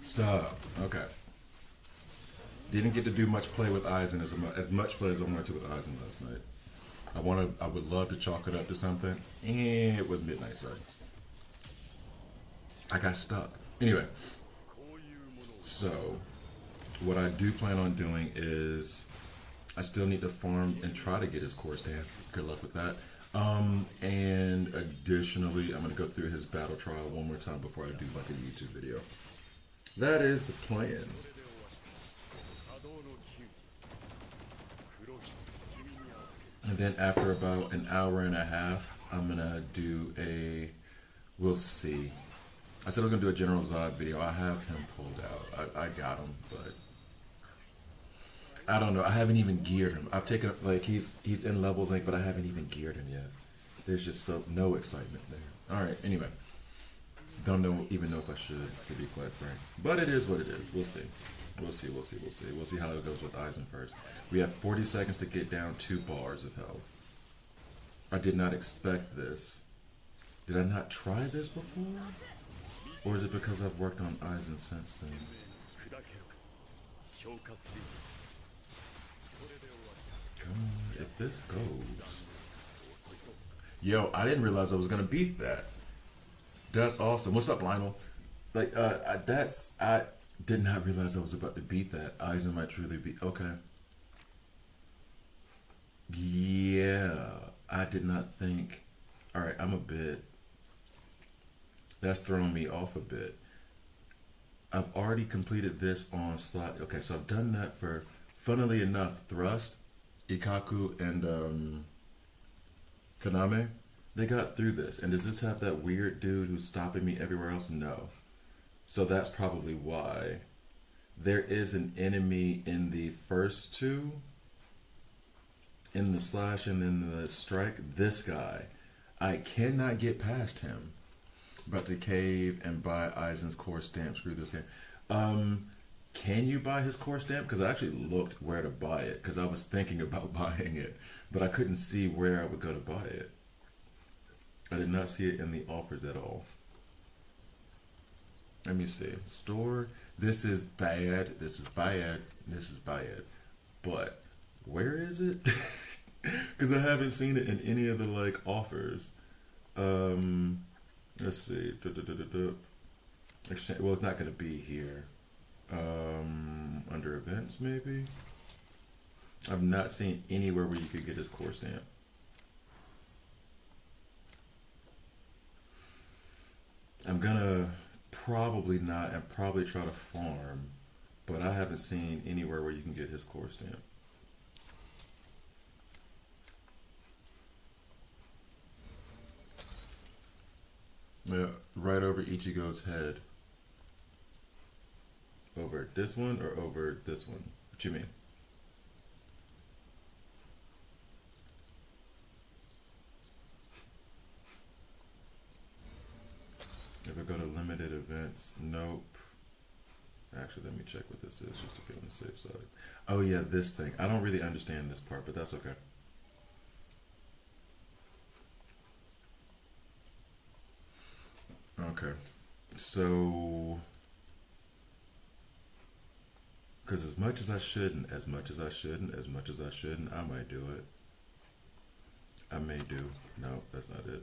So, okay. Didn't get to do much play with Aizen as much play as I wanted to with Aizen last night. I would love to chalk it up to something. And it was Midnight Suns. I got stuck. Anyway, so what I do plan on doing is I still need to farm and try to get his core stand. Good luck with that. And additionally, I'm gonna go through his battle trial one more time before I do like a YouTube video. That is the plan. And then after about an hour and a half, I'm gonna do we'll see. I said I was gonna do a General Zod video. I have him pulled out. I got him, but I don't know. I haven't even geared him. I've taken like he's in level link, but I haven't even geared him yet. There's just no excitement there. All right. Anyway, don't even know if I should, to be quite frank. But it is what it is. We'll see. We'll see. We'll see. We'll see. We'll see how it goes with Aizen first. We have 40 seconds to get down 2 bars of health. I did not expect this. Did I not try this before? Or is it because I've worked on Aizen since then? Come on, if this goes. Yo, I didn't realize I was gonna beat that. That's awesome. What's up, Lionel? Like, I did not realize I was about to beat that. Aizen might truly be okay. Yeah, I did not think. All right, I'm a bit. That's throwing me off a bit. I've already completed this on slot. Okay, so I've done that for, funnily enough, Thrust, Ikaku, and Kaname. They got through this. And does this have that weird dude who's stopping me everywhere else? No. So that's probably why. There is an enemy in the first 2, in the slash and in the strike. This guy, I cannot get past him. About to cave and buy Aizen's core stamp. Screw this game. Can you buy his core stamp? Because I actually looked where to buy it, because I was thinking about buying it, but I couldn't see where I would go to buy it. I did not see it in the offers at all. Let me see. Store. This is bad. This is bad. This is bad. But where is it? Because I haven't seen it in any of the like offers. Let's see. Exchange. Well, it's not going to be here. Under events, maybe. I've not seen anywhere where you could get his core stamp. I'm gonna probably not and probably try to farm, but I haven't seen anywhere where you can get his core stamp. Yeah, right over Ichigo's head. Over this one or over this one? What you mean? If I go to limited events, nope. Actually, let me check what this is just to be on the safe side. Oh yeah, this thing. I don't really understand this part, but that's okay. Okay, so, because as much as I shouldn't, as much as I shouldn't, as much as I shouldn't, I might do it. I may do. No, that's not it.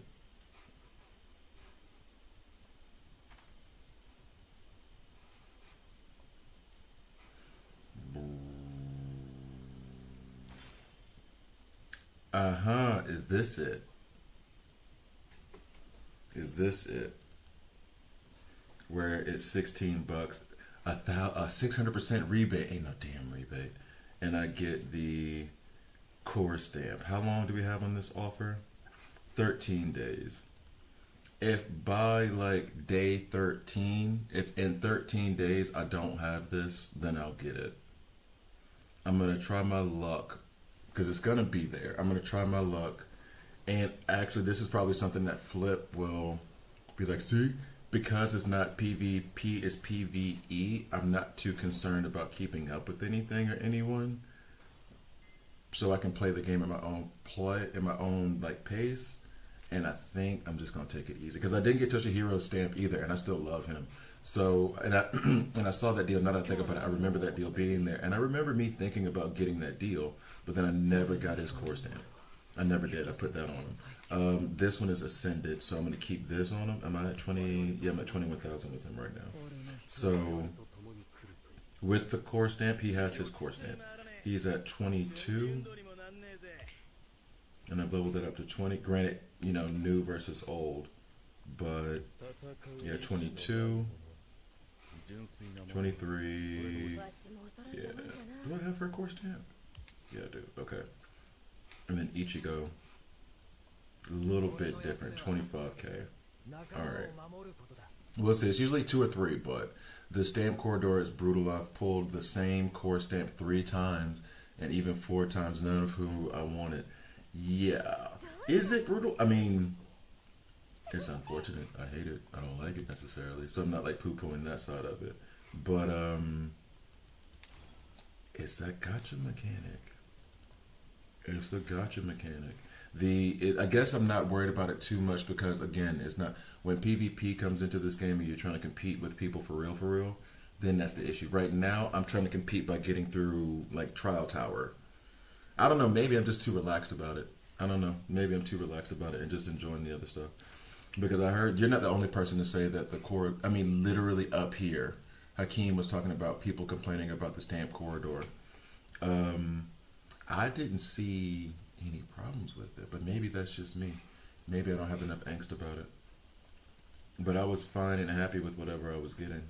Is this it? Is this it? Where it's 16 bucks, a 600% rebate, ain't no damn rebate, and I get the core stamp. How long do we have on this offer? 13 days. If by like day 13, if in 13 days I don't have this, then I'll get it. I'm gonna try my luck, because it's gonna be there. I'm gonna try my luck, and actually this is probably something that Flip will be like, see, because it's not PvP, it's PvE, I'm not too concerned about keeping up with anything or anyone. So I can play the game at my own like pace. And I think I'm just gonna take it easy because I didn't get Toshihiro's stamp either, and I still love him. So and I and I saw that deal. Now that I think about it, I remember that deal being there, and I remember me thinking about getting that deal, but then I never got his core stamp. I never did. I put that on him. This one is ascended, so I'm gonna keep this on him. Am I at 20? Yeah, I'm at 21,000 with him right now. So with the core stamp, he has his core stamp. He's at 22. And I've leveled it up to 20. Granted, you know, new versus old. But, yeah, 22. 23. Yeah. Do I have her core stamp? Yeah, I do. Okay. And then Ichigo. A little bit different. 25k. Alright. We'll see. It's usually 2 or 3, but the stamp corridor is brutal. I've pulled the same core stamp 3 times. And even 4 times, none of who I wanted. Yeah. Is it brutal? I mean, it's unfortunate. I hate it. I don't like it necessarily. So I'm not like poo-pooing that side of it. But it's that gacha mechanic. It's the gacha mechanic. I guess I'm not worried about it too much because again, it's not when PvP comes into this game and you're trying to compete with people for real, then that's the issue. Right now, I'm trying to compete by getting through like Trial Tower. I don't know. Maybe I'm just too relaxed about it. I don't know. Maybe I'm too relaxed about it and just enjoying the other stuff. Because I heard you're not the only person to say that the core. I mean, literally up here, Hakeem was talking about people complaining about the stamp corridor. I didn't see any problems with it, but maybe that's just me. Maybe I don't have enough angst about it. But I was fine and happy with whatever I was getting.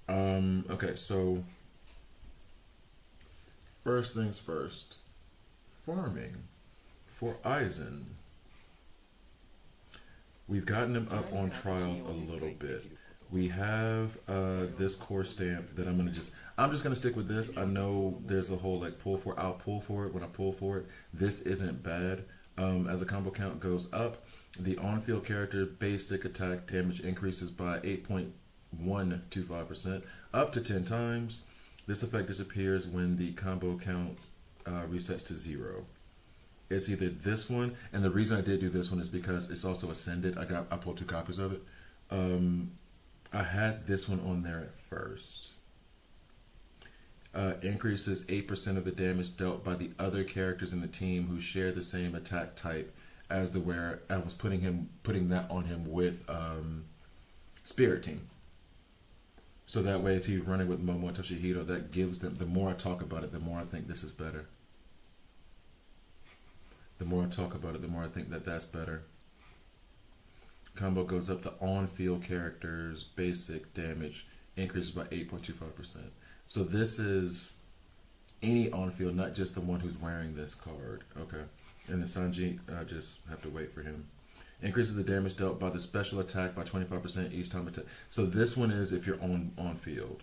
Okay, so first things first, farming for Aizen. We've gotten him up on trials a little bit. We have this core stamp that I'm just gonna stick with this. I know there's a whole like pull for, I'll pull for it when I pull for it. This isn't bad. As the combo count goes up, the on-field character basic attack damage increases by 8.125% up to 10 times. This effect disappears when the combo count resets to 0. It's either this one, and the reason I did do this one is because it's also ascended. I pulled 2 copies of it. I had this one on there at first. Increases 8% of the damage dealt by the other characters in the team who share the same attack type as the wearer. I was putting that on him with Spirit Team. So that way, if he's running with Momo and Toshihiro, that gives them. The more I talk about it, the more I think this is better. The more I talk about it, the more I think that that's better. Combo goes up to on-field characters basic damage increases by 8.25%. So this is any on-field, not just the one who's wearing this card. Okay. And the Sanji, I just have to wait for him. Increases the damage dealt by the special attack by 25% each time attack. So this one is if you're on field.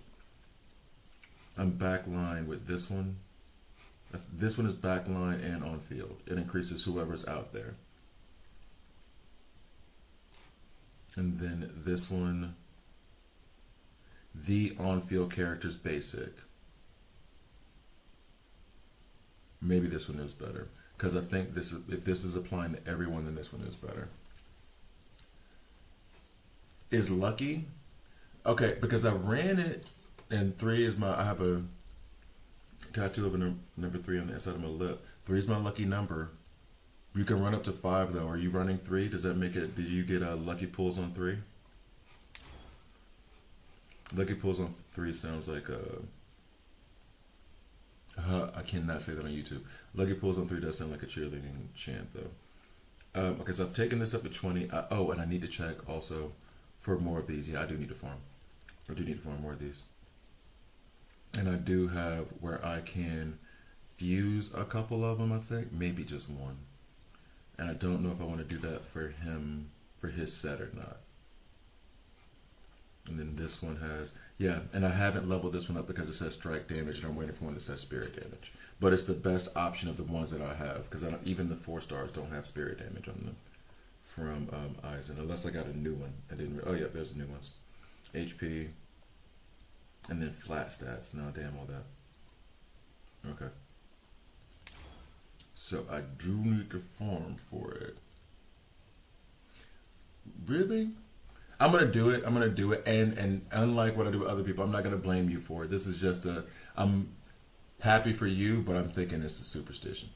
I'm backline with this one. This one is backline and on field. It increases whoever's out there. And then this one, the on-field character's basic. Maybe this one is better. Because I think if this is applying to everyone, then this one is better. Is lucky? Okay, because I ran it, and 3 is I have a tattoo of a number 3 on the inside of my lip. 3 is my lucky number. You can run up to 5 though. Are you running 3? Does that make it? Did you get lucky pulls on 3? Lucky pulls on 3 sounds like I cannot say that on YouTube. Lucky pulls on 3 does sound like a cheerleading chant though. Okay, so I've taken this up to 20. Oh, and I need to check also for more of these. Yeah, I do need to farm. I do need to farm more of these. And I do have where I can fuse a couple of them, I think. Maybe just one. And I don't know if I want to do that for him, for his set or not. And then this one has, yeah, and I haven't leveled this one up because it says strike damage, and I'm waiting for one that says spirit damage. But it's the best option of the ones that I have, because even the 4 stars don't have spirit damage on them. from Aizen, unless I got a new one. I didn't. Oh yeah, there's new ones. HP, and then flat stats. No, damn all that. Okay. So I do need to farm for it. Really? I'm gonna do it. I'm gonna do it. And unlike what I do with other people, I'm not gonna blame you for it. This is just a. I'm happy for you, but I'm thinking it's a superstition.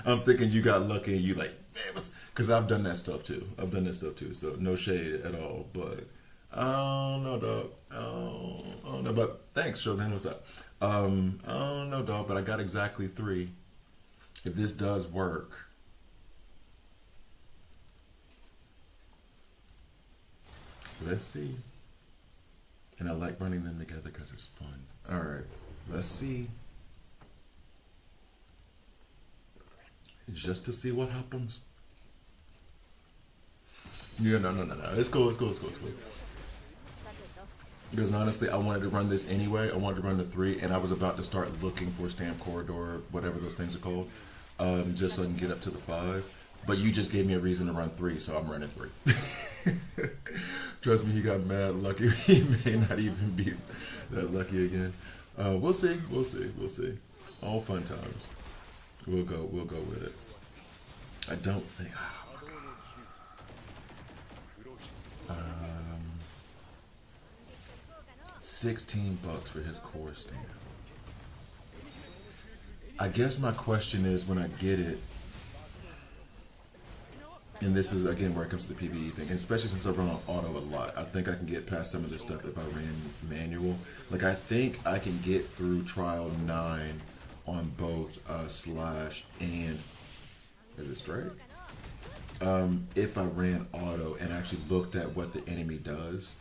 I'm thinking you got lucky and you like, man, because I've done that stuff too. I've done that stuff too. So no shade at all. But I don't know, dog. I don't know. But thanks, Shogun. What's up? I don't know, dog. But I got exactly 3. If this does work. Let's see. And I like running them together because it's fun. All right, let's see. Just to see what happens. Yeah, no. It's cool. Because honestly, I wanted to run this anyway. I wanted to run the 3, and I was about to start looking for Stamp Corridor, whatever those things are called, just so I can get up to the 5. But you just gave me a reason to run 3, so I'm running 3. Trust me, he got mad lucky. He may not even be that lucky again. We'll see. All fun times. We'll go with it. I don't think. Oh my God. $16 for his core stamp. I guess my question is when I get it. And this is, again, where it comes to the PvE thing. And especially since I run on auto a lot. I think I can get past some of this stuff if I ran manual. Like, I think I can get through Trial 9 on both Slash and... Is it straight? If I ran auto and actually looked at what the enemy does.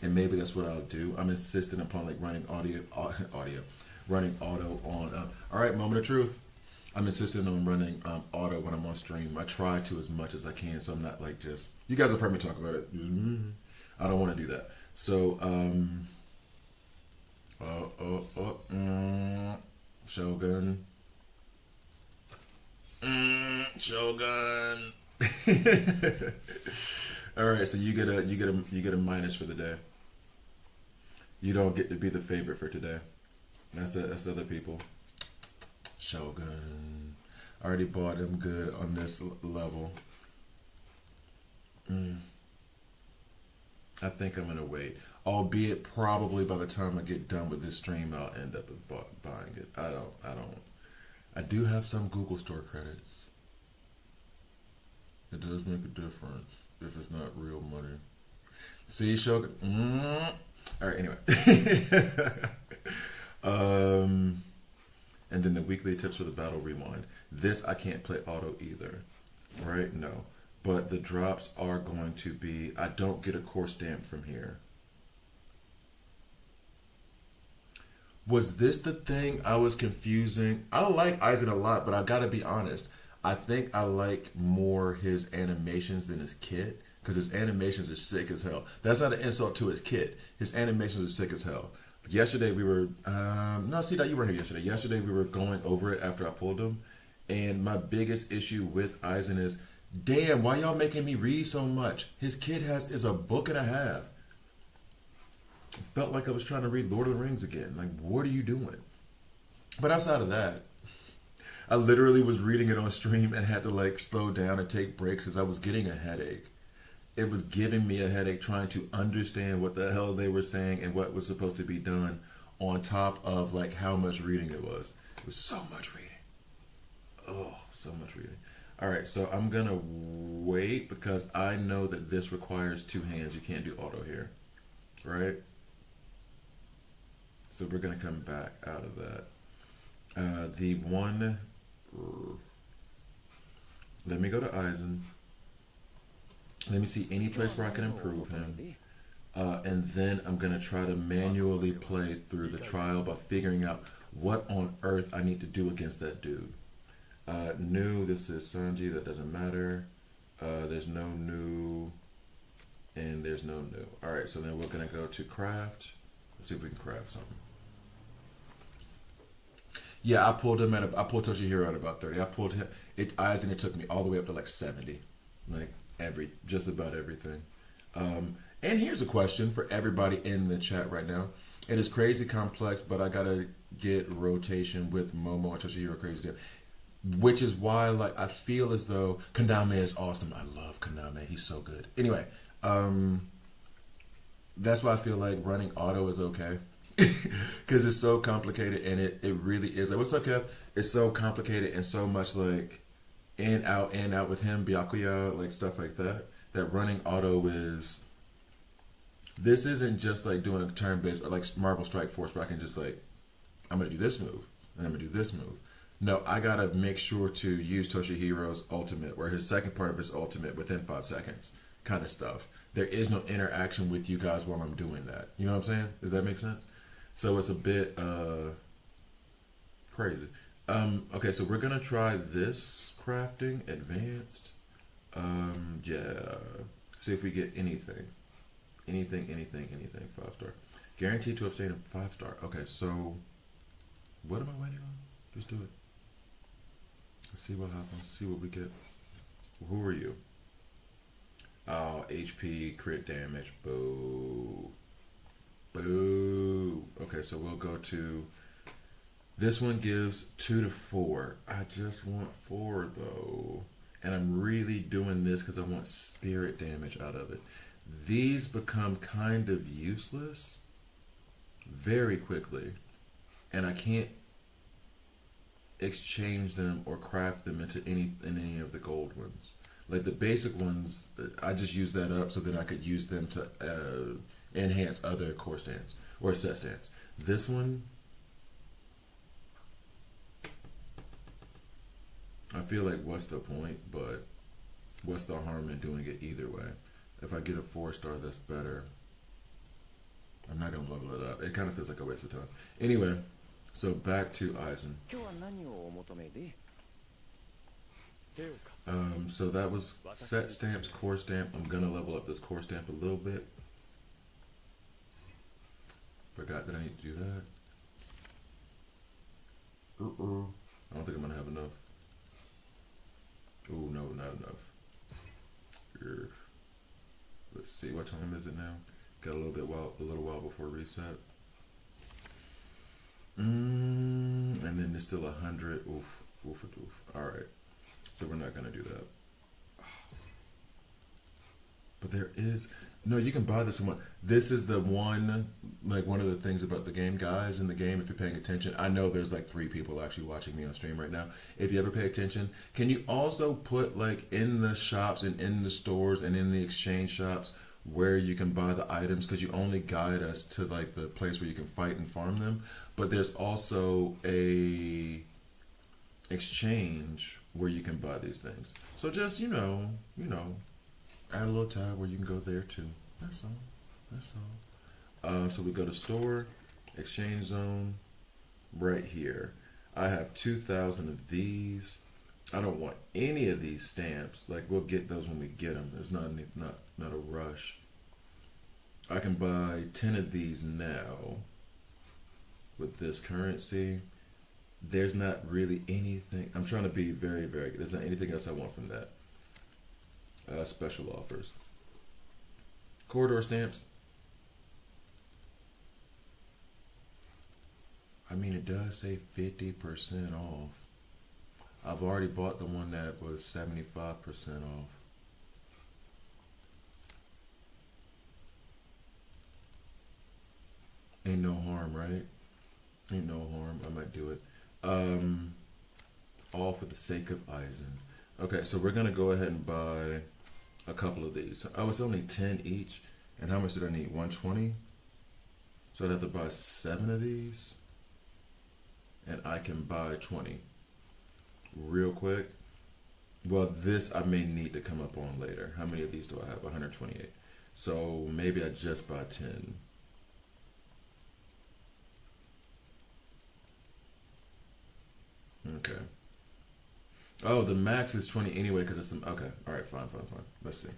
And maybe that's what I'll do. I'm insistent upon, like, running running auto on... all right, moment of truth. I'm insistent on running auto when I'm on stream. I try to as much as I can, so I'm not like just. You guys have heard me talk about it. I don't want to do that. So, Shogun, Shogun. All right, so you get a minus for the day. You don't get to be the favorite for today. That's other people. Shogun. I already bought him good on this level. I think I'm gonna wait. Albeit probably by the time I get done with this stream, I'll end up buying it. I do have some Google Store credits. It does make a difference if it's not real money. See, Shogun. All right. Anyway. And then the weekly tips for the battle rewind. This I can't play auto either, right? No. But the drops are going to be, I don't get a core stamp from here. Was this the thing I was confusing? I like Aizen a lot, but I gotta be honest. I think I like more his animations than his kit, because his animations are sick as hell. That's not an insult to his kit. His animations are sick as hell. Yesterday we were, no, see that you weren't here yesterday. Yesterday we were going over it after I pulled him. And my biggest issue with Aizen is, damn, why y'all making me read so much? His kid is a book and a half. It felt like I was trying to read Lord of the Rings again. Like, what are you doing? But outside of that, I literally was reading it on stream and had to like slow down and take breaks because I was getting a headache. It was giving me a headache trying to understand what the hell they were saying and what was supposed to be done on top of like how much reading it was. It was so much reading. Oh, so much reading. All right, so I'm going to wait because I know that this requires 2 hands. You can't do auto here, right? So we're going to come back out of that. Let me go to Aizen. Let me see any place where I can improve him. And then I'm going to try to manually play through the trial by figuring out what on earth I need to do against that dude. New, this is Sanji, that doesn't matter. There's no new, and there's no new. All right, so then we're going to go to craft. Let's see if we can craft something. Yeah, I pulled Toshihiro at about 30. I pulled him, Aizen, it took me all the way up to like 70. like just about everything. And here's a question for everybody in the chat right now. It is crazy complex, but I gotta get rotation with Momo and Toshihiro crazy. Which is why, like, I feel as though Kaname is awesome. I love Kaname. He's so good. Anyway, that's why I feel like running auto is okay. Because it's so complicated, and it really is. Like, what's up, Kev? It's so complicated and so much, like, in, out with him, Byakuya, like, stuff like that. That running auto is... This isn't just, like, doing a turn-based, or, like, Marvel Strike Force, where I can just, like, I'm going to do this move, and I'm going to do this move. No, I gotta make sure to use Toshihiro's ultimate, or his second part of his ultimate, within 5 seconds, kind of stuff. There is no interaction with you guys while I'm doing that. You know what I'm saying? Does that make sense? So it's a bit crazy. Okay, so we're gonna try this crafting advanced. Yeah. See if we get anything. Anything. 5-star. Guaranteed to abstain 5-star. Okay, so what am I waiting on? Just do it. Let's see what happens. See what we get. Who are you? Oh, HP, crit damage. Boo. Boo. Okay, so we'll go to... This one gives 2 to 4. I just want 4, though. And I'm really doing this because I want spirit damage out of it. These become kind of useless very quickly. And I can't exchange them or craft them into any of the gold ones. Like the basic ones, I just use that up so that I could use them to enhance other core stamps or set stamps. This one, I feel like what's the point, but what's the harm in doing it either way? If I get a 4-star, that's better. I'm not gonna level it up. It kind of feels like a waste of time. Anyway. So back to Aizen. So that was set stamps, core stamp. I'm gonna level up this core stamp a little bit. Forgot that I need to do that. I don't think I'm gonna have enough. Oh no, not enough. Let's see, what time is it now? Got a little while before reset. And then there's still 100. Oof. Alright. So we're not gonna do that. But there is... No, you can buy this one. This is the one, like one of the things about the game, guys, in the game, if you're paying attention. I know there's like 3 people actually watching me on stream right now. If you ever pay attention, can you also put like in the shops and in the stores and in the exchange shops where you can buy the items, because you only guide us to like the place where you can fight and farm them, but there's also a exchange where you can buy these things. So just, you know, add a little tab where you can go there too. That's all. So we go to store, exchange zone, right here. I have 2,000 of these. I don't want any of these stamps. Like, we'll get those when we get them. There's not a rush. I can buy 10 of these now with this currency. There's not really anything. I'm trying to be very, very good. There's not anything else I want from that. Special offers. Corridor stamps. I mean, it does say 50% off. I've already bought the one that was 75% off. Ain't no harm, right? Ain't no harm. I might do it. All for the sake of Aizen. Okay, so we're gonna go ahead and buy a couple of these. Oh, it's only 10 each. And how much did I need? 120? So I'd have to buy 7 of these. And I can buy 20. Real quick. Well, this I may need to come up on later. How many of these do I have? 128. So maybe I just buy 10. Okay. Oh, the max is 20 anyway because it's some... Okay. All right. Fine. Let's see.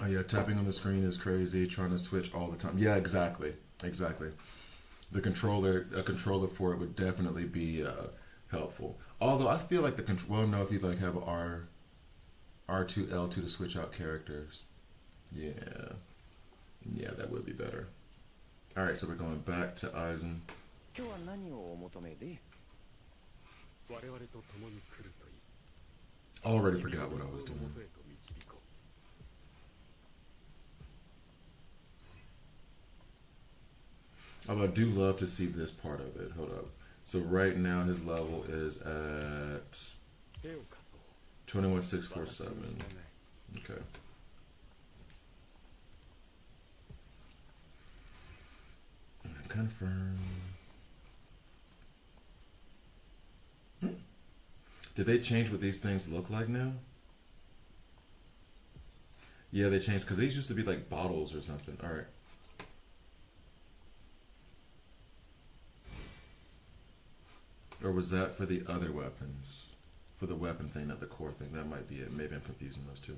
Oh, yeah. Tapping on the screen is crazy. Trying to switch all the time. Yeah, exactly. A controller for it would definitely be helpful. Although I feel like the control. Well, no, if you like have R2 L2 to switch out characters. Yeah, yeah, that would be better. All right, so we're going back to Aizen. Already forgot what I was doing. Oh, I do love to see this part of it. Hold up. So right now his level is at 21647. Okay. Confirm. Did they change what these things look like now? Yeah, they changed because these used to be like bottles or something. All right. Or was that for the other weapons? For the weapon thing, not the core thing. That might be it. Maybe I'm confusing those two.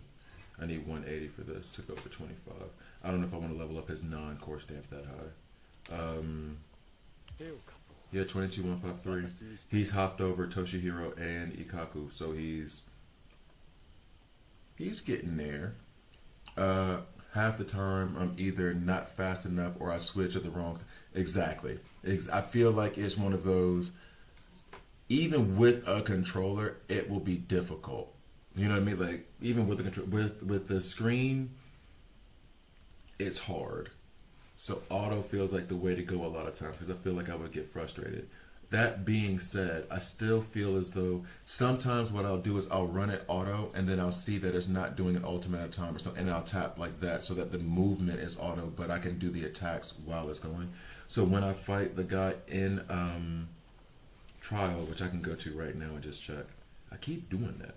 I need 180 for this to go for 25. I don't know if I want to level up his non-core stamp that high. Yeah, 22153. He's hopped over Toshihiro and Ikaku, so he's getting there. Half the time I'm either not fast enough or I switch at the wrong. Exactly. I feel like it's one of those. Even with a controller, it will be difficult. You know what I mean? Like even with the with the screen, it's hard. So auto feels like the way to go a lot of times because I feel like I would get frustrated. That being said, I still feel as though sometimes what I'll do is I'll run it auto and then I'll see that it's not doing an ultimate at a time or something, and I'll tap like that so that the movement is auto, but I can do the attacks while it's going. So when I fight the guy in Trial, which I can go to right now and just check. I keep doing that.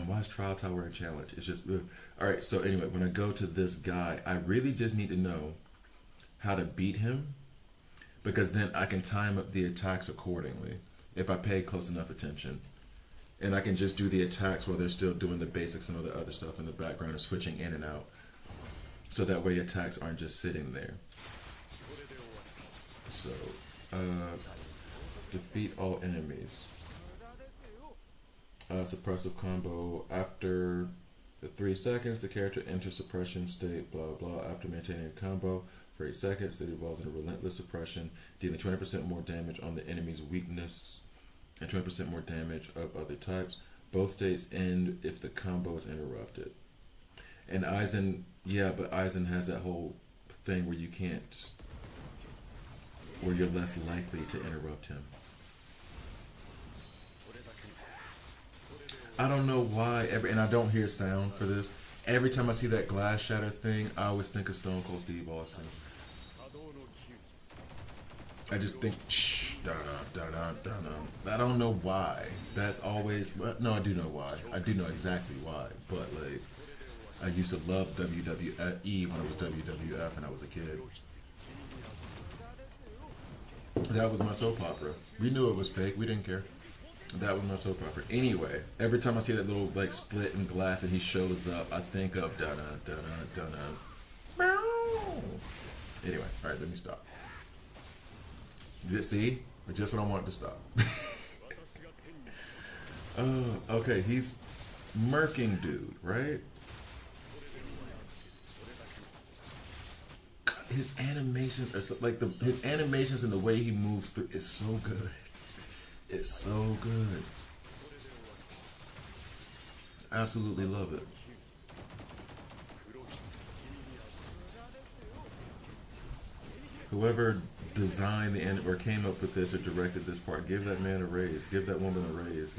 Why is Trial Tower and Challenge? It's just all right. So anyway, when I go to this guy, I really just need to know how to beat him because then I can time up the attacks accordingly if I pay close enough attention, and I can just do the attacks while they're still doing the basics and all the other stuff in the background and switching in and out, so that way attacks aren't just sitting there. So. Defeat all enemies. Suppressive combo. After the 3 seconds, the character enters suppression state, blah blah. After maintaining a combo for 8 seconds, it evolves into relentless suppression, dealing 20% more damage on the enemy's weakness and 20% more damage of other types. Both states end if the combo is interrupted. And Aizen, yeah, but Aizen has that whole thing where you can't, where you're less likely to interrupt him. I don't know why, and I don't hear sound for this. Every time I see that glass shatter thing, I always think of Stone Cold Steve Austin. I just think, I don't know why. That's always, no, I do know why. I do know exactly why. But, like, I used to love WWE when it was WWF and I was a kid. That was my soap opera. We knew it was fake. We didn't care. That was my soap opera. Anyway, every time I see that little like split in glass and he shows up, I think of dun. Anyway, all right, let me stop. See, just when I wanted to stop. Okay, he's murking dude, right? His animations are so, like his animations and the way he moves through is so good. It's so good. Absolutely love it. Whoever designed the or came up with this or directed this part, give that man a raise. Give that woman a raise.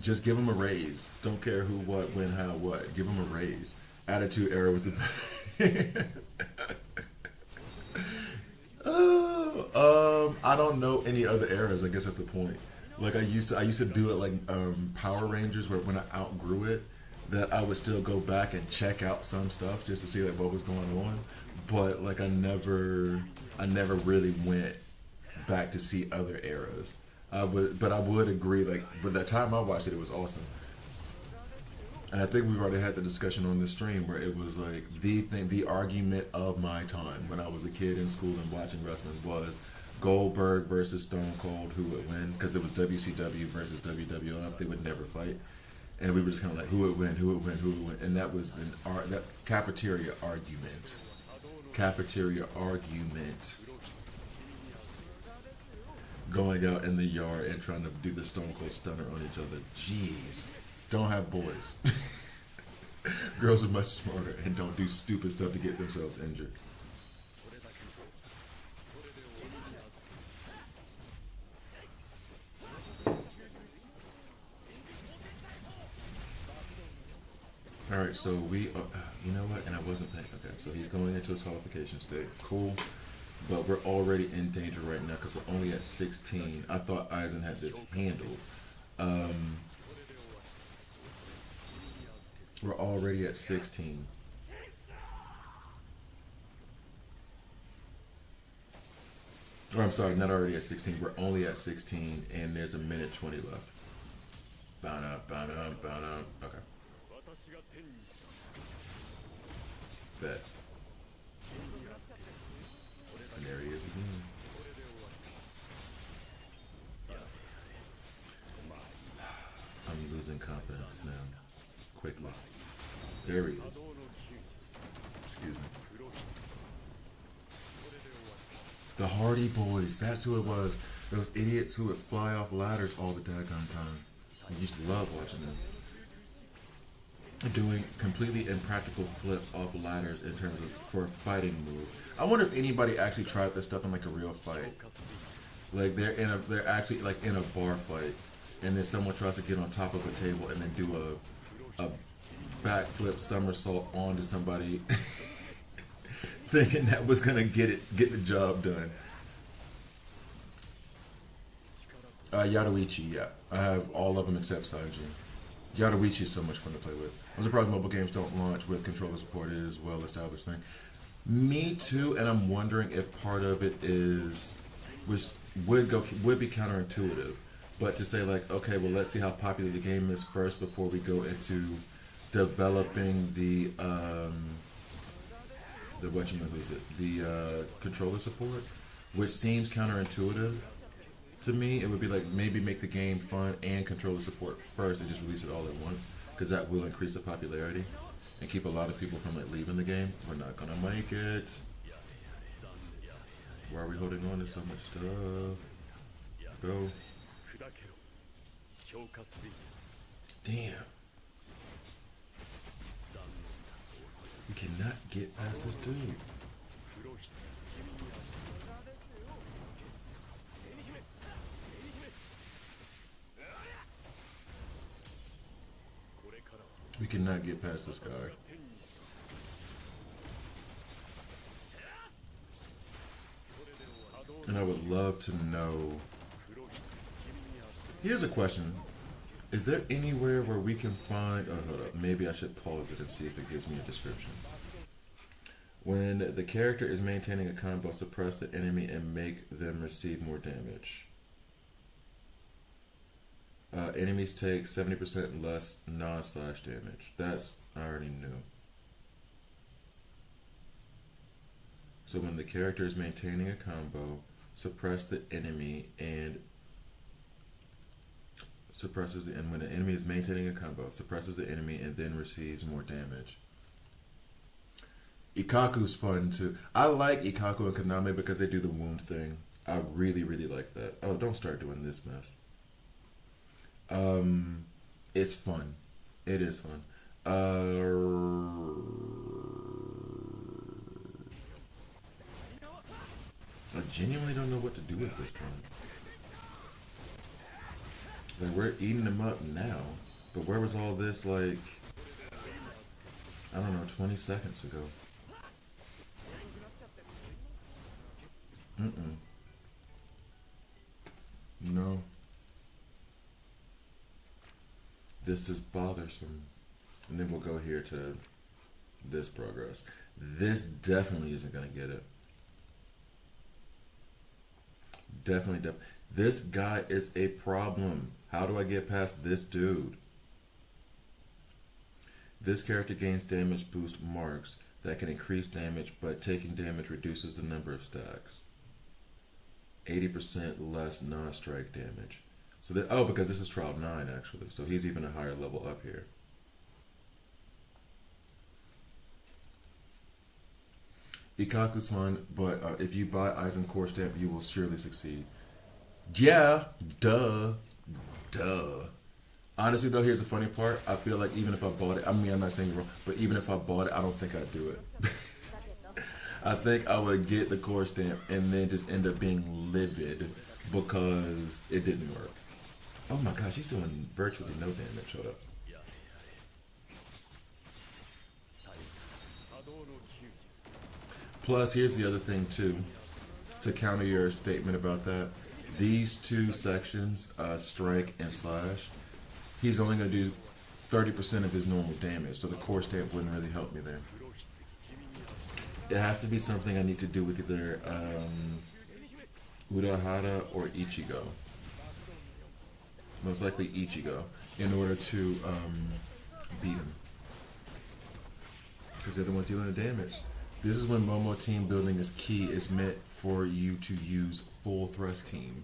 Just give him a raise. Don't care who, what, when, how, what. Give him a raise. Attitude Era was the best. I don't know any other eras. I guess that's the point. Like I used to do it like Power Rangers, where when I outgrew it, that I would still go back and check out some stuff just to see like what was going on. But like I never really went back to see other eras. But I would agree. Like, by the time I watched it, it was awesome. And I think we've already had the discussion on this stream where it was like the argument of my time when I was a kid in school and watching wrestling was Goldberg versus Stone Cold, who would win? Because it was WCW versus WWF. They would never fight, and we were just kind of like, who would win? Who would win? Who would win? And that was that cafeteria argument. Cafeteria argument. Going out in the yard and trying to do the Stone Cold Stunner on each other. Jeez, don't have boys. Girls are much smarter and don't do stupid stuff to get themselves injured. Alright, so we, you know what, and I wasn't paying, okay, so he's going into his qualification state, cool, but we're already in danger right now because we're only at 16. I thought Aizen had this handled. We're already at 16. Or I'm sorry, not already at 16, we're only at 16 and there's a minute 20 left. Okay. Bet. And there he is again. I'm losing confidence now. Quickly. There he is. Excuse me. The Hardy Boys. That's who it was. Those idiots who would fly off ladders all the daggone time. I used to love watching them. Doing completely impractical flips off ladders in terms of for fighting moves. I wonder if anybody actually tried this stuff in like a real fight. Like they're actually like in a bar fight, and then someone tries to get on top of a table and then do a backflip somersault onto somebody, thinking that was gonna get the job done. Yadoichi, yeah, I have all of them except Sanji. Yadoichi is so much fun to play with. I'm surprised mobile games don't launch with controller support. It is a well-established thing. Me too, and I'm wondering if part of it is, which would be counterintuitive, but to say like, okay, well, let's see how popular the game is first before we go into developing the controller support, which seems counterintuitive. To me, it would be like maybe make the game fun and controller support first and just release it all at once, because that will increase the popularity and keep a lot of people from like leaving the game. We're not gonna make it. Why are we holding on to so much stuff? Go. Damn. We cannot get past this dude. We cannot get past this guy. And I would love to know. Here's a question. Is there anywhere where we can find, oh, hold up, maybe I should pause it and see if it gives me a description. When the character is maintaining a combo, suppress the enemy and make them receive more damage. Enemies take 70% less non-slash damage. That's, I already knew. So when the character is maintaining a combo, suppress the enemy and when the enemy is maintaining a combo, suppresses the enemy and then receives more damage. Ikaku's fun too. I like Ikaku and Kaname because they do the wound thing. I really, really like that. Oh, don't start doing this mess. It's fun. It is fun. I genuinely don't know what to do at this point. Like, we're eating them up now, but where was all this, like, I don't know, 20 seconds ago? No. This is bothersome. And then we'll go here to this progress. This definitely isn't going to get it. Definitely. This guy is a problem. How do I get past this dude? This character gains damage boost marks that can increase damage, but taking damage reduces the number of stacks. 80% less non-strike damage. So that, oh, because this is trial 9 actually, so he's even a higher level up here. Ikaku's fun, but if you buy Aizen core stamp, you will surely succeed. Yeah, duh. Honestly, though, here's the funny part. I feel like even if I bought it, I mean, I'm not saying you're wrong, but even if I bought it, I don't think I'd do it. I think I would get the core stamp and then just end up being livid because it didn't work. Oh my gosh, he's doing virtually no damage. Hold up. Plus, here's the other thing too, to counter your statement about that. These two sections, strike and slash, he's only going to do 30% of his normal damage, so the core stamp wouldn't really help me there. It has to be something I need to do with either Urahara or Ichigo. Most likely Ichigo, in order to beat him. Because they're the ones dealing the damage. This is when Momo team building is key. It's meant for you to use full thrust team.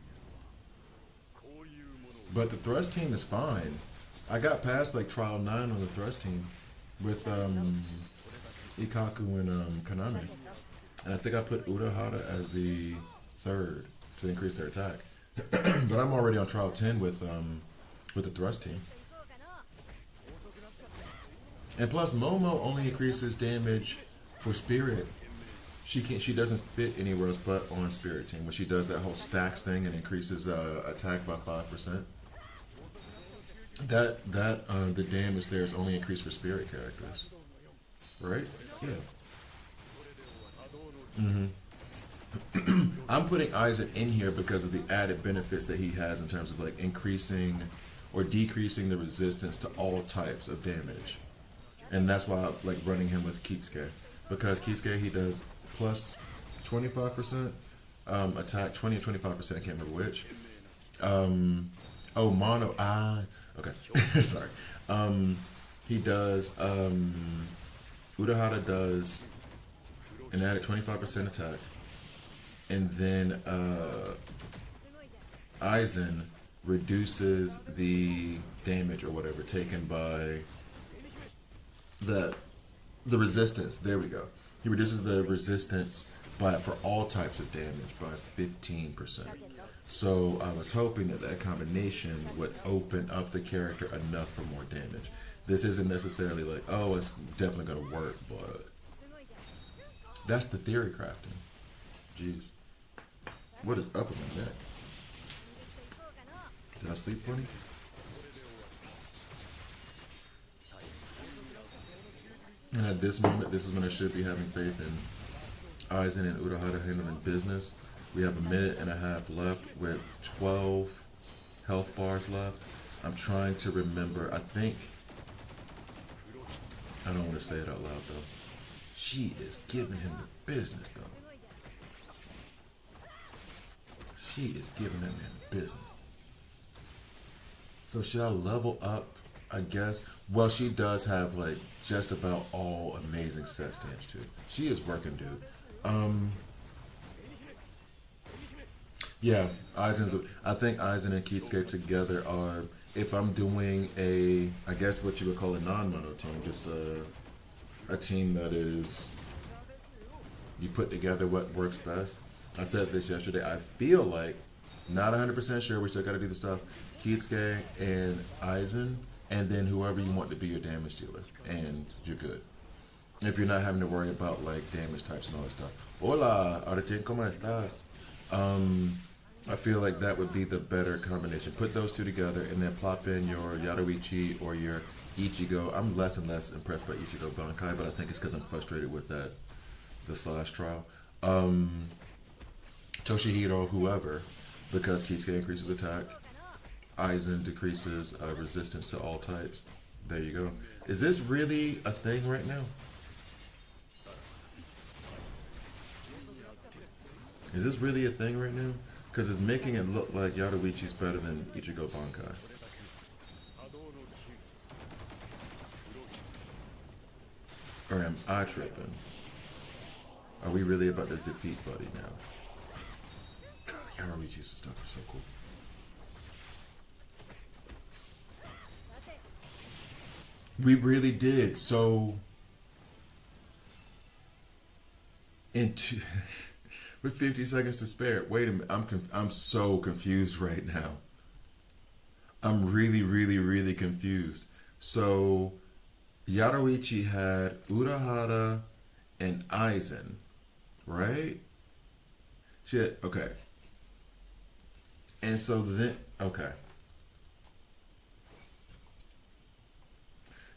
But the thrust team is fine. I got past like trial 9 on the thrust team with Ikaku and Kaname. And I think I put Urahara as the 3rd to increase their attack. But I'm already on trial 10 with the thrust team. And plus Momo only increases damage for spirit. She doesn't fit anywhere else but on spirit team. When she does that whole stacks thing and increases attack by 5%. The damage there is only increased for spirit characters. Right? Yeah. I'm putting Aizen in here because of the added benefits that he has in terms of like increasing or decreasing the resistance to all types of damage. And that's why I like running him with Kitsuke. Because Kitsuke, he does plus 25% attack, 20 and 25%, I can't remember which. Mono, okay, sorry. He does, Urahara does an added 25% attack. And then Aizen reduces the damage or whatever taken by the resistance. There we go. He reduces the resistance for all types of damage by 15%. So I was hoping that combination would open up the character enough for more damage. This isn't necessarily like, oh, it's definitely going to work, but that's the theory crafting. Jeez. What is up with my neck? Did I sleep funny? And at this moment, this is when I should be having faith in Aizen and Urahara handling business. We have a minute and a half left with 12 health bars left. I'm trying to remember, I don't want to say it out loud though. She is giving him the business though. She is giving him the business. So should I level up? I guess. Well, she does have like just about all amazing set stamps too. She is working, dude. Yeah, I think Aizen and Kitsuke together are, if I'm doing I guess what you would call a non-mono team, just a team that is, you put together what works best. I said this yesterday, I feel like, not 100% sure, we still gotta do the stuff, Kitsuke and Aizen, and then whoever you want to be your damage dealer, and you're good. If you're not having to worry about like damage types and all that stuff. Hola, Arten, ¿cómo estás? I feel like that would be the better combination. Put those two together and then plop in your Yaruichi or your Ichigo. I'm less and less impressed by Ichigo Bankai, but I think it's because I'm frustrated with the slash trial. Toshihiro, whoever, because Kisuke increases attack. Aizen decreases resistance to all types. There you go. Is this really a thing right now? Is this really a thing right now? Because it's making it look like Yaruichi's better than Ichigo Bankai. Or am I tripping? Are we really about to defeat Buddy now? Haruichi's stuff is so cool. We really did. So, into with 50 seconds to spare. Wait a minute. I'm so confused right now. I'm really, really, really confused. So, Yaruichi had Urahara and Aizen, right? Shit. Okay. And so then, okay.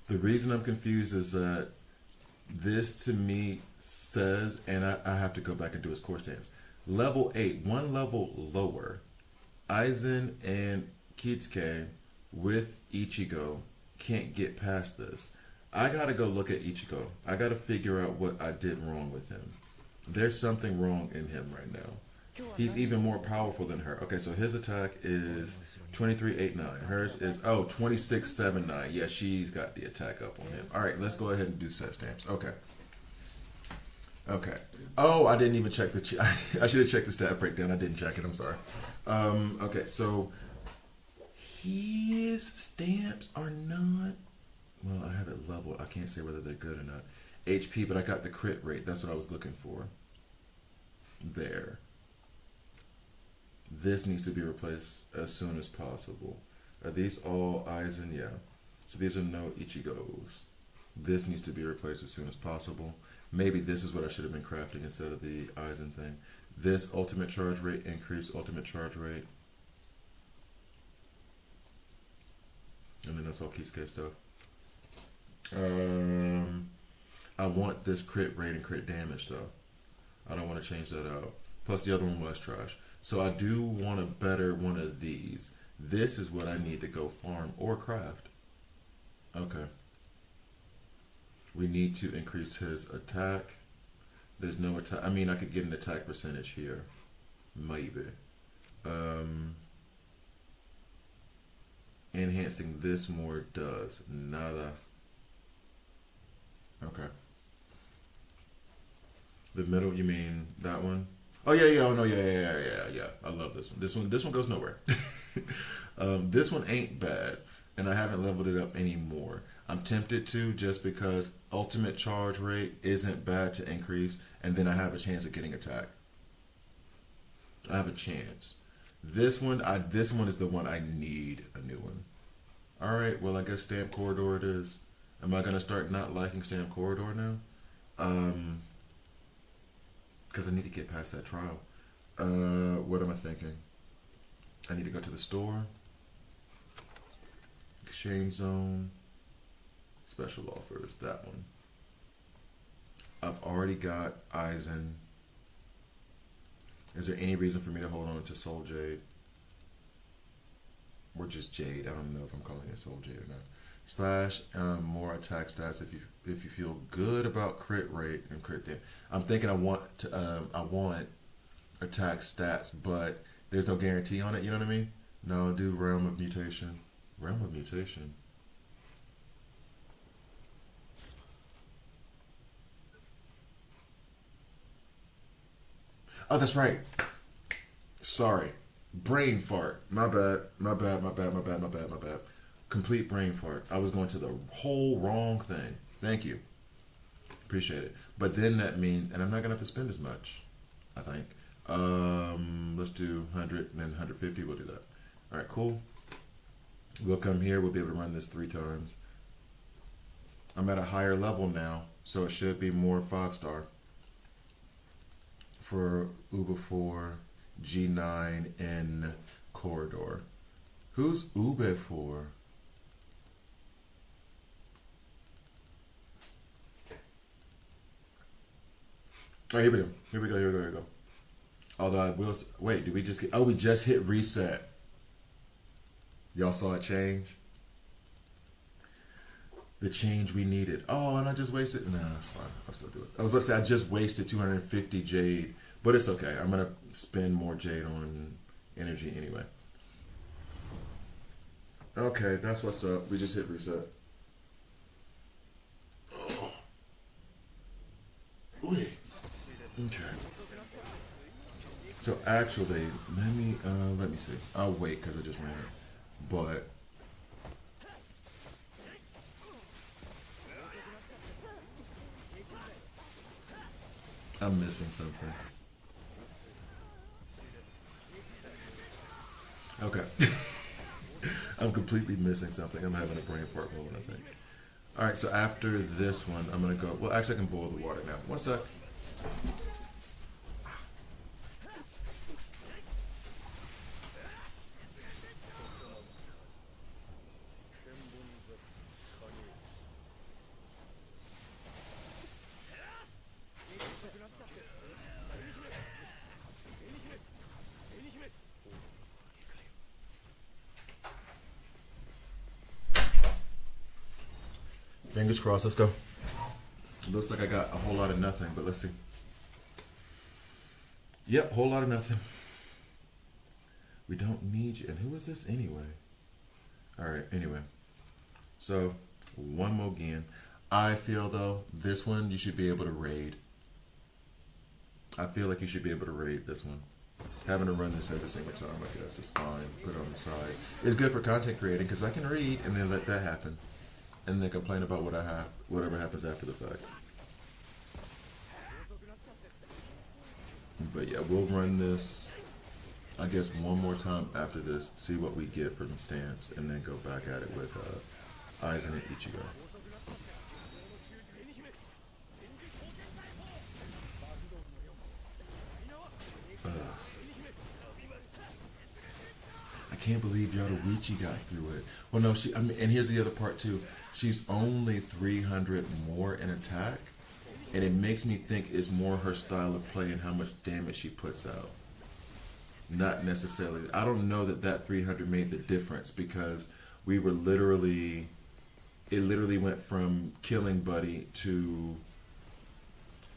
The reason I'm confused is that this to me says, and I have to go back and do his core stance. Level 8, one level lower, Aizen and Kitsuke with Ichigo can't get past this. I gotta go look at Ichigo. I gotta figure out what I did wrong with him. There's something wrong in him right now. He's even more powerful than her. Okay, so his attack is 2389. Hers is 2679. Yeah, she's got the attack up on him. All right, let's go ahead and do set stamps. Okay. Okay. Oh, I didn't even check the. I should have checked the stat breakdown. I didn't check it. I'm sorry. Okay, so his stamps are not. Well, I have it leveled. I can't say whether they're good or not. HP, but I got the crit rate. That's what I was looking for. There. This needs to be replaced as soon as possible. Are these all Aizen? Yeah. So these are no Ichigos. This needs to be replaced as soon as possible. Maybe this is what I should have been crafting instead of the Aizen thing. This ultimate charge rate, increase ultimate charge rate. And then that's all Kisuke stuff. I want this crit rate and crit damage though. I don't want to change that out. Plus the other one was trash. So I do want a better one of these. This is what I need to go farm or craft. Okay. We need to increase his attack. There's no attack. I mean, I could get an attack percentage here. Maybe. Enhancing this more does. Nada. Okay. The middle, you mean that one? Oh yeah. Oh no, yeah. I love this one. This one goes nowhere. This one ain't bad, and I haven't leveled it up anymore. I'm tempted to just because ultimate charge rate isn't bad to increase, and then I have a chance of getting attack. I have a chance. This one is the one I need a new one. All right, well I guess Stamp Corridor it is. Am I gonna start not liking Stamp Corridor now? Because I need to get past that trial. What am I thinking? I need to go to the store. Exchange zone. Special offers, that one. I've already got Aizen. Is there any reason for me to hold on to Soul Jade? Or just Jade? I don't know if I'm calling it Soul Jade or not. Slash more attack stats if you feel good about crit rate and crit damage. I'm thinking I want attack stats, but there's no guarantee on it. You know what I mean? No, do Realm of Mutation. Realm of Mutation. Oh, that's right. Sorry. Brain fart. My bad. Complete brain fart. I was going to the whole wrong thing. Thank you. Appreciate it. But then that means, and I'm not going to have to spend as much, I think. Let's do 100 and then 150. We'll do that. All right, cool. We'll come here. We'll be able to run this 3 times. I'm at a higher level now, so it should be more 5-star. For Uber 4, G9, and Corridor. Who's Ube for? Oh, here we go. Although I will, wait, did we just get, we just hit reset. Y'all saw it change? The change we needed. Oh, and I just wasted, nah, it's fine. I'll still do it. I was about to say, I just wasted 250 Jade, but it's okay. I'm going to spend more Jade on energy anyway. Okay, that's what's up. We just hit reset. Oh. Okay. So actually, let me see. I'll wait because I just ran it. But I'm missing something. Okay. I'm completely missing something. I'm having a brain fart moment, I think. All right, so after this one, I'm gonna go. Well, actually, I can boil the water now. One sec. Fingers crossed. Let's go. Looks like I got a whole lot of nothing, but let's see. Yep, whole lot of nothing. We don't need you. And who is this anyway? All right. Anyway, so one more again. I feel though this one you should be able to raid. I feel like you should be able to raid this one. Having to run this every single time, I guess, is fine. Put it on the side. It's good for content creating because I can read and then let that happen, and then complain about what I have, whatever happens after the fact. But yeah, we'll run this, I guess, one more time after this, see what we get from stamps, and then go back at it with Aizen and Ichigo. I can't believe Yoruichi got through it. Well, no, I mean, and here's the other part too. She's only 300 more in attack, and it makes me think it's more her style of play and how much damage she puts out. Not necessarily. I don't know that 300 made the difference because we were literally, it literally went from killing Buddy to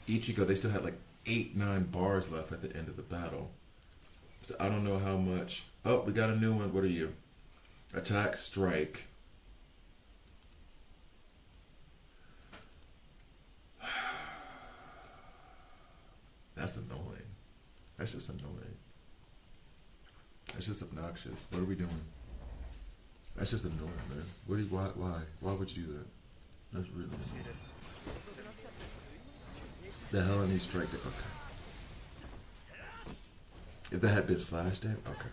Ichigo. They still had like 8-9 bars left at the end of the battle. So I don't know how much. Oh, we got a new one. What are you? Attack, strike. That's annoying. That's just annoying. That's just obnoxious. What are we doing? That's just annoying, man. Why would you do that? That's really annoying. The hell I need strike. Okay. If that had been slash damage, okay.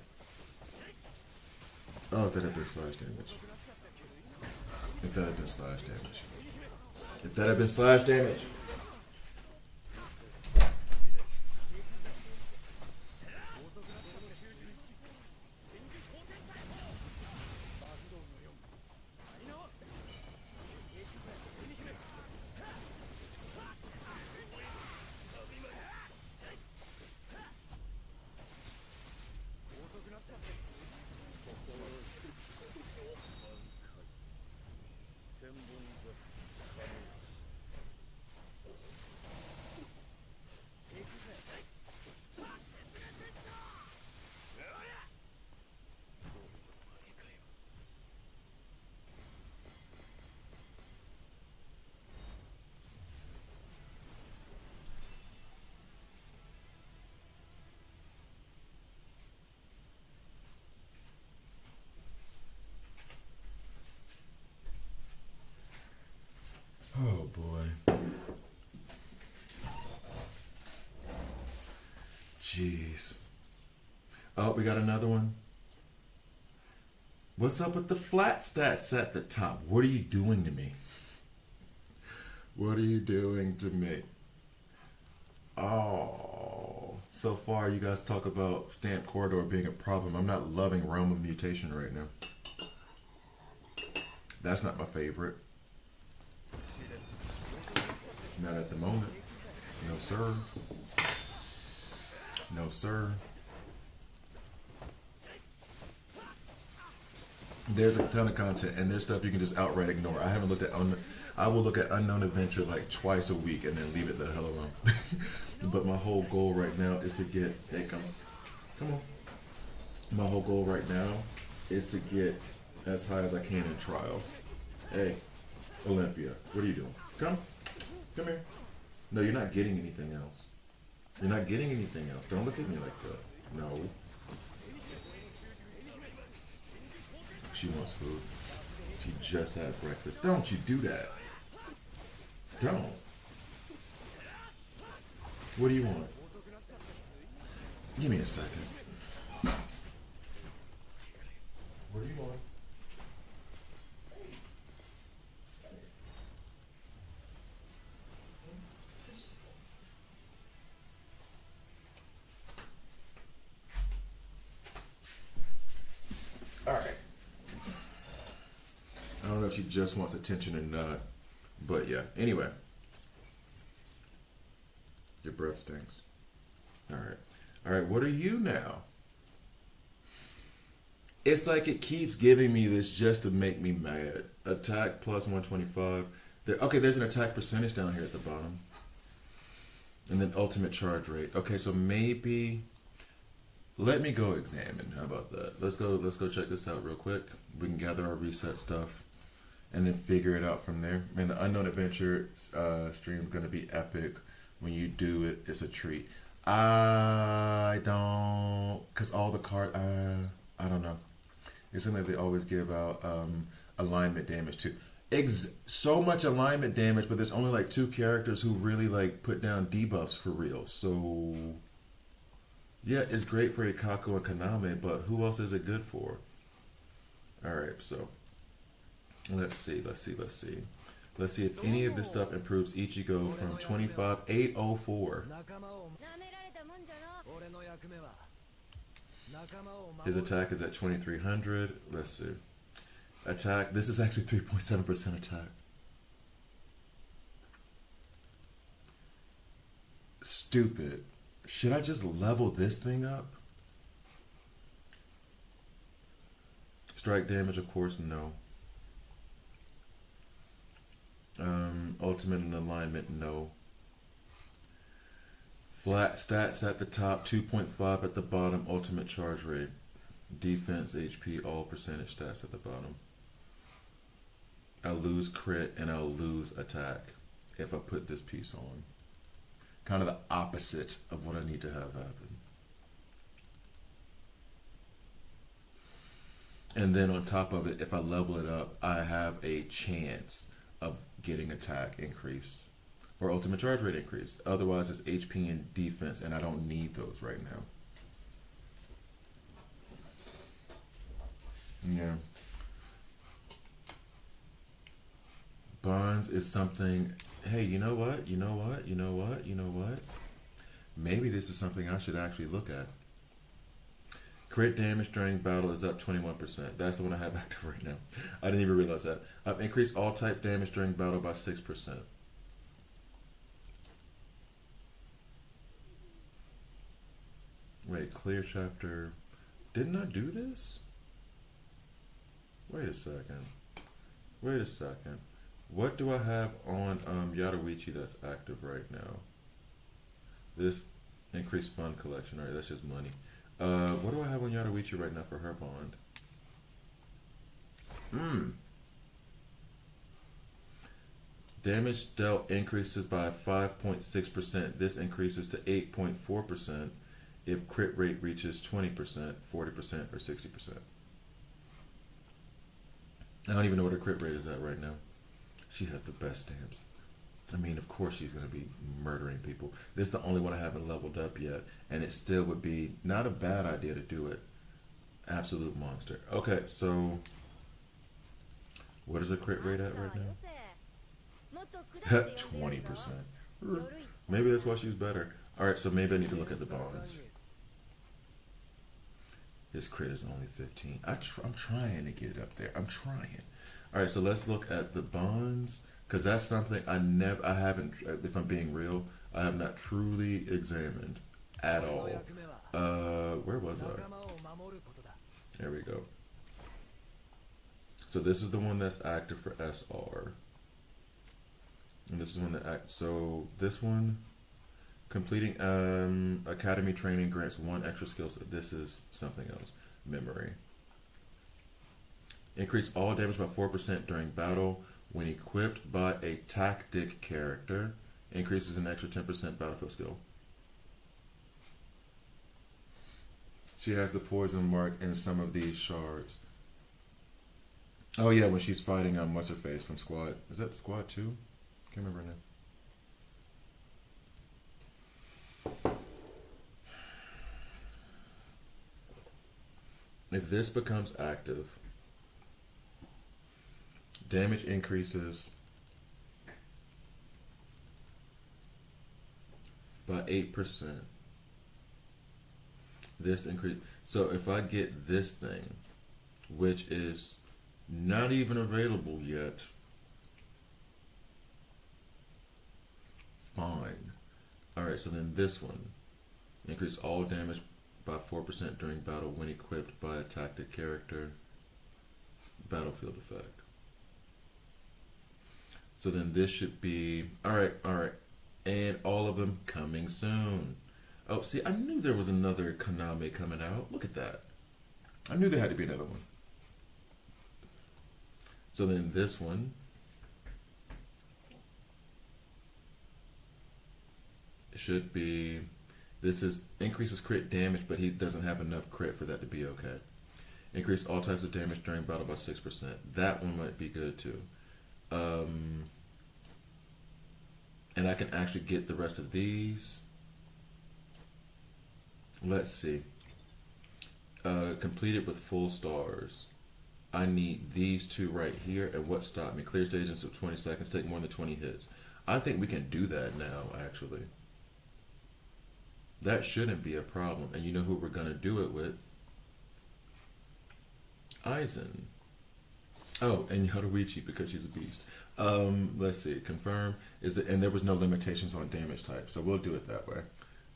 Oh, if that had been slash damage. If that had been slash damage. If that had been slash damage. Oh boy. Jeez. Oh, we got another one. What's up with the flat stats at the top? What are you doing to me? What are you doing to me? Oh, so far you guys talk about Stamp Corridor being a problem. I'm not loving Realm of Mutation right now. That's not my favorite. Not at the moment. No, sir. No, sir. There's a ton of content, and there's stuff you can just outright ignore. I haven't looked at. I will look at Unknown Adventure like twice a week, and then leave it the hell alone. But my whole goal right now is to get. Hey, come on. My whole goal right now is to get as high as I can in trial. Hey, Olympia, what are you doing? Come here. No, you're not getting anything else. You're not getting anything else. Don't look at me like that. No. She wants food. She just had breakfast. Don't you do that. Don't. What do you want? Give me a second. What do you want? All right. I don't know if she just wants attention or not, but yeah. Anyway, your breath stinks. All right. All right. What are you now? It's like it keeps giving me this just to make me mad. Attack plus 125. Okay, there's an attack percentage down here at the bottom. And then ultimate charge rate. Okay, so maybe let me go examine. How about that? Let's go check this out real quick. We can gather our reset stuff and then figure it out from there. Man, the Unknown Adventure stream is gonna be epic. When you do it, it's a treat. I don't, cause all the cards, I don't know. It's something they always give out alignment damage to. So much alignment damage, but there's only like 2 characters who really like put down debuffs for real. So yeah, it's great for Ikako and Kaname, but who else is it good for? All right, so let's see. Let's see if any of this stuff improves Ichigo from 25,804. His attack is at 2,300. Let's see. Attack. This is actually 3.7% attack. Stupid. Should I just level this thing up? Strike damage, of course, no. Ultimate and alignment, no. Flat stats at the top, 2.5 at the bottom, ultimate charge rate. Defense, HP, all percentage stats at the bottom. I'll lose crit and I'll lose attack if I put this piece on. Kind of the opposite of what I need to have happen. And then on top of it, if I level it up, I have a chance of getting attack increase or ultimate charge rate increase. Otherwise, it's HP and defense, and I don't need those right now. Yeah. Bonds is something, hey, you know what? Maybe this is something I should actually look at. Crit damage during battle is up 21%. That's the one I have active right now. I didn't even realize that. I've increased all type damage during battle by 6%. Wait, clear chapter. Didn't I do this? Wait a second. What do I have on Yadawichi that's active right now? This increased fund collection. All right, that's just money. What do I have on Yadawichi right now for her bond? Damage dealt increases by 5.6%. This increases to 8.4% if crit rate reaches 20%, 40%, or 60%. I don't even know what her crit rate is at right now. She has the best stamps. I mean, of course she's going to be murdering people. This is the only one I haven't leveled up yet, and it still would be not a bad idea to do it. Absolute monster. Okay, so what is the crit rate at right now? 20%. Maybe that's why she's better. Alright, so maybe I need to look at the bonds. His crit is only 15. I'm trying to get it up there. I'm trying. Alright, so let's look at the bonds. Because that's something I haven't, if I'm being real, I have not truly examined at all. Where was I? There we go. So this is the one that's active for SR. And this is one that so this one, completing academy training grants 1 extra skill set. This is something else. Memory. Increase all damage by 4% during battle. When equipped by a tactic character, increases an extra 10% battlefield skill. She has the poison mark in some of these shards. Oh yeah, when she's fighting what's her face from Squad. Is that Squad 2? Can't remember her name. If this becomes active, damage increases by 8%. This increase. So if I get this thing, which is not even available yet, fine. Alright, so then this one. Increase all damage by 4% during battle when equipped by a tactic character. Battlefield effect. So then this should be... Alright. And all of them coming soon. Oh, see, I knew there was another Konami coming out. Look at that. I knew there had to be another one. So then this one should be, this is increases crit damage, but he doesn't have enough crit for that to be okay. Increase all types of damage during battle by 6%. That one might be good too. And I can actually get the rest of these. Let's see. Completed with full stars. I need these two right here. And what stopped me? Clear stage in 20 seconds. Take more than 20 hits. I think we can do that now, actually. That shouldn't be a problem. And you know who we're going to do it with? Aizen. Oh, and Yoruichi because she's a beast. Let's see. Confirm. And there was no limitations on damage type. So we'll do it that way.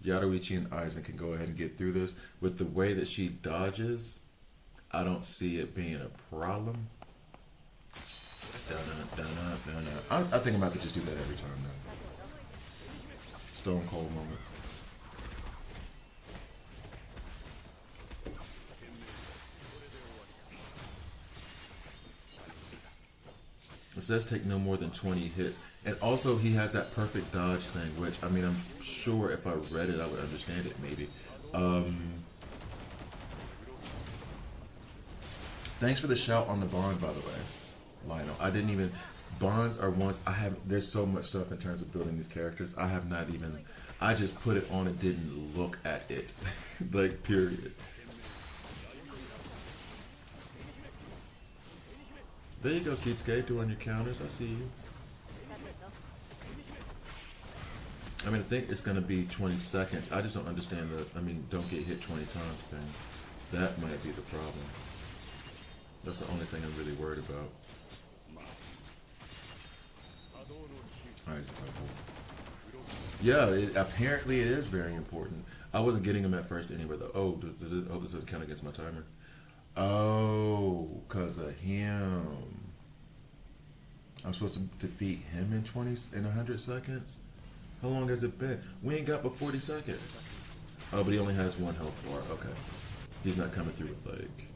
Yaruichi and Aizen can go ahead and get through this. With the way that she dodges, I don't see it being a problem. I think I'm about to just do that every time now. Stone cold moment. It says take no more than 20 hits. And also he has that perfect dodge thing, which, I mean, I'm sure if I read it, I would understand it maybe. Thanks for the shout on the bond, by the way, Lionel. I didn't even, bonds are ones, there's so much stuff in terms of building these characters. I have not even, I just put it on and didn't look at it. Like, period. There you go, Kitsuke, doing your counters. I see you. I mean, I think it's going to be 20 seconds. I just don't understand don't get hit 20 times thing. That might be the problem. That's the only thing I'm really worried about. Yeah, apparently it is very important. I wasn't getting them at first anyway, though. Oh, does it? Oh, this doesn't count against my timer. Oh, because of him. I'm supposed to defeat him in 100 seconds? How long has it been? We ain't got but 40 seconds. Oh, but he only has one health bar. Okay. He's not coming through with like...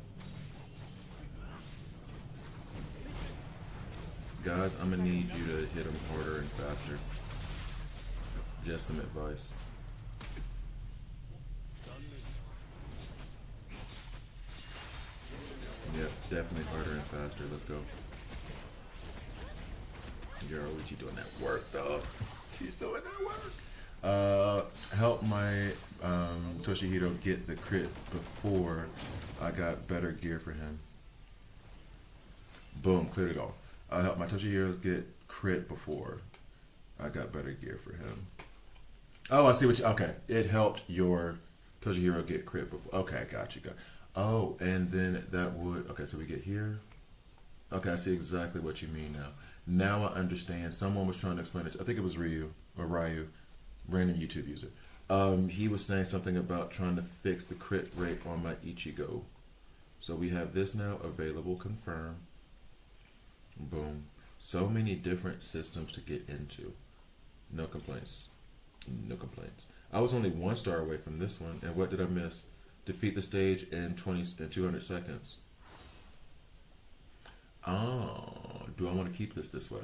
Guys, I'm gonna need you to hit him harder and faster. Just some advice. Yep, definitely harder and faster. Let's go. Yoruichi doing that work, dog. She's doing that work. Help my Toshihiro get the crit before I got better gear for him. Boom, cleared it all. Help my Toshihiro get crit before I got better gear for him. Oh, I see what you... Okay, it helped your Toshihiro get crit before... Okay, got you. Oh, and then that would... Okay, so we get here. Okay, I see exactly what you mean now. Now I understand. Someone was trying to explain it. I think it was Ryu, random YouTube user. He was saying something about trying to fix the crit rate on my Ichigo. So we have this now available, confirm. Boom. So many different systems to get into. No complaints. No complaints. I was only 1 star away from this one. And what did I miss? Defeat the stage in 200 seconds. Oh, do I want to keep this way?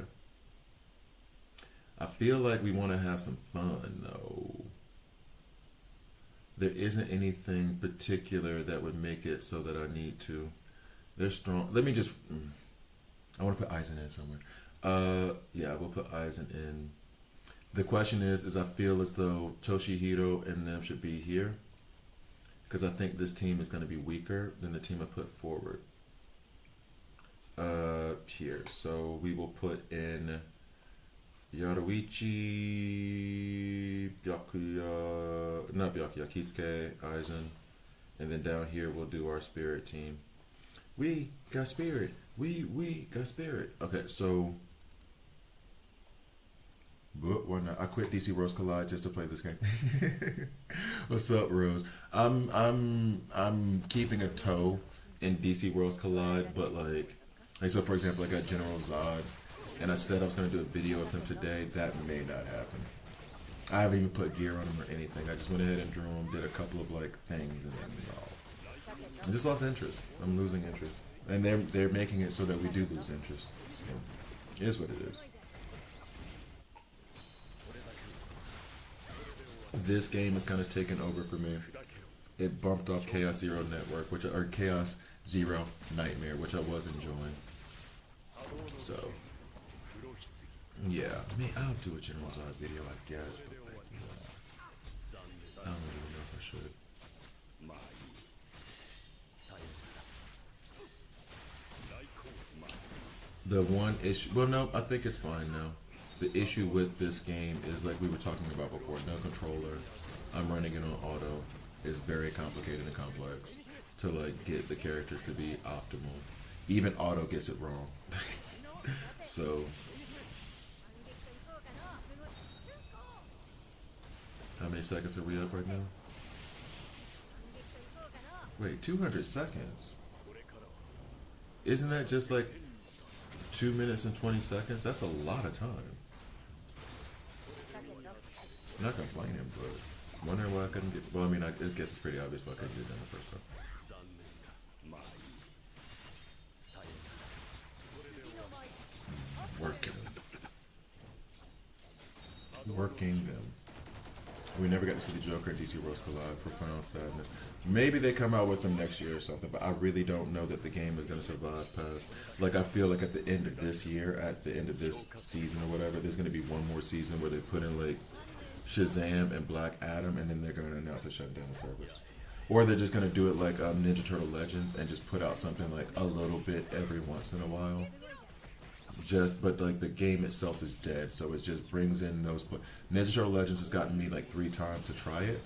I feel like we want to have some fun, though. There isn't anything particular that would make it so that I need to. They're strong. Let me just. I want to put Aizen in somewhere. Yeah, we'll put Aizen in. The question is I feel as though Toshihiro and them should be here because I think this team is going to be weaker than the team I put forward. Here, so we will put in Yaruichi, Byakuya, not Byakuya, Kitsuke, Aizen, and then down here we'll do our spirit team. We got spirit. We got spirit. Okay, so but why not? I quit DC Rose Collide just to play this game. What's up, Rose? I'm keeping a toe in DC Rose Collide, but like so for example, I got General Zod, and I said I was gonna do a video of him today. That may not happen. I haven't even put gear on him or anything. I just went ahead and drew him, did a couple of like things, and then I just lost interest. I'm losing interest, and they're making it so that we do lose interest. So it is what it is. This game is kind of taken over for me. It bumped off Chaos Zero Network, or Chaos Zero Nightmare, which I was enjoying. So, yeah, I'll do a General Zod video, I guess, but like, I don't even know if I should. The one issue, well, no, I think it's fine now. The issue with this game is like we were talking about before, no controller. I'm running it on auto. It's very complicated and complex to like get the characters to be optimal. Even auto gets it wrong. So, how many seconds are we up right now? Wait, 200 seconds? Isn't that just like 2 minutes and 20 seconds? That's a lot of time. I'm not complaining, but wondering why I couldn't get. Well, I mean, I guess it's pretty obvious why I couldn't get it done the first time. Working them. We never got to see the Joker and DC Rose Collide. Profound sadness. Maybe they come out with them next year or something, but I really don't know that the game is going to survive past. Like, I feel like at the end of this year, at the end of this season or whatever, there's going to be one more season where they put in like Shazam and Black Adam, and then they're going to announce a shutdown of service. Or they're just going to do it like Ninja Turtle Legends and just put out something like a little bit every once in a while. But like the game itself is dead, so it just brings in those. Ninja Turtle Legends has gotten me like 3 times to try it,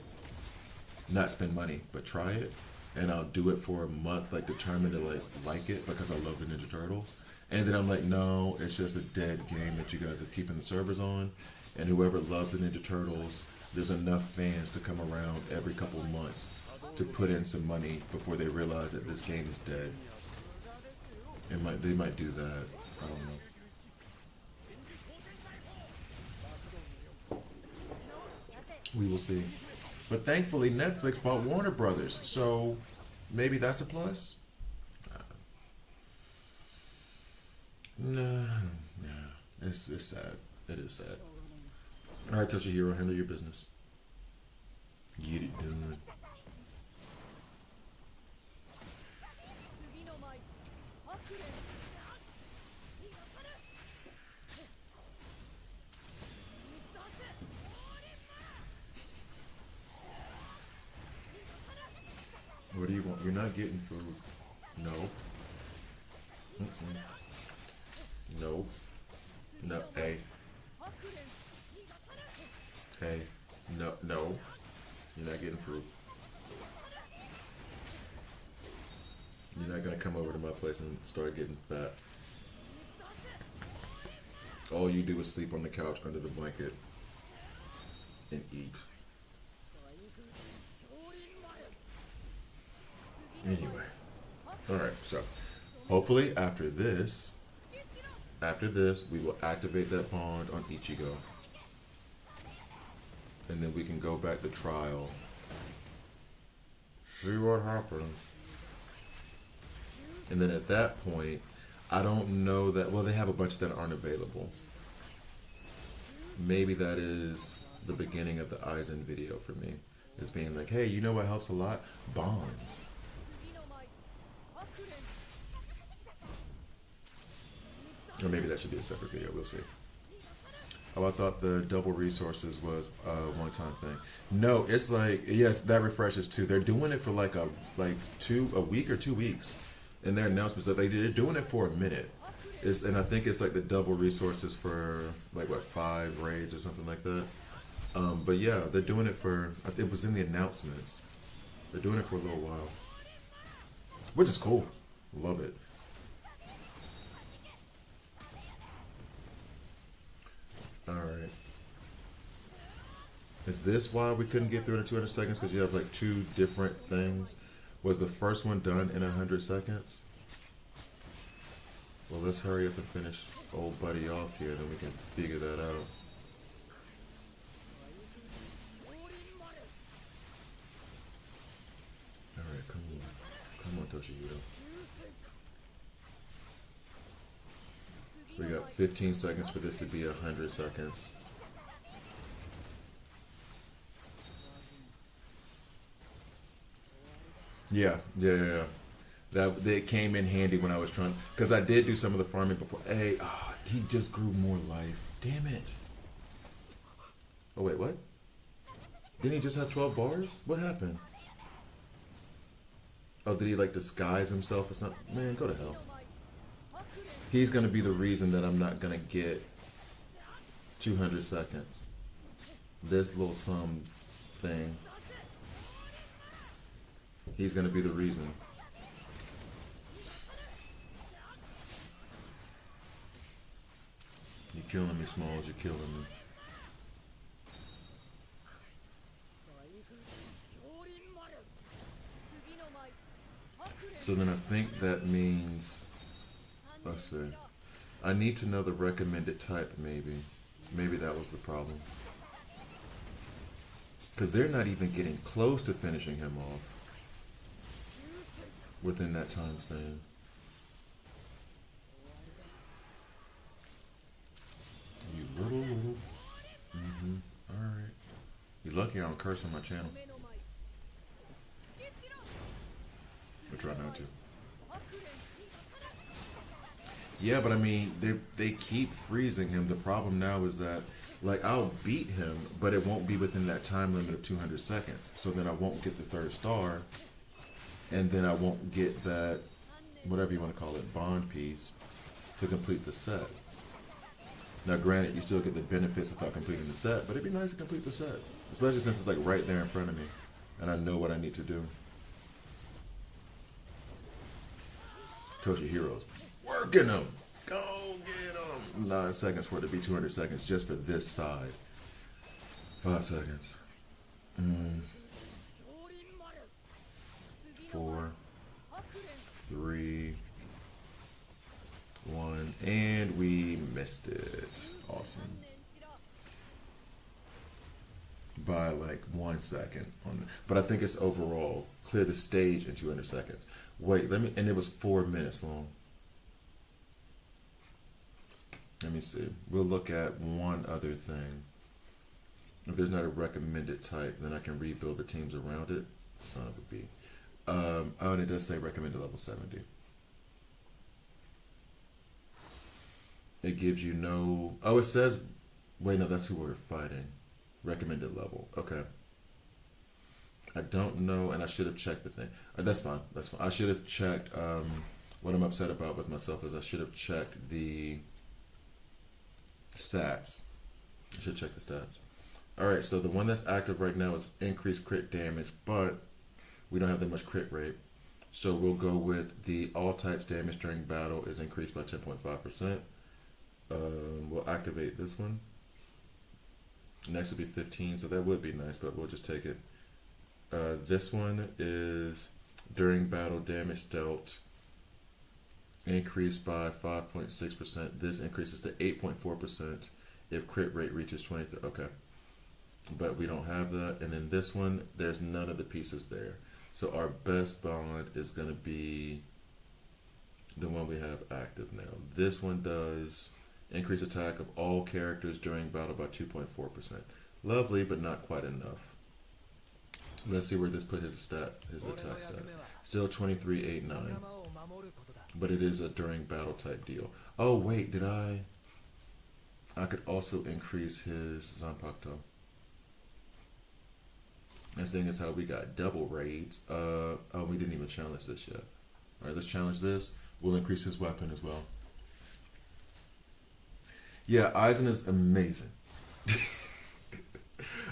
not spend money, but try it, and I'll do it for a month, like determined to like it because I love the Ninja Turtles, and then I'm like, no, it's just a dead game that you guys are keeping the servers on, and whoever loves the Ninja Turtles, there's enough fans to come around every couple of months to put in some money before they realize that this game is dead. They might do that. I don't know. We will see. But thankfully, Netflix bought Warner Brothers, so maybe that's a plus? Nah. It's sad. It is sad. Alright, Toshihiro, handle your business. Get it done. What do you want? You're not getting food. No. No. No. Hey. Hey. No. No. You're not getting food. You're not gonna come over to my place and start getting fat. All you do is sleep on the couch under the blanket and eat. Anyway, alright, so hopefully after this, we will activate that bond on Ichigo. And then we can go back to trial. See what happens. And then at that point, I don't know that, well, they have a bunch that aren't available. Maybe that is the beginning of the Aizen video for me. Is being like, hey, you know what helps a lot? Bonds. Or maybe that should be a separate video. We'll see. Oh, I thought the double resources was a one-time thing. No, it's like, yes, that refreshes too. They're doing it for like a week or 2 weeks in their announcements. That they're doing it for a minute. And I think it's like the double resources for like what 5 raids or something like that. But yeah, they're doing it for. It was in the announcements. They're doing it for a little while, which is cool. Love it. All right. Is this why we couldn't get through it in 200 seconds? Because you have like 2 different things. Was the first one done in 100 seconds? Well, let's hurry up and finish old buddy off here, then we can figure that out. Alright, come on. Come on, Toshihiro. We got 15 seconds for this to be 100 seconds. Yeah. That came in handy when I was trying, because I did do some of the farming before. Hey, he just grew more life. Damn it. Oh wait, what? Didn't he just have 12 bars? What happened? Oh, did he like disguise himself or something? Man, go to hell. He's gonna be the reason that I'm not gonna get 200 seconds. This little sum thing. He's gonna be the reason. You're killing me, Smalls. You're killing me. So then I think that means, let's see, I need to know the recommended type, maybe. Maybe that was the problem. Because they're not even getting close to finishing him off within that time span. You little. Alright. You're lucky I don't curse on my channel. I try not to. Yeah, but I mean, they keep freezing him. The problem now is that, like, I'll beat him, but it won't be within that time limit of 200 seconds. So then I won't get the 3rd star, and then I won't get that, whatever you want to call it, bond piece to complete the set. Now, granted, you still get the benefits without completing the set, but it'd be nice to complete the set, especially since it's like right there in front of me, and I know what I need to do. Toshihiro's working him. Go get him. 9 seconds for it to be 200 seconds just for this side. 5 seconds. 4, 3, 1, and we missed it. Awesome. By like 1 second but I think it's overall clear the stage in 200 seconds. Wait, and it was 4 minutes long. Let me see. We'll look at one other thing. If there's not a recommended type, then I can rebuild the teams around it. Son of a bee. Oh, and it does say recommended level 70. It gives you no... Oh, it says... Wait, no, that's who we're fighting. Recommended level. Okay. I don't know, and I should have checked the thing. That's fine. That's fine. I should have checked... what I'm upset about with myself is I should have checked the stats. I should check the stats. Alright, so the one that's active right now is increased crit damage, but we don't have that much crit rate. So we'll go with the all types damage during battle is increased by 10.5%. We'll activate this one. Next would be 15, so that would be nice, but we'll just take it. This one is during battle damage dealt increased by 5.6%. This increases to 8.4% if crit rate reaches 20. Okay. But we don't have that. And then this one, there's none of the pieces there. So our best bond is going to be the one we have active now. This one does increase attack of all characters during battle by 2.4%. Lovely, but not quite enough. Let's see where this put his attack stats. Still 2389. But it is a during battle type deal. Oh wait, did I could also increase his Zanpakuto. And seeing as how we got double raids. Oh, we didn't even challenge this yet. Alright, let's challenge this. We'll increase his weapon as well. Yeah, Aizen is amazing.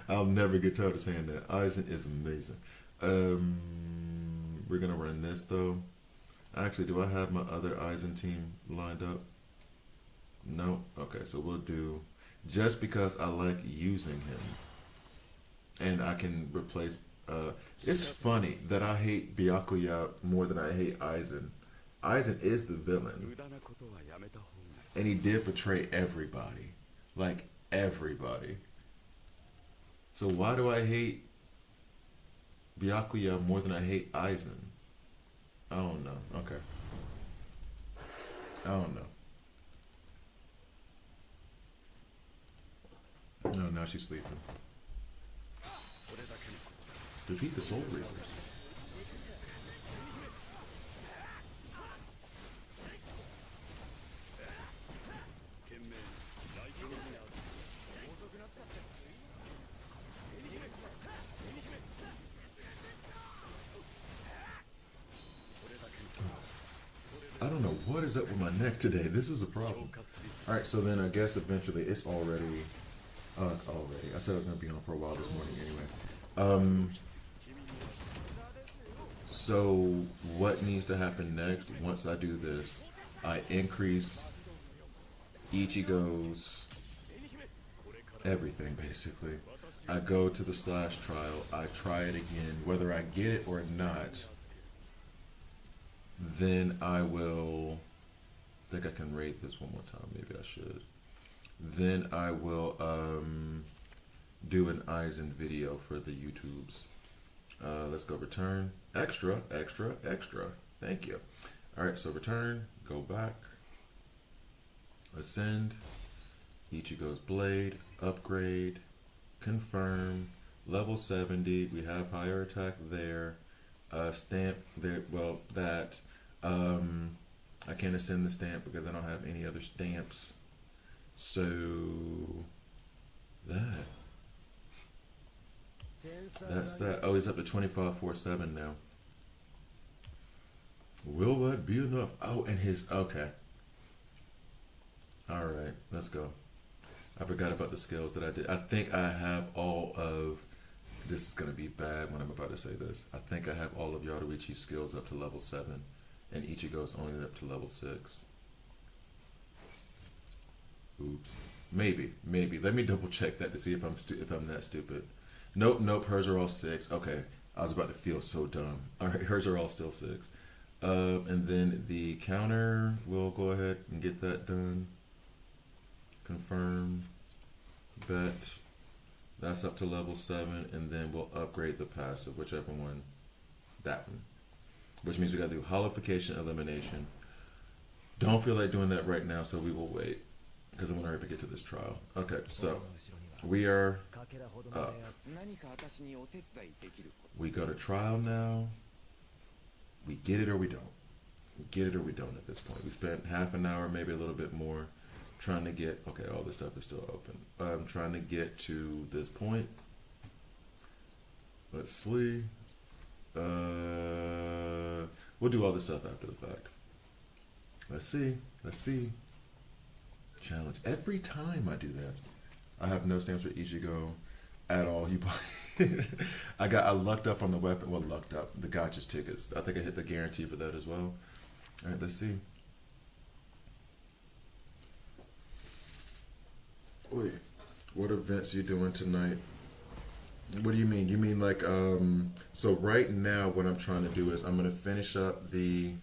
I'll never get tired of saying that. Aizen is amazing. We're gonna run this though. Actually, do I have my other Aizen team lined up? No. Okay, so we'll do just because I like using him, and I can replace. It's funny that I hate Byakuya more than I hate Aizen. Aizen is the villain, and he did betray everybody, like everybody. So why do I hate Byakuya more than I hate Aizen? I don't know. Okay. I don't know. No, now she's sleeping. Defeat the Soul Reapers. I don't know what is up with my neck today. This is a problem. All right, so then I guess eventually it's already. I said I was gonna be on for a while this morning anyway. So what needs to happen next? Once I do this, I increase Ichigo's everything basically. I go to the slash trial. I try it again, whether I get it or not. Then I will. I think I can rate this one more time. Maybe I should. Then I will do an Aizen video for the YouTubes. Let's go return. Extra, extra, extra. Thank you. All right, so return. Go back. Ascend. Ichigo's blade. Upgrade. Confirm. Level 70. We have higher attack there. Stamp there. Well, that. I can't ascend the stamp because I don't have any other stamps. So that's that. Oh, he's up to 2547 now. Will that be enough? Oh, and his okay. All right, let's go. I forgot about the skills that I did. I think I have all of. This is gonna be bad when I'm about to say this. I think I have all of Yoruichi's skills up to level 7, and Ichigo's only up to level 6. Oops. Maybe. Let me double check that to see if I'm that stupid. Nope. Hers are all 6. Okay. I was about to feel so dumb. All right. Hers are all still 6. And then the counter, we'll go ahead and get that done. Confirm. Bet. That's up to level 7, and then we'll upgrade the passive, whichever one. That one. Which means we gotta do holification, elimination. Don't feel like doing that right now, so we will wait. Because I want to hurry to get to this trial. Okay, so we are up. We go to trial now. We get it or we don't. We get it or we don't at this point. We spent half an hour, maybe a little bit more, trying to get. Okay, all this stuff is still open. I'm trying to get to this point. Let's see. We'll do all this stuff after the fact. Let's see. Challenge. Every time I do that, I have no stamps for Ichigo at all. I lucked up on the weapon. Well, lucked up. The gotcha's tickets. I think I hit the guarantee for that as well. All right, let's see. Wait, what events you doing tonight? What do you mean? You mean like so right now what I'm trying to do is I'm gonna finish up I'm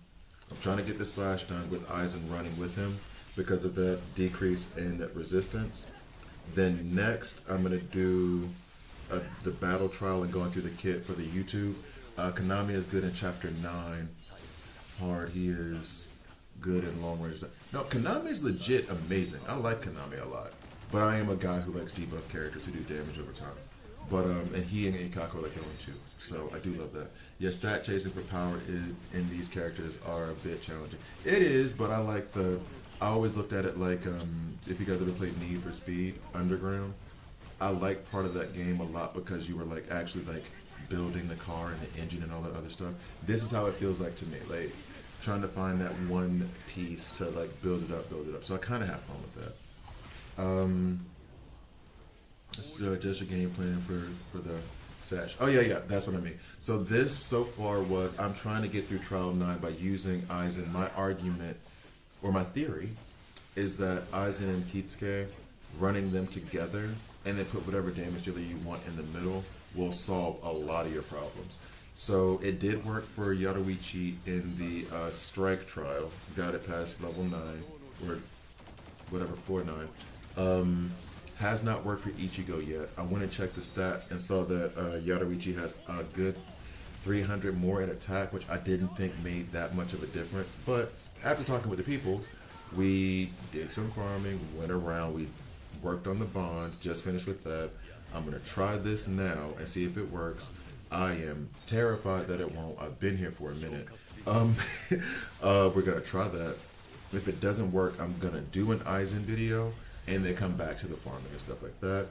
trying to get the slash done with Aizen running with him because of the decrease in resistance. Then next I'm gonna do the battle trial and going through the kit for the YouTube. Konami is good in chapter 9. Hard, he is good in long range. No, Konami is legit amazing. I like Konami a lot, but I am a guy who likes debuff characters who do damage over time. But and he and Ikako are like the only two. So I do love that. Yeah, stat chasing for power in these characters are a bit challenging. It is, but I like the. I always looked at it like if you guys ever played Need for Speed Underground, I like part of that game a lot because you were like actually like building the car and the engine and all that other stuff. This is how it feels like to me, like trying to find that one piece to like build it up. So I kind of have fun with that. So just a game plan for the Sash. Oh yeah, that's what I mean. So this so far was I'm trying to get through Trial 9 by using Aizen. My argument or my theory is that Aizen and Kitsuke, running them together and then put whatever damage dealer you want in the middle will solve a lot of your problems. So it did work for Yaruichi in the strike trial. Got it past level 9 or whatever 4-9. Has not worked for Ichigo yet. I went and checked the stats and saw that Yaruichi has a good 300 more in attack, which I didn't think made that much of a difference. But after talking with the peoples, we did some farming, went around, we worked on the bonds, just finished with that. I'm going to try this now and see if it works. I am terrified that it won't. I've been here for a minute. We're going to try that. If it doesn't work, I'm going to do an Aizen video and then come back to the farming and stuff like that.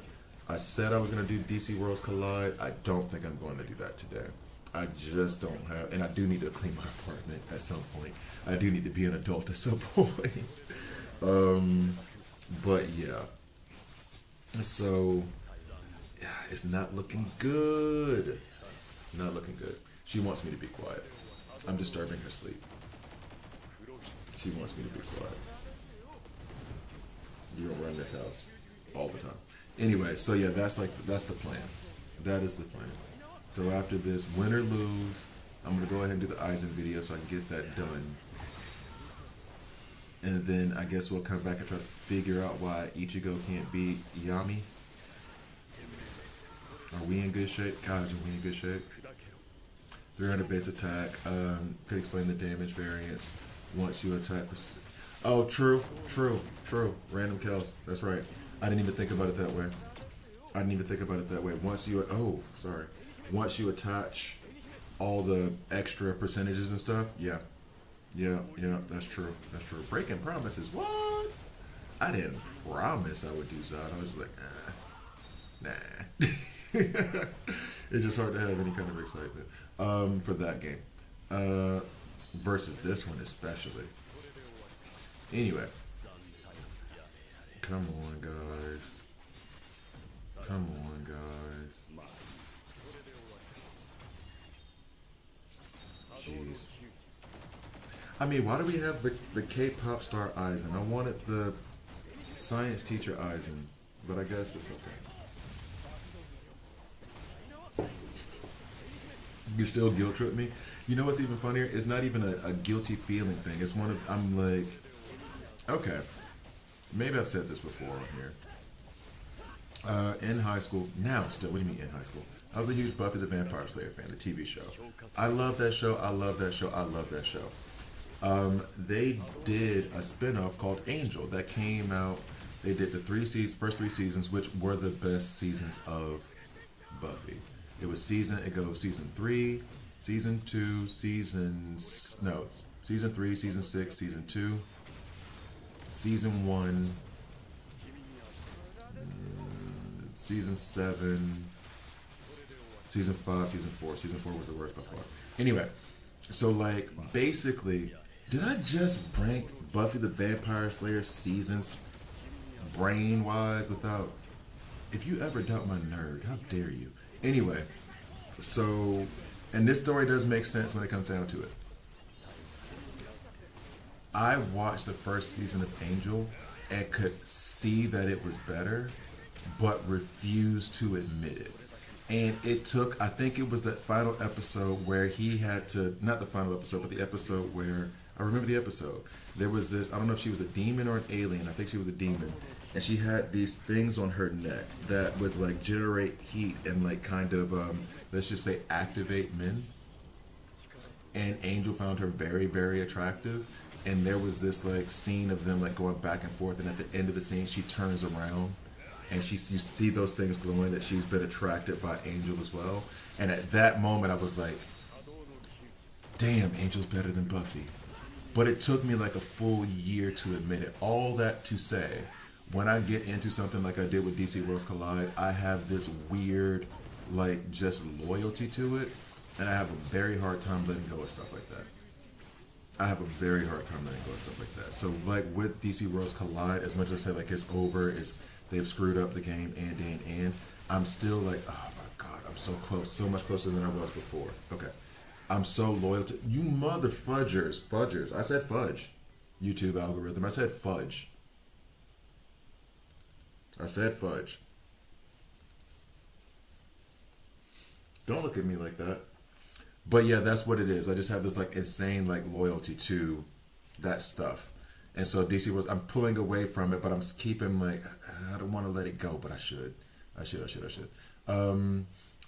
I said I was going to do DC Worlds Collide. I don't think I'm going to do that today. I just don't have, and I do need to clean my apartment at some point. I do need to be an adult at some point. But yeah. So, yeah, it's not looking good. Not looking good. She wants me to be quiet. I'm disturbing her sleep. She wants me to be quiet. You don't run this house all the time. Anyway, so yeah, that's the plan. That is the plan. So after this, win or lose, I'm gonna go ahead and do the Aizen video so I can get that done. And then I guess we'll come back and try to figure out why Ichigo can't beat Yami. Are we in good shape? Guys, are we in good shape? 300 base attack. Could explain the damage variance once you attack. Oh, true. Random kills. That's right. I didn't even think about it that way. Once you attach all the extra percentages and stuff, yeah, that's true. Breaking promises, what? I didn't promise I would do Zod. I was just like, nah. It's just hard to have any kind of excitement for that game versus this one especially. Anyway, come on, guys. Jeez. I mean, why do we have the K-pop star Aizen? I wanted the science teacher Aizen, but I guess it's okay. You still guilt trip me? You know what's even funnier? It's not even a guilty feeling thing. It's one of, I'm like, okay, maybe I've said this before on here. In high school, now still, what do you mean in high school? I was a huge Buffy the Vampire Slayer fan, the TV show. I love that show. They did a spin-off called Angel that came out. They did the first three seasons, which were the best seasons of Buffy. It goes season 3, season 2, season 3, season 6, season 2, season 1, season 7, season 5, season 4. Season 4 was the worst by far. Anyway, so like basically, did I just rank Buffy the Vampire Slayer seasons brain-wise without... If you ever doubt my nerd, how dare you? Anyway, so... And this story does make sense when it comes down to it. I watched the first season of Angel and could see that it was better, but refused to admit it. And it took, I think it was the final episode where he had to, not the final episode, but the episode where, I remember the episode. There was this, I don't know if she was a demon or an alien. I think she was a demon. And she had these things on her neck that would like generate heat and like kind of, let's just say activate men. And Angel found her very, very attractive. And there was this like scene of them like going back and forth. And at the end of the scene, she turns around and you see those things glowing, that she's been attracted by Angel as well. And at that moment, I was like, damn, Angel's better than Buffy. But it took me like a full year to admit it. All that to say, when I get into something like I did with DC Worlds Collide, I have this weird, like, just loyalty to it, and I have a very hard time letting go of stuff like that. I have a very hard time letting go of stuff like that. So, like, with DC Worlds Collide, as much as I say, like, it's over, they've screwed up the game, and I'm still like, oh my god, I'm so close, so much closer than I was before. Okay. I'm so loyal to you, mother fudgers. I said fudge. YouTube algorithm. I said fudge. I said fudge. Don't look at me like that. But yeah, that's what it is. I just have this like insane like loyalty to that stuff. And so DC was, I'm pulling away from it, but I'm keeping like, I don't want to let it go, but I should. I should.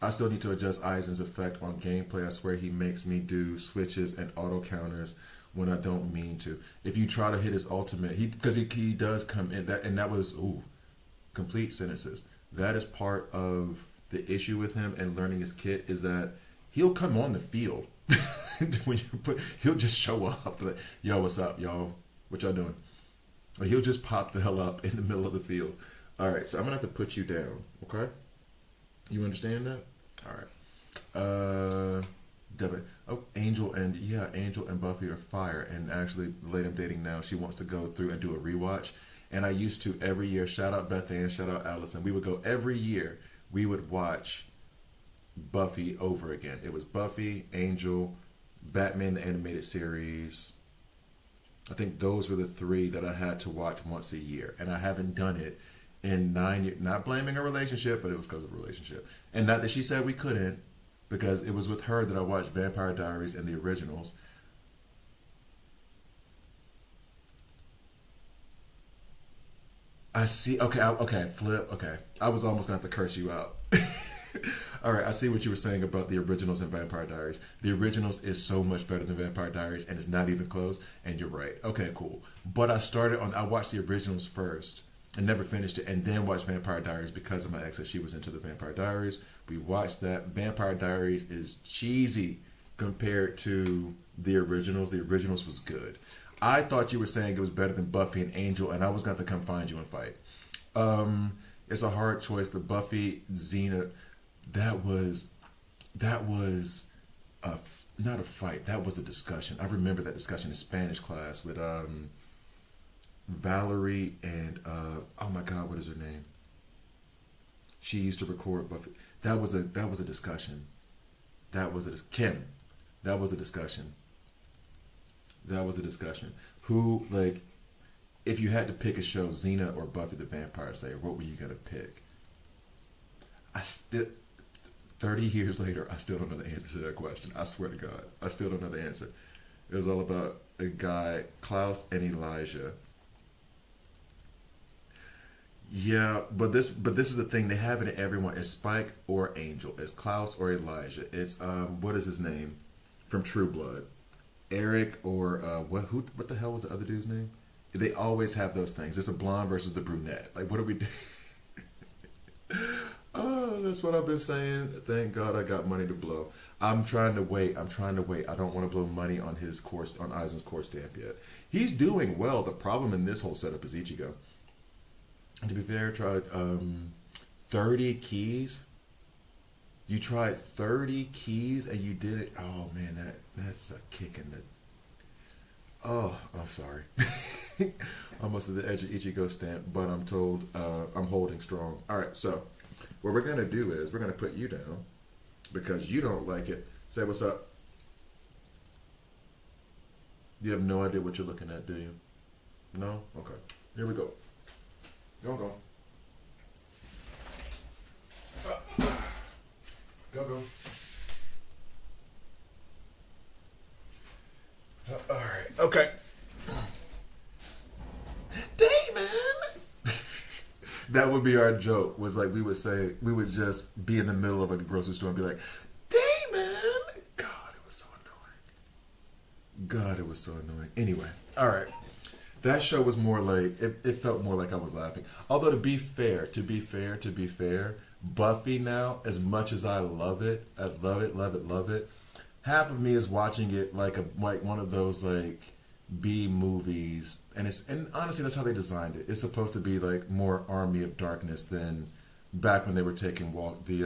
I still need to adjust Aizen's effect on gameplay. I swear he makes me do switches and auto counters when I don't mean to. If you try to hit his ultimate, because he does come in, that was, complete sentences. That is part of the issue with him and learning his kit, is that he'll come on the field. He'll just show up. Like, yo, what's up, y'all? What y'all doing? Or he'll just pop the hell up in the middle of the field. All right, so I'm going to have to put you down, okay? You understand that? All right. Devin. Oh, Angel and Buffy are fire. And actually, the lady I'm dating now, she wants to go through and do a rewatch. And I used to every year. Shout out Beth Ann, shout out Allison. We would go every year. We would watch Buffy over again. It was Buffy, Angel, Batman the Animated Series. I think those were the three that I had to watch once a year. And I haven't done it in 9 years. Not blaming a relationship, but it was because of a relationship. And not that she said we couldn't, because it was with her that I watched Vampire Diaries and the originals. I see. Okay, flip. Okay. I was almost going to have to curse you out. All right, I see what you were saying about the originals and Vampire Diaries. The originals is so much better than Vampire Diaries, and it's not even close, and you're right. Okay, cool. But I watched the originals first and never finished it, and then watched Vampire Diaries because of my ex, that she was into the Vampire Diaries. We watched that. Vampire Diaries is cheesy compared to the originals. The originals was good. I thought you were saying it was better than Buffy and Angel, and I was going to come find you and fight. It's a hard choice. The Buffy, Xena, that was not a fight. That was a discussion. I remember that discussion in Spanish class with Valerie and oh my God, what is her name? She used to record Buffy. That was a discussion. Kim. That was a discussion. Who, like, if you had to pick a show, Xena or Buffy the Vampire Slayer, what were you gonna pick? 30 years later, I still don't know the answer to that question. I swear to God, I still don't know the answer. It was all about a guy, Klaus and Elijah. Yeah, but this is the thing. They have it in everyone. It's Spike or Angel. It's Klaus or Elijah. It's what is his name from True Blood? Eric or what the hell was the other dude's name? They always have those things. It's a blonde versus the brunette. Like, what do we do? Oh, that's what I've been saying. Thank God I got money to blow. I'm trying to wait. I don't want to blow money on his course, on Aizen's core stamp yet. He's doing well. The problem in this whole setup is Ichigo. And to be fair, I tried 30 keys. You tried 30 keys and you did it. Oh man, that's a kick in the. Oh, I'm sorry. Almost at the edge of Ichigo stamp, but I'm told I'm holding strong. All right, so what we're gonna do is we're gonna put you down because you don't like it. Say what's up. You have no idea what you're looking at, do you? No? Okay. Here we go. Go. Go. All right. Okay. Damon. That would be our joke. Was like we would just be in the middle of a grocery store and be like, Damon. God, it was so annoying. Anyway. All right. That show was more like it felt more like I was laughing. Although to be fair, Buffy now, as much as I love it, love it. Half of me is watching it like one of those like B movies, and honestly that's how they designed it. It's supposed to be like more Army of Darkness than back when they were taking walk the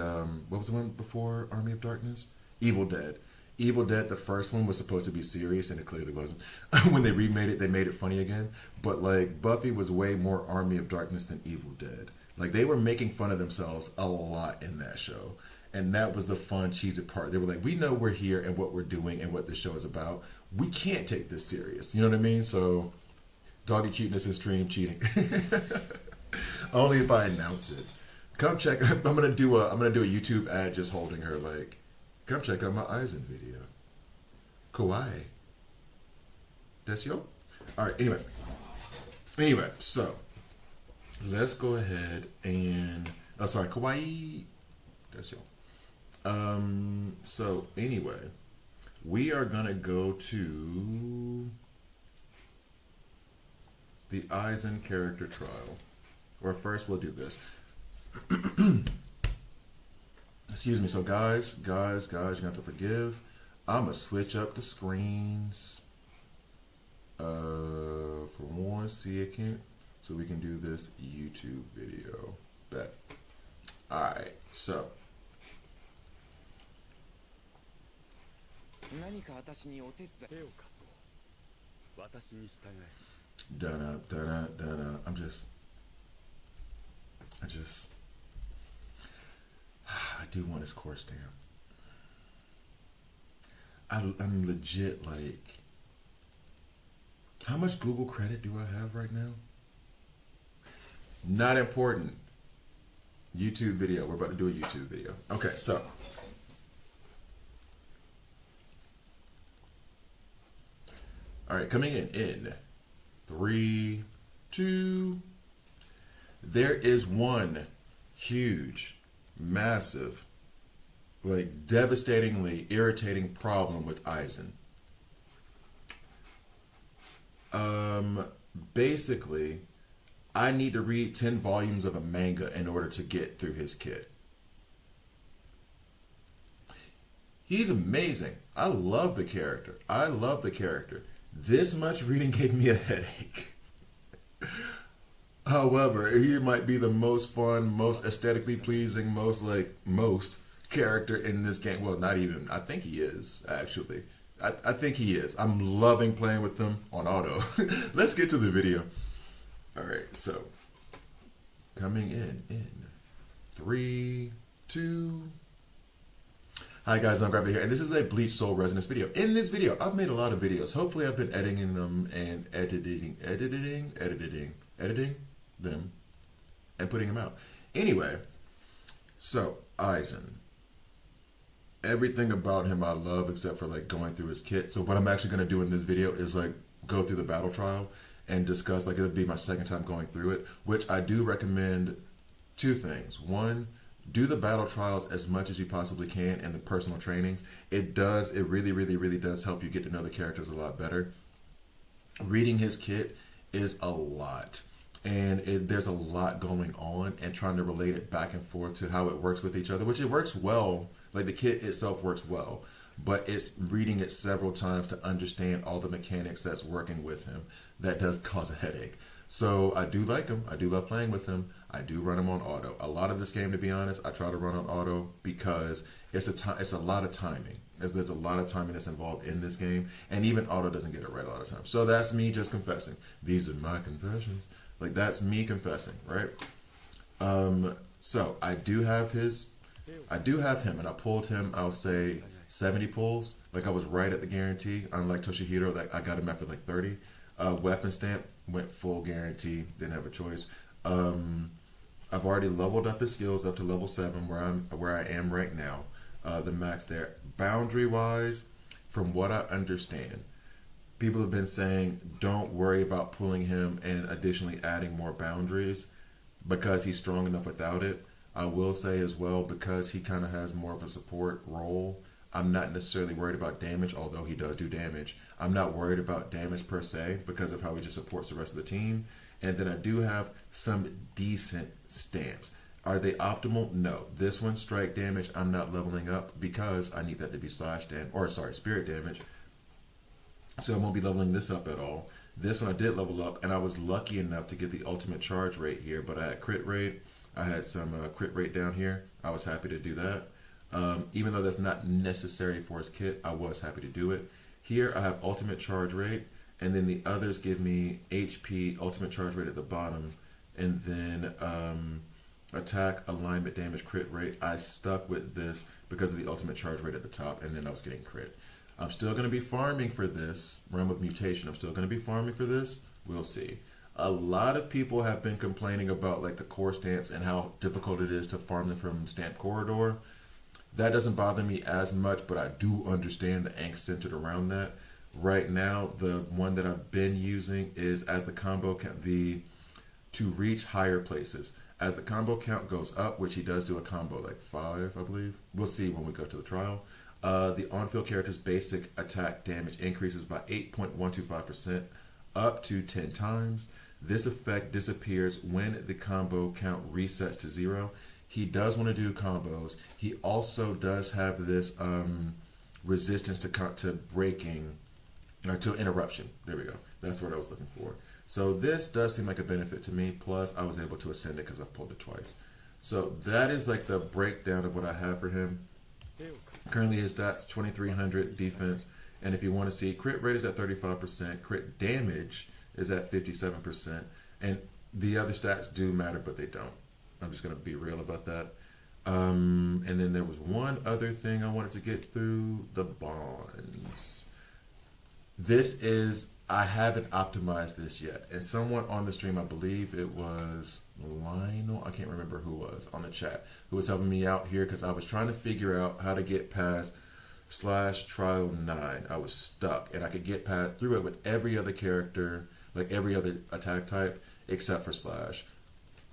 what was the one before Army of Darkness? Evil Dead. Evil Dead, the first one, was supposed to be serious, and it clearly wasn't. When they remade it, they made it funny again. But like Buffy was way more Army of Darkness than Evil Dead. Like they were making fun of themselves a lot in that show, and that was the fun, cheesy part. They were like, "We know we're here and what we're doing and what this show is about. We can't take this serious." You know what I mean? So, doggy cuteness is stream cheating. Only if I announce it. Come check. I'm gonna do a YouTube ad just holding her like. Come check out my Aizen video. Kawaii. That's yo? Alright, anyway, so let's go ahead and sorry, kawaii. That's yo. So anyway, we are gonna go to the Aizen character trial. Or first we'll do this. Excuse me. So guys, you're gonna have to forgive. I'm gonna switch up the screens for 1 second so we can do this YouTube video. Bet. Alright, so donna. I do want his core stamp. I'm legit like, how much Google credit do I have right now? Not important. YouTube video. We're about to do a YouTube video. Okay, so. All right, coming in 3, 2. There is one huge, massive, like devastatingly irritating problem with Aizen. Basically, I need to read 10 volumes of a manga in order to get through his kit. He's amazing. I love the character. This much reading gave me a headache. However, he might be the most fun, most aesthetically pleasing, most character in this game. Well, not even. I think he is, actually. I think he is. I'm loving playing with him on auto. Let's get to the video. All right, so coming in 3, 2. Hi guys, I'm Gravity here, and this is a Bleach Soul Resonance video. In this video, I've made a lot of videos. Hopefully, I've been editing them and editing them and putting them out. Anyway, so Aizen. Everything about him I love except for like going through his kit. So what I'm actually going to do in this video is like go through the battle trial and discuss, like it'll be my second time going through it, which I do recommend 2 things. 1, do the battle trials as much as you possibly can and the personal trainings. It really does help you get to know the characters a lot better. Reading his kit is a lot. And there's a lot going on, and trying to relate it back and forth to how it works with each other, which it works well. Like the kit itself works well, but it's reading it several times to understand all the mechanics that's working with him. That does cause a headache. So I do like him. I do love playing with him. I do run him on auto. A lot of this game, to be honest, I try to run on auto because it's a lot of timing. There's a lot of timing that's involved in this game, and even auto doesn't get it right a lot of times. So that's me just confessing. These are my confessions. Like that's me confessing, right? So I do have him, and I pulled him, I'll say 70 pulls. Like I was right at the guarantee, unlike Toshihiro, that I got him after like 30. Weapon stamp went full guarantee, didn't have a choice. I've already leveled up his skills up to level 7 where I am right now. The max there. Boundary wise, from what I understand, people have been saying don't worry about pulling him and additionally adding more boundaries because he's strong enough without it. I will say as well, because he kind of has more of a support role, I'm not necessarily worried about damage, although he does do damage. I'm not worried about damage per se because of how he just supports the rest of the team. And then I do have some decent stamps. Are they optimal? No. This one, strike damage, I'm not leveling up because I need that to be slash damage, or sorry, spirit damage. So I won't be leveling this up at all. This one I did level up, and I was lucky enough to get the ultimate charge rate here, but I had crit rate. I had some crit rate down here. I was happy to do that. Even though that's not necessary for his kit, I was happy to do it. Here I have ultimate charge rate, and then the others give me HP, ultimate charge rate at the bottom, and then attack, alignment, damage, crit rate. I stuck with this because of the ultimate charge rate at the top, and then I was getting crit. I'm still going to be farming for this Realm of Mutation. I'm still going to be farming for this. We'll see. A lot of people have been complaining about like the core stamps and how difficult it is to farm them from Stamp Corridor. That doesn't bother me as much, but I do understand the angst centered around that. Right now, the one that I've been using is as the combo count, to reach higher places. As the combo count goes up, which he does do a combo like 5, I believe. We'll see when we go to the trial. The on-field character's basic attack damage increases by 8.125% up to 10 times. This effect disappears when the combo count resets to 0. He does want to do combos. He also does have this resistance to breaking, or to interruption. There we go. That's what I was looking for. So this does seem like a benefit to me. Plus, I was able to ascend it because I've pulled it twice. So that is like the breakdown of what I have for him. Currently his stats, 2300 defense. And if you want to see, crit rate is at 35%. Crit damage is at 57%. And the other stats do matter, but they don't. I'm just going to be real about that. And then there was one other thing I wanted to get through, the bonds. This is, I haven't optimized this yet. And someone on the stream, I believe it was Lionel, I can't remember who was on the chat, who was helping me out here because I was trying to figure out how to get past /trial 9. I was stuck, and I could get past through it with every other character, like every other attack type, except for slash.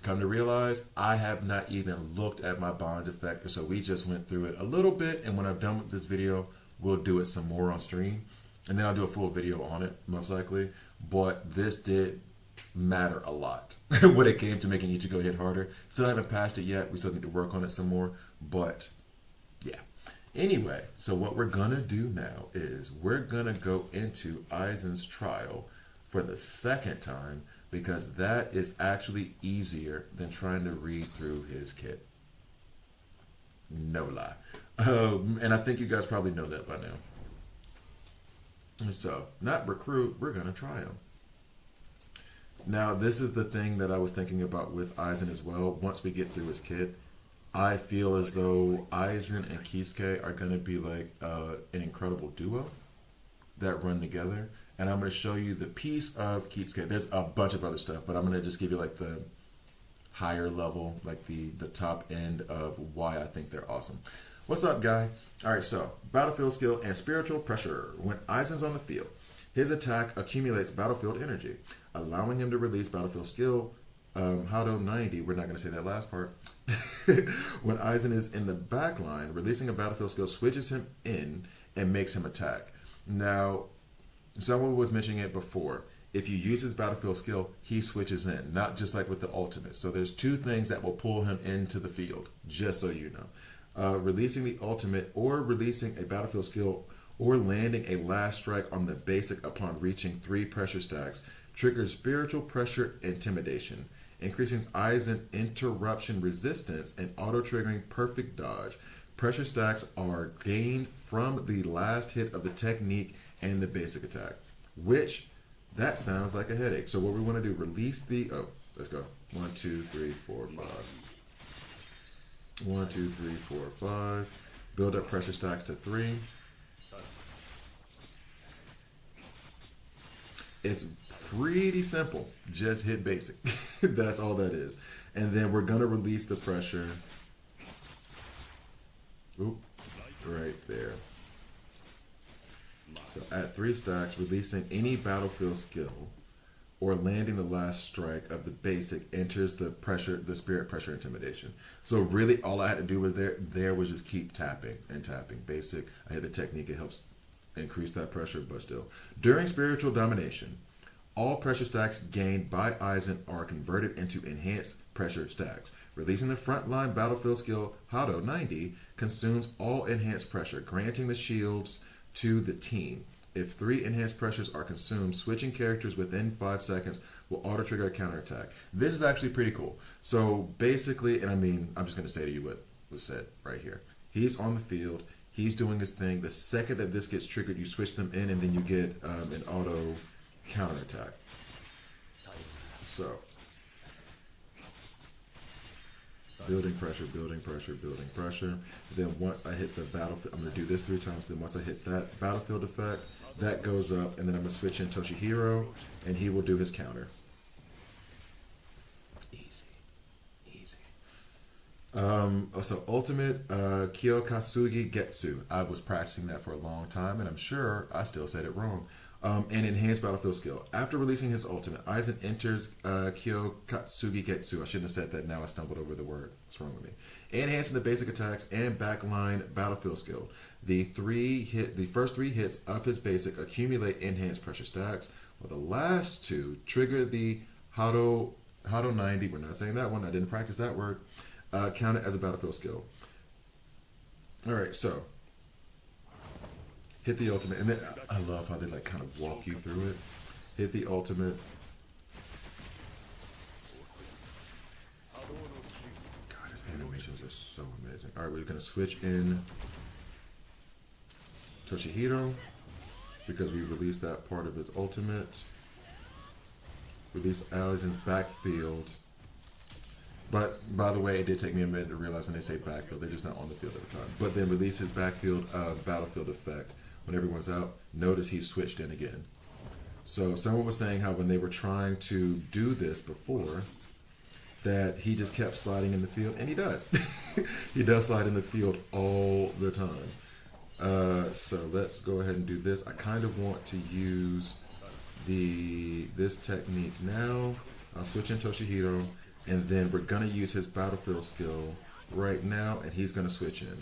Come to realize, I have not even looked at my bond effect, so we just went through it a little bit, and when I'm done with this video, we'll do it some more on stream, and then I'll do a full video on it, most likely. But this did matter a lot when it came to making Ichigo hit harder. Still haven't passed it yet. We still need to work on it some more, but yeah. Anyway, so what we're gonna do now is we're gonna go into Aizen's trial for the second time, because that is actually easier than trying to read through his kit. No lie. And I think you guys probably know that by now. So, not recruit, we're going to try him. Now, this is the thing that I was thinking about with Aizen as well. Once we get through his kit, I feel as though Aizen and Kisuke are going to be like an incredible duo that run together. And I'm going to show you the piece of Kisuke. There's a bunch of other stuff, but I'm going to just give you like the higher level, like the top end of why I think they're awesome. What's up, guy? All right, so battlefield skill and spiritual pressure. When Aizen's on the field, his attack accumulates battlefield energy, allowing him to release battlefield skill. Hado 90, we're not going to say that last part. When Aizen is in the back line, releasing a battlefield skill switches him in and makes him attack. Now, someone was mentioning it before. If you use his battlefield skill, he switches in, not just like with the ultimate. So there's two things that will pull him into the field, just so you know. Releasing the ultimate or releasing a battlefield skill or landing a last strike on the basic upon reaching 3 pressure stacks triggers spiritual pressure intimidation, increasing Aizen interruption resistance and auto-triggering perfect dodge. Pressure stacks are gained from the last hit of the technique and the basic attack, which that sounds like a headache. So what we want to do, release the, let's go. 1, 2, 3, 4, 5. 1, 2, 3, 4, 5. Build up pressure stacks to 3. It's pretty simple. Just hit basic. That's all that is. And then we're going to release the pressure. Oop, right there. So at 3 stacks, releasing any battlefield skill or landing the last strike of the basic enters the spirit pressure intimidation. So really all I had to do was there was just keep tapping and tapping. Basic, I hit the technique, it helps increase that pressure, but still. During spiritual domination, all pressure stacks gained by Aizen are converted into enhanced pressure stacks. Releasing the frontline battlefield skill Hado 90 consumes all enhanced pressure, granting the shields to the team. If 3 enhanced pressures are consumed, switching characters within 5 seconds will auto-trigger a counterattack. This is actually pretty cool. So basically, and I mean, I'm just going to say to you what was said right here. He's on the field. He's doing this thing. The second that this gets triggered, you switch them in, and then you get an auto counterattack. So, building pressure, building pressure, building pressure. Then once I hit the battlefield, I'm going to do this 3 times. Then once I hit that battlefield effect, that goes up, and then I'm going to switch in Toshihiro, and he will do his counter. Easy. Easy. So ultimate Kyokatsugi Getsu. I was practicing that for a long time, and I'm sure I still said it wrong. And enhanced battlefield skill. After releasing his ultimate, Aizen enters Kyokatsugi Getsu. I shouldn't have said that. Now I stumbled over the word. What's wrong with me? Enhancing the basic attacks and backline battlefield skill. The first 3 hits of his basic accumulate enhanced pressure stacks, while the last 2 trigger the Hado 90. We're not saying that one. I didn't practice that word. Count it as a battlefield skill. All right, so hit the ultimate, and then I love how they like kind of walk you through it. Hit the ultimate. God, his animations are so amazing. All right, we're gonna switch in Toshihiro because we released that part of his ultimate. Release Aizen's backfield. But by the way, it did take me a minute to realize when they say backfield, they're just not on the field at the time. But then release his backfield battlefield effect. When everyone's out, notice he switched in again. So someone was saying how when they were trying to do this before, that he just kept sliding in the field, and he does. He does slide in the field all the time. So let's go ahead and do this. I kind of want to use this technique now. I'll switch in Toshihiro, and then we're gonna use his battlefield skill right now, and he's gonna switch in.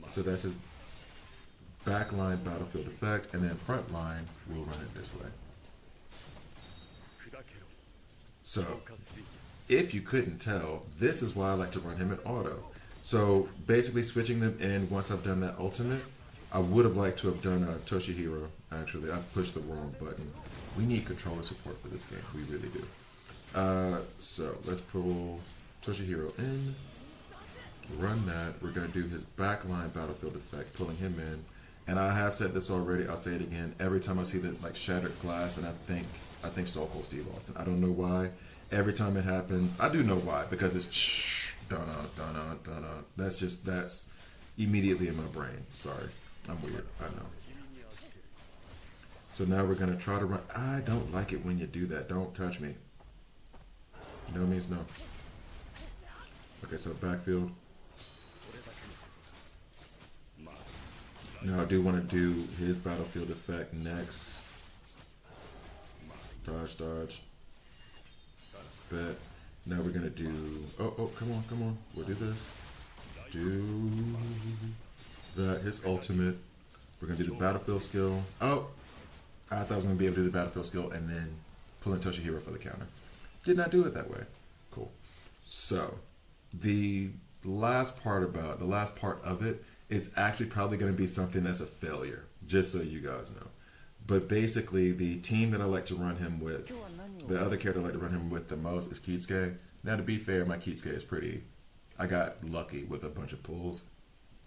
So that's his backline battlefield effect, and then frontline, we'll run it this way. So, if you couldn't tell, this is why I like to run him in auto. So, basically switching them in once I've done that ultimate, I would have liked to have done Toshihiro, actually. I pushed the wrong button. We need controller support for this game, we really do. So, let's pull Toshihiro in, run that. We're going to do his backline battlefield effect, pulling him in. And I have said this already, I'll say it again. Every time I see the like shattered glass, and I think Stone Cold Steve Austin. I don't know why. Every time it happens, I do know why, because it's dun-dun. That's immediately in my brain. Sorry, I'm weird, I know. So now we're gonna try to run. I don't like it when you do that. Don't touch me. No means no. Okay, so backfield. Now I do want to do his battlefield effect next. Dodge. Bet. Now we're gonna do. Oh, come on. We'll do this. Do that. His ultimate. We're gonna do the battlefield skill. Oh, I thought I was gonna be able to do the battlefield skill and then pull in Toshihiro for the counter. Did not do it that way. Cool. So the last part of it is actually probably going to be something that's a failure, just so you guys know. But basically, the team that I like to run him with, the other character I like to run him with the most is Kitsuke. Now, to be fair, my Kitsuke is pretty. I got lucky with a bunch of pulls.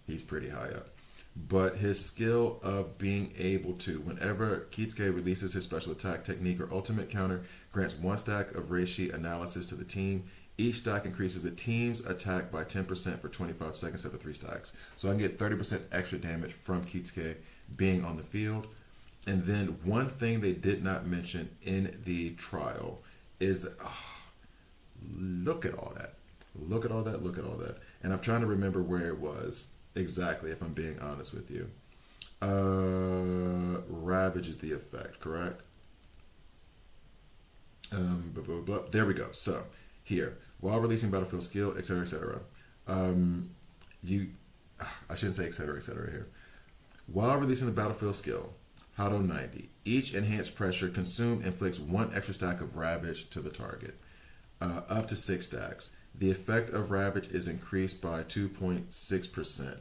He's pretty high up. But his skill of being able to, whenever Kitsuke releases his special attack, technique, or ultimate counter, grants 1 stack of Reishi analysis to the team. Each stack increases the team's attack by 10% for 25 seconds after 3 stacks. So I can get 30% extra damage from Kitsuke being on the field. And then one thing they did not mention in the trial is, look at all that. Look at all that. And I'm trying to remember where it was exactly, if I'm being honest with you. Ravage is the effect, correct? Blah, blah, blah. There we go. So here, while releasing battlefield skill, etc., etc. You, I shouldn't say etc., etc. here. While releasing the battlefield skill, Hado 90, each enhanced pressure consumed inflicts 1 extra stack of Ravage to the target, up to 6 stacks. The effect of Ravage is increased by 2.6%.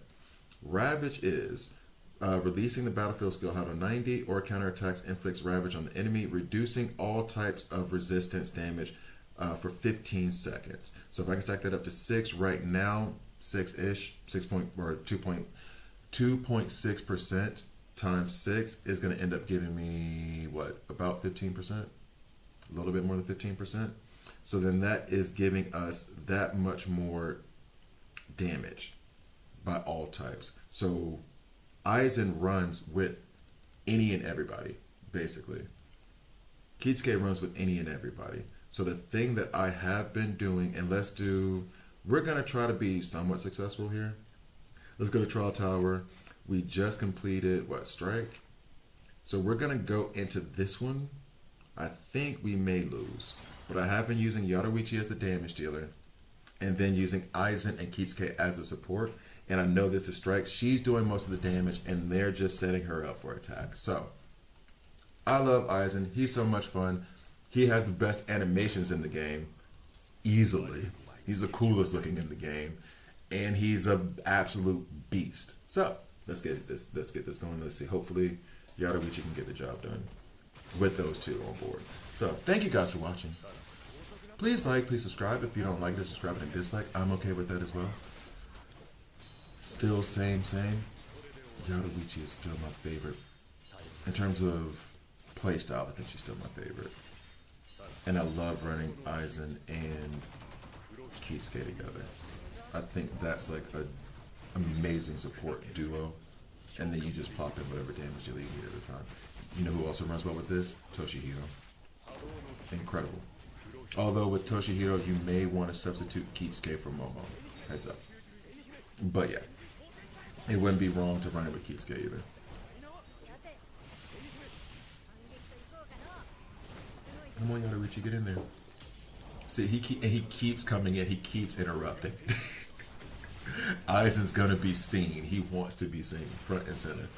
Ravage is releasing the battlefield skill Hado 90 or counterattacks inflicts Ravage on the enemy, reducing all types of resistance damage for 15 seconds. So if I can stack that up to 6 right now, 6-ish, 6 point or 2.6% times 6 is going to end up giving me what, about 15%, a little bit more than 15%. So then that is giving us that much more damage by all types. So Aizen runs with any and everybody, basically. Kitsuke runs with any and everybody. So the thing that I have been doing, and we're going to try to be somewhat successful here. Let's go to Trial Tower. We just completed, Strike? So we're going to go into this one. I think we may lose. But I have been using Yaruichi as the damage dealer, and then using Aizen and Kitsuke as the support. And I know this is Strike. She's doing most of the damage, and they're just setting her up for attack. So, I love Aizen. He's so much fun. He has the best animations in the game, easily. He's the coolest looking in the game, and he's an absolute beast. So, let's get this going. Let's see. Hopefully, Yaruichi can get the job done with those two on board. So, thank you guys for watching. Please like, please subscribe. If you don't like it, subscribe and dislike. I'm okay with that as well. Still same. Yaruichi is still my favorite. In terms of playstyle, I think she's still my favorite. And I love running Aizen and Kitsuke together. I think that's like an amazing support duo. And then you just pop in whatever damage you need at the time. You know who also runs well with this? Toshihiro. Incredible. Although with Toshihiro, you may want to substitute Kitsuke for Momo. Heads up. But yeah. It wouldn't be wrong to run it with Kitsuke either. Come on, Yaruichi, get in there. See, he keeps coming in. He keeps interrupting. Aizen's gonna be seen. He wants to be seen, front and center.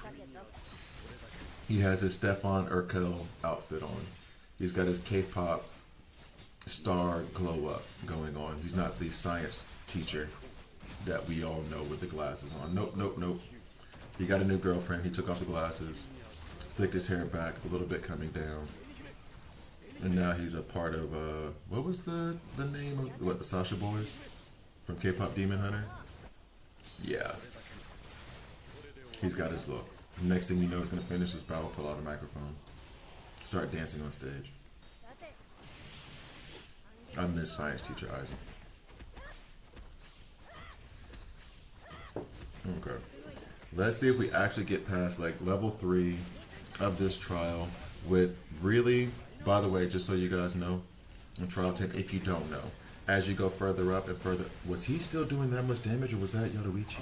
He has his Stefan Urkel outfit on. He's got his K-pop star glow up going on. He's not the science teacher that we all know with the glasses on. Nope. He got a new girlfriend. He took off the glasses, flicked his hair back a little bit coming down. And now he's a part of, what was the name of, the Sasha Boys? From K-pop Demon Hunter? Yeah. He's got his look. Next thing you know, he's going to finish this battle, pull out a microphone, start dancing on stage. I miss science teacher Aizen. Okay. Let's see if we actually get past like level 3 of this trial with really, by the way, just so you guys know, in trial 10, if you don't know, as you go further up and further, was he still doing that much damage or was that Yaruichi?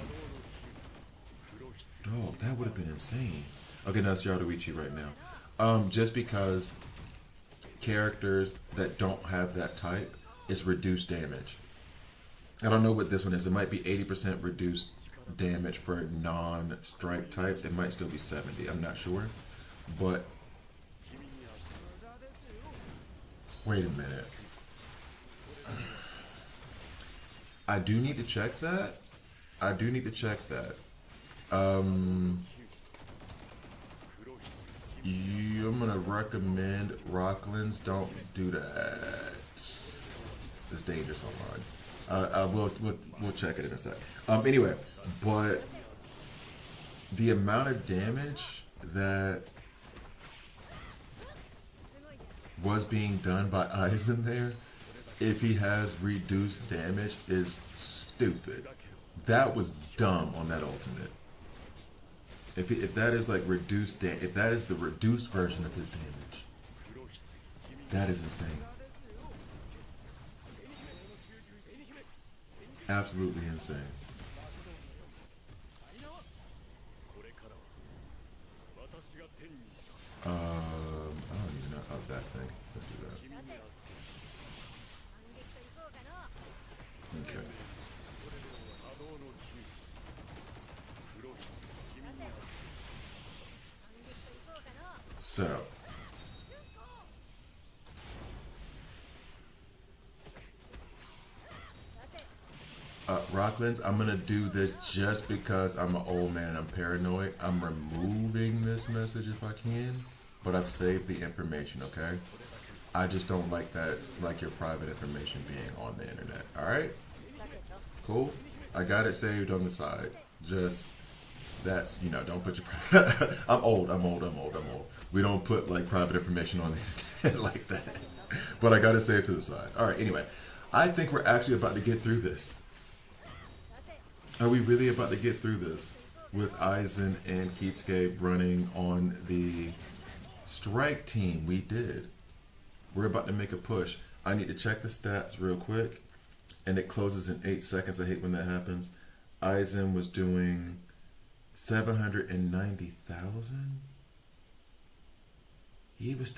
Dog, that would have been insane. Okay, now it's Yaruichi right now. Just because characters that don't have that type, it's reduced damage. I don't know what this one is. It might be 80% reduced damage for non-strike types. It might still be 70. I'm not sure. But wait a minute. I do need to check that. I'm gonna recommend Rocklands. Don't do that. It's dangerous online. We'll check it in a sec. Anyway, but the amount of damage that was being done by Aizen there, if he has reduced damage, is stupid. That was dumb on that ultimate. If that is like reduced, if that is the reduced version of his damage, that is insane. Absolutely insane. I don't even of that thing. Let's do that. Okay. So, Rocklands, I'm gonna do this just because I'm an old man and I'm paranoid. I'm removing this message if I can, but I've saved the information, okay? I just don't like that, like your private information being on the internet, alright? Cool? I got it saved on the side. Just, that's, you know, don't put your private, I'm old. We don't put like private information on the internet like that. But I got it saved to the side. Alright, anyway. I think we're actually about to get through this. Are we really about to get through this? With Aizen and Kitsuke running on the strike team. We did. We're about to make a push. I need to check the stats real quick. And it closes in 8 seconds. I hate when that happens. Aizen was doing 790,000.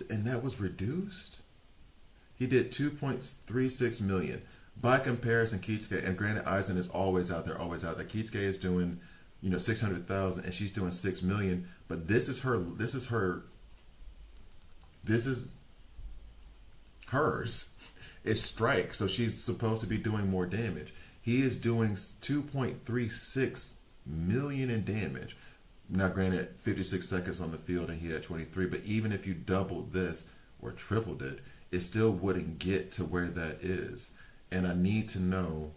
And that was reduced? He did 2.36 million. By comparison, Kitsuke, and granted, Aizen is always out there. Kitsuke is doing, 600,000, and she's doing 6 million. But this is hers. It's strike, so she's supposed to be doing more damage. He is doing 2.36 million in damage. Now, granted, 56 seconds on the field, and he had 23. But even if you doubled this or tripled it, it still wouldn't get to where that is. And I need to know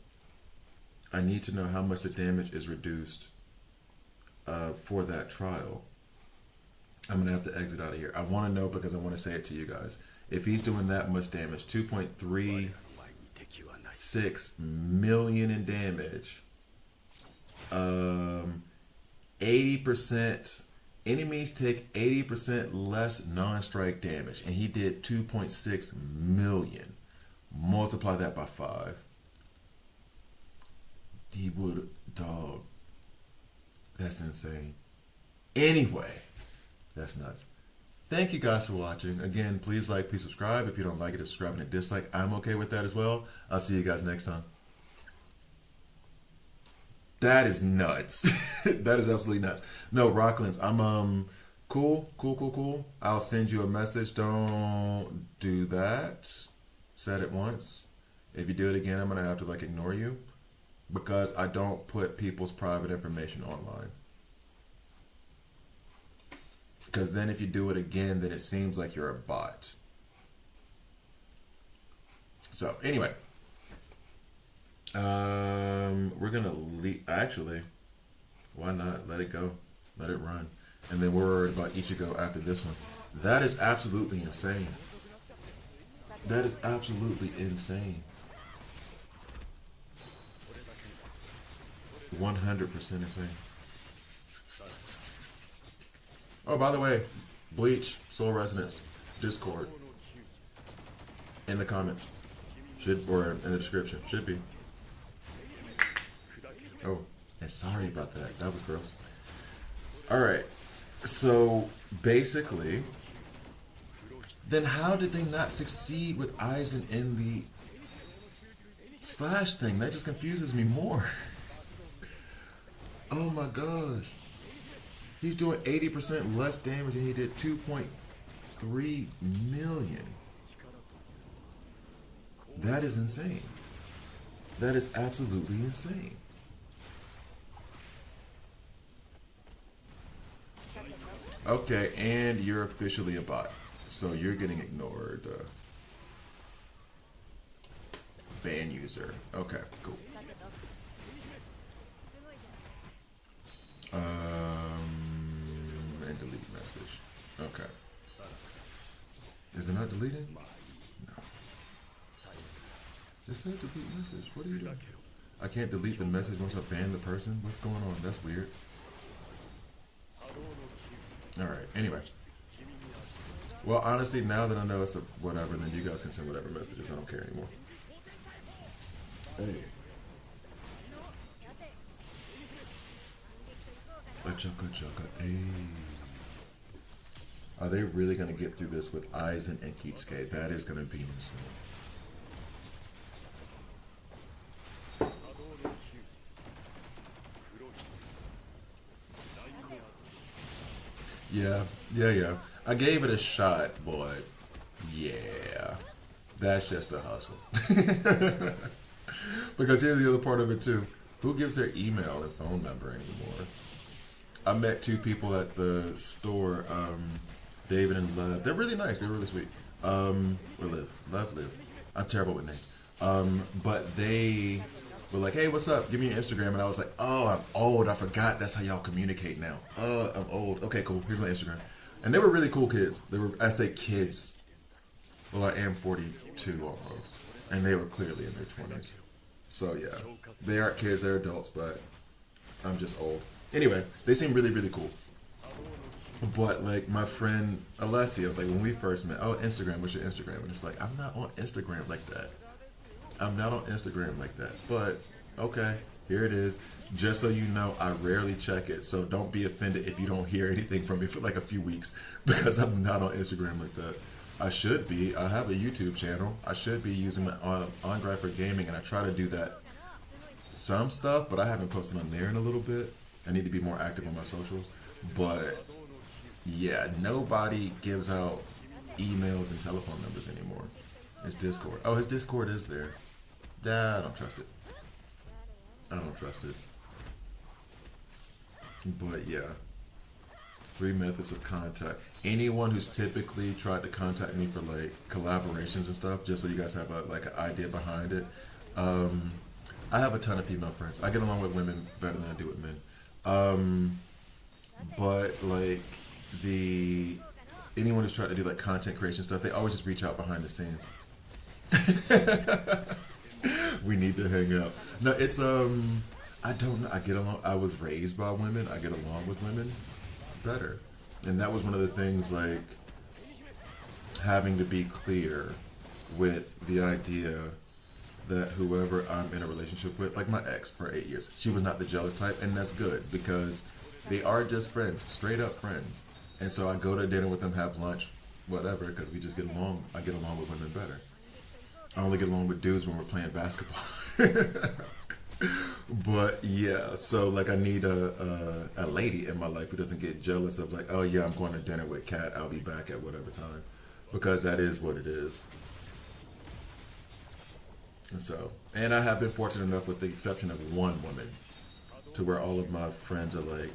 how much the damage is reduced for that trial. I'm going to have to exit out of here. I want to know because I want to say it to you guys. If he's doing that much damage, 2.36 million in damage, 80%, enemies take 80% less non-strike damage, and he did 2.6 million. Multiply that by 5. He would, dog. That's insane. Anyway, that's nuts. Thank you guys for watching. Again, please like, please subscribe. If you don't like it, subscribe and a dislike. I'm okay with that as well. I'll see you guys next time. That is nuts. That is absolutely nuts. No, Rocklands, I'm cool. I'll send you a message. Don't do that. Said it once. If you do it again, I'm gonna have to ignore you because I don't put people's private information online. Because then if you do it again, then it seems like you're a bot. So anyway, we're gonna leave. Actually, why not? Let it go. Let it run. And then we're worried about Ichigo after this one. That is absolutely insane. That is absolutely insane. 100% insane. Oh, by the way, Bleach, Soul Resonance, Discord, in the comments. Or in the description. Should be. Oh, and sorry about that. That was gross. Alright. So, basically, then how did they not succeed with Aizen in the slash thing? That just confuses me more. Oh my gosh. He's doing 80% less damage and he did 2.3 million. That is insane. That is absolutely insane. Okay, and you're officially a bot. So you're getting ignored. Ban user. Okay, cool. And delete message. Okay. Is it not deleting? No. It said delete message. What are you doing? I can't delete the message once I ban the person? What's going on? That's weird. Alright, anyway. Well, honestly, now that I know it's a whatever, then you guys can send whatever messages. I don't care anymore. Hey. A chugga chugga, hey. Are they really going to get through this with Aizen and Kitsuke? That is going to be insane. Yeah. I gave it a shot, but yeah, that's just a hustle. Because here's the other part of it too. Who gives their email and phone number anymore? I met two people at the store, David and Lev. They're really nice. They're really sweet. Or Liv. I'm terrible with names. But they were like, "Hey, what's up? Give me your Instagram." And I was like, "Oh, I'm old. I forgot that's how y'all communicate now. I'm old. Okay, cool. Here's my Instagram." And they were really cool kids. They were, I say kids. Well, I am 42 almost, and they were clearly in their 20s. So yeah, they aren't kids. They're adults, but I'm just old. Anyway, they seem really, really cool. But like my friend Alessia, like when we first met, oh, Instagram, what's your Instagram? And it's like, I'm not on Instagram like that. I'm not on Instagram like that. But okay, here it is. Just so you know, I rarely check it. So don't be offended if you don't hear anything from me for like a few weeks, because I'm not on Instagram like that. I should be. I have a YouTube channel. I should be using my on Grind for Gaming, and I try to do that some stuff, but I haven't posted on there in a little bit. I need to be more active on my socials. But yeah, nobody gives out emails and telephone numbers anymore. It's Discord. Oh, his Discord is there. Nah, I don't trust it. I don't trust it. But yeah. 3 methods of contact. Anyone who's typically tried to contact me for like collaborations and stuff, just so you guys have like an idea behind it. I have a ton of female friends. I get along with women better than I do with men. But like anyone who's tried to do like content creation stuff, they always just reach out behind the scenes. We need to hang out. No, it's I don't know. I get along. I was raised by women. I get along with women better, and that was one of the things, like having to be clear with the idea that whoever I'm in a relationship with, like my ex for 8 years, she was not the jealous type, and that's good because they are just friends, straight up friends. And so I go to dinner with them, have lunch, whatever, because we just get along. I get along with women better. I only get along with dudes when we're playing basketball. But yeah, so like I need a lady in my life who doesn't get jealous of like, oh yeah, I'm going to dinner with Kat, I'll be back at whatever time, because that is what it is. And so, and I have been fortunate enough, with the exception of one woman, to where all of my friends are like,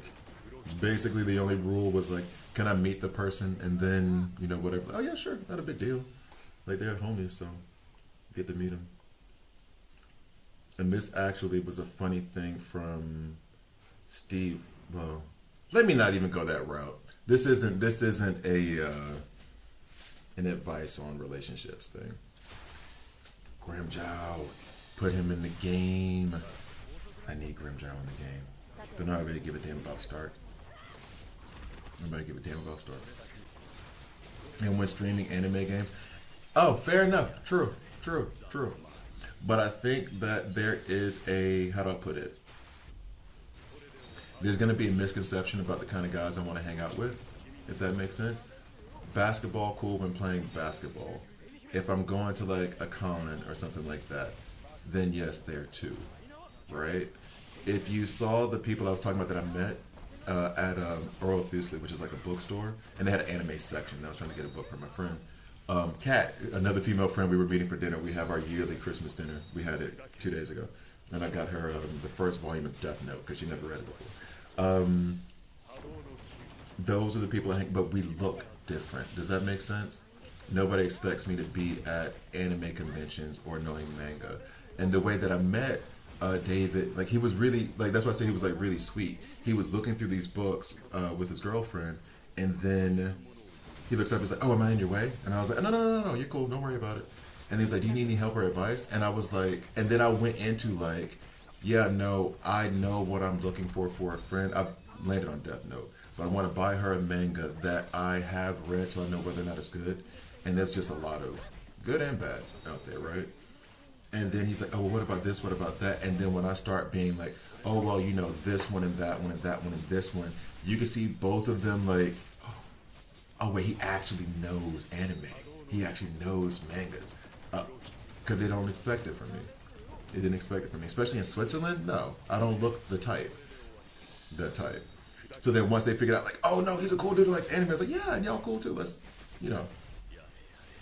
basically the only rule was like, can I meet the person and then, you know, whatever. Oh yeah, sure, not a big deal. Like they're homies, so get to meet them. And this actually was a funny thing from Steve. Well, let me not even go that route. This isn't a an advice on relationships thing. Grimjow, put him in the game. I need Grimjow in the game. Don't know really give a damn about Stark. Nobody give a damn about Stark. And when streaming anime games, oh, fair enough. True. But I think that there is a, how do I put it? There's going to be a misconception about the kind of guys I want to hang out with, if that makes sense. Basketball, cool when playing basketball. If I'm going to like a con or something like that, then yes, there too, right? If you saw the people I was talking about that I met at Earl Fusely, which is like a bookstore, and they had an anime section, and I was trying to get a book for my friend. Kat, another female friend, we were meeting for dinner. We have our yearly Christmas dinner. We had it 2 days ago. And I got her the first volume of Death Note because she never read it before. Those are the people I hang, but we look different. Does that make sense? Nobody expects me to be at anime conventions or knowing manga. And the way that I met David, like he was really, like that's why I say he was like really sweet. He was looking through these books with his girlfriend, and then he looks up and he's like, oh, am I in your way? And I was like, no, you're cool. Don't worry about it. And he was like, do you need any help or advice? And I was like, and then I went into like, yeah, no, I know what I'm looking for a friend. I landed on Death Note, but I want to buy her a manga that I have read so I know whether or not it's good. And there's just a lot of good and bad out there, right? And then he's like, oh, well, what about this? What about that? And then when I start being like, oh, well, you know, this one and that one and that one and this one, you can see both of them like, oh wait, he actually knows anime. He actually knows mangas. Because they don't expect it from me. They didn't expect it from me. Especially in Switzerland, no. I don't look the type. The type. So then once they figured out, like, oh no, he's a cool dude who likes anime, I was like, yeah, and y'all cool too. Let's, you know.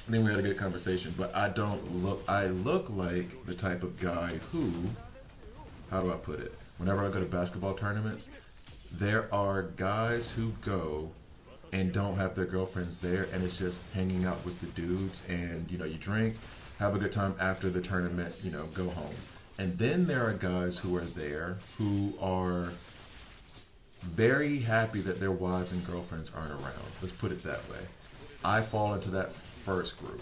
And then we had a good conversation. But I look like the type of guy who, how do I put it? Whenever I go to basketball tournaments, there are guys who go and don't have their girlfriends there, and it's just hanging out with the dudes, and you know, you drink, have a good time after the tournament, you know, go home. And then there are guys who are there who are very happy that their wives and girlfriends aren't around. Let's put it that way. I fall into that first group.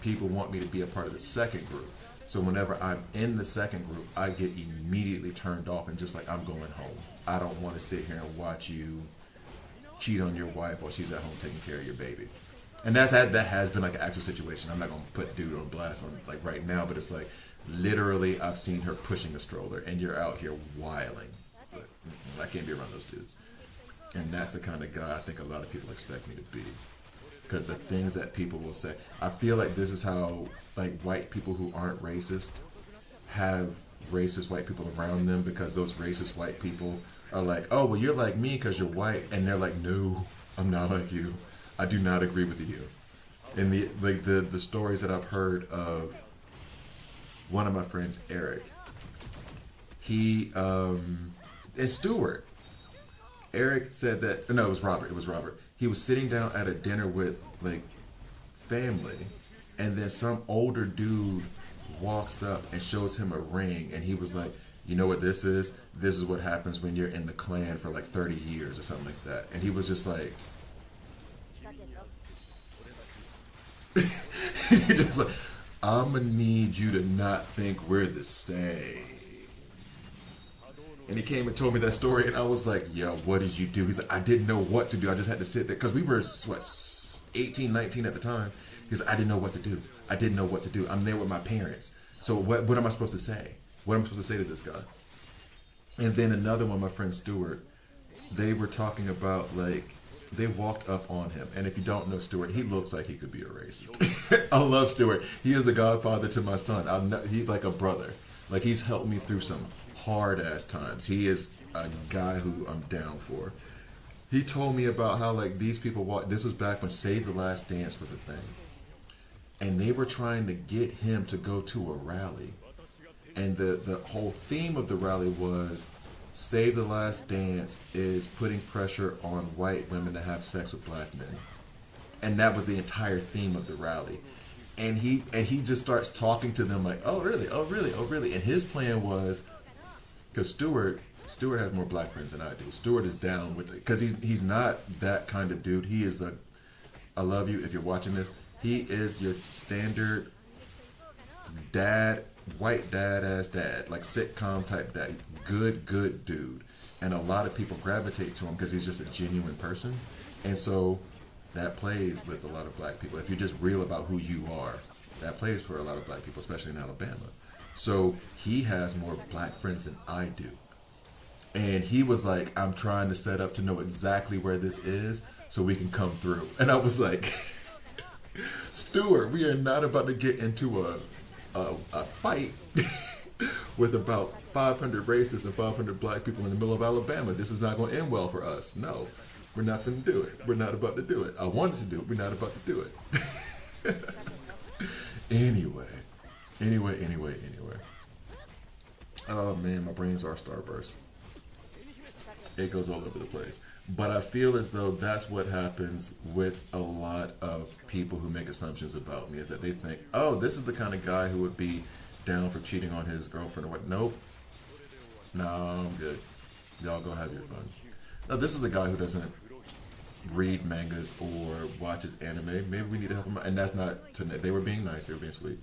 People want me to be a part of the second group. So whenever I'm in the second group, I get immediately turned off and just like, I'm going home. I don't want to sit here and watch you cheat on your wife while she's at home taking care of your baby. And that has been like an actual situation. I'm not gonna put dude on blast on like right now, but it's like literally I've seen her pushing a stroller and you're out here wiling. But I can't be around those dudes. And that's the kind of guy I think a lot of people expect me to be. Because the things that people will say, I feel like this is how like white people who aren't racist have racist white people around them, because those racist white people are like, oh, well, you're like me because you're white, and they're like, no, I'm not like you. I do not agree with you. And the stories that I've heard of one of my friends, Eric, he and Stuart. Eric said that no, it was Robert. It was Robert. He was sitting down at a dinner with like family, and then some older dude walks up and shows him a ring, and he was like, you know what this is? This is what happens when you're in the clan for like 30 years or something like that. And he was just like, just like, I'm gonna need you to not think we're the same. And he came and told me that story, and I was like, yo, what did you do? He's like, I didn't know what to do. I just had to sit there. Because we were, what, 18, 19 at the time. He's like, I didn't know what to do. I didn't know what to do. I'm there with my parents. So what am I supposed to say? What am I supposed to say to this guy? And then another one, my friend Stuart, they were talking about, like, they walked up on him. And if you don't know Stuart, he looks like he could be a racist. I love Stuart. He is the godfather to my son. He's like a brother. Like, he's helped me through some hard ass times. He is a guy who I'm down for. He told me about how like these people walk. This was back when Save the Last Dance was a thing, and they were trying to get him to go to a rally, and the whole theme of the rally was Save the Last Dance is putting pressure on white women to have sex with black men, and that was the entire theme of the rally. And he just starts talking to them like, oh really, oh really, oh really, and his plan was, because Stuart has more black friends than I do. Stuart is down with it because he's not that kind of dude. He is I love you if you're watching this. He is your standard dad, white dad ass dad, like sitcom type dad. Good dude. And a lot of people gravitate to him because he's just a genuine person. And so that plays with a lot of black people. If you're just real about who you are, that plays for a lot of black people, especially in Alabama. So he has more black friends than I do. And he was like, I'm trying to set up to know exactly where this is so we can come through. And I was like, Stuart, we are not about to get into a fight with about 500 racists and 500 black people in the middle of Alabama. This is not going to end well for us. No, we're not going to do it. We're not about to do it. I wanted to do it. We're not about to do it. Anyway. Oh man, my brains are starburst. It goes all over the place. But I feel as though that's what happens with a lot of people who make assumptions about me, is that they think, oh, this is the kind of guy who would be down for cheating on his girlfriend or what. Nope. No, I'm good. Y'all go have your fun. Now, this is a guy who doesn't read mangas or watches anime. Maybe we need to help him out. And that's not to, they were being nice, they were being sweet.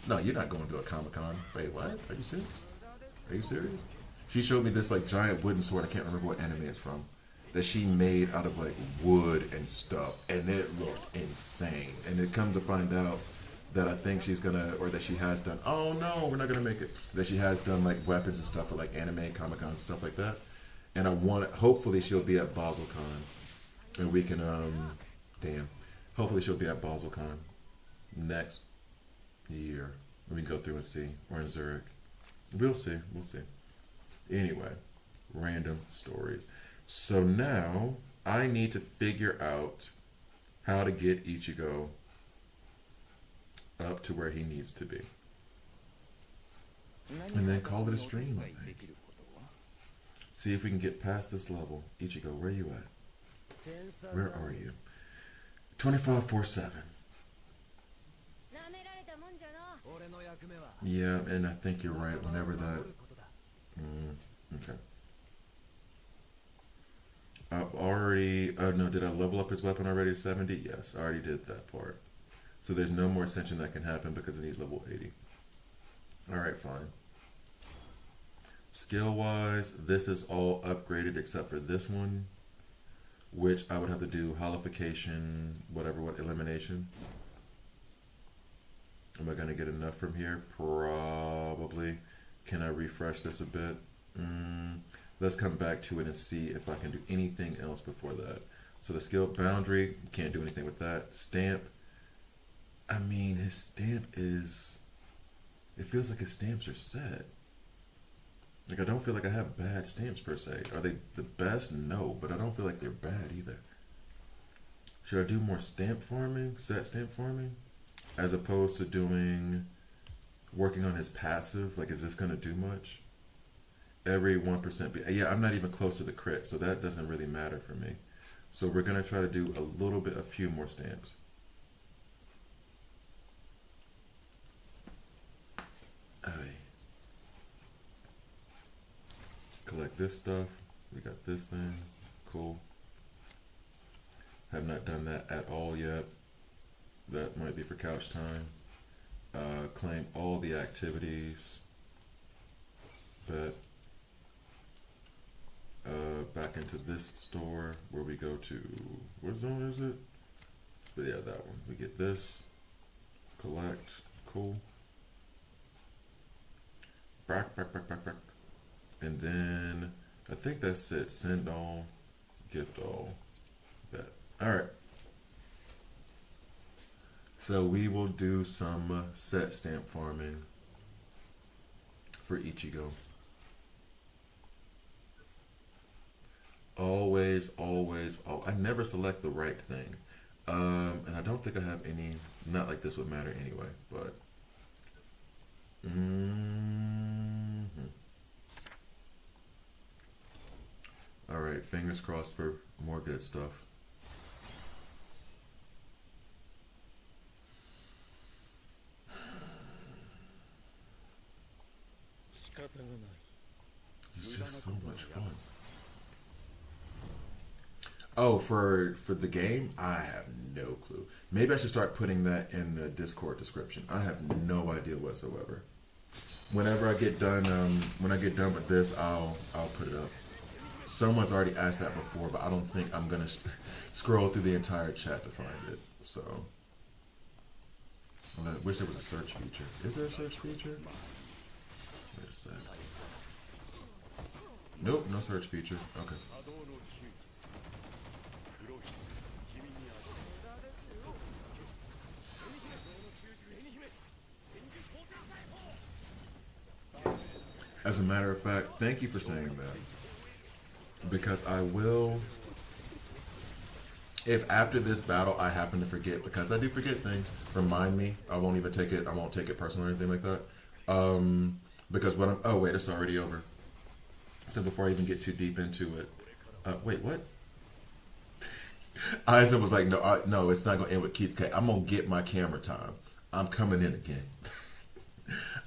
No, you're not going to a Comic-Con. Wait, what? Are you serious? Are you serious? She showed me this like giant wooden sword. I can't remember what anime it's from. That she made out of like wood and stuff, and it looked insane. And it come to find out that I think she's gonna, or that she has done. Oh no, we're not gonna make it. That she has done like weapons and stuff for like anime, Comic-Con, stuff like that. And I want, hopefully she'll be at BaselCon, and we can Damn. Hopefully she'll be at BaselCon next year. We can go through and see. Or in Zurich. We'll see. We'll see. Anyway, random stories. So now I need to figure out how to get Ichigo up to where he needs to be. And then call it a stream, I think. See if we can get past this level. Ichigo, where are you at? Where are you? 25/47. Yeah, and I think you're right. Whenever that... okay. I've already... no, did I level up his weapon already to 70? Yes, I already did that part. So there's no more ascension that can happen because it needs level 80. Alright, fine. Skill-wise, this is all upgraded except for this one, which I would have to do holification, elimination. Am I going to get enough from here? Probably. Can I refresh this a bit? Let's come back to it and see if I can do anything else before that. So the skill boundary, can't do anything with that. Stamp. I mean, his stamp is... It feels like his stamps are set. Like, I don't feel like I have bad stamps per se. Are they the best? No, but I don't feel like they're bad either. Should I do more stamp farming? Set stamp farming? As opposed to working on his passive? Like, is this going to do much? Every 1%. Yeah, I'm not even close to the crit, so that doesn't really matter for me. So we're going to try to do a few more stamps. Collect this stuff. We got this thing. Cool. Have not done that at all yet. That might be for couch time. Claim all the activities. Bet. Back into this store where we go to, what zone is it? So yeah, that one. We get this. Collect. Cool. Back. And then I think that's it. Send all, gift all. Bet. Alright. So we will do some set stamp farming for Ichigo. Always. I never select the right thing. And I don't think I have any, not like this would matter anyway, but. Alright, fingers crossed for more good stuff. It's just so much fun. Oh, for the game? I have no clue. Maybe I should start putting that in the Discord description. I have no idea whatsoever. Whenever I get done, when I get done with this, I'll put it up. Someone's already asked that before, but I don't think I'm gonna scroll through the entire chat to find it. So, I wish there was a search feature. Is there a search feature? Wait a sec. Nope, no search feature. Okay. As a matter of fact, thank you for saying that. Because I will, if after this battle I happen to forget, because I do forget things, remind me. I won't take it personal or anything like that. Because what oh wait, it's already over. So before I even get too deep into it, wait, what? Aizen was like, no, it's not gonna end with Keith's K. I'm gonna get my camera time. I'm coming in again.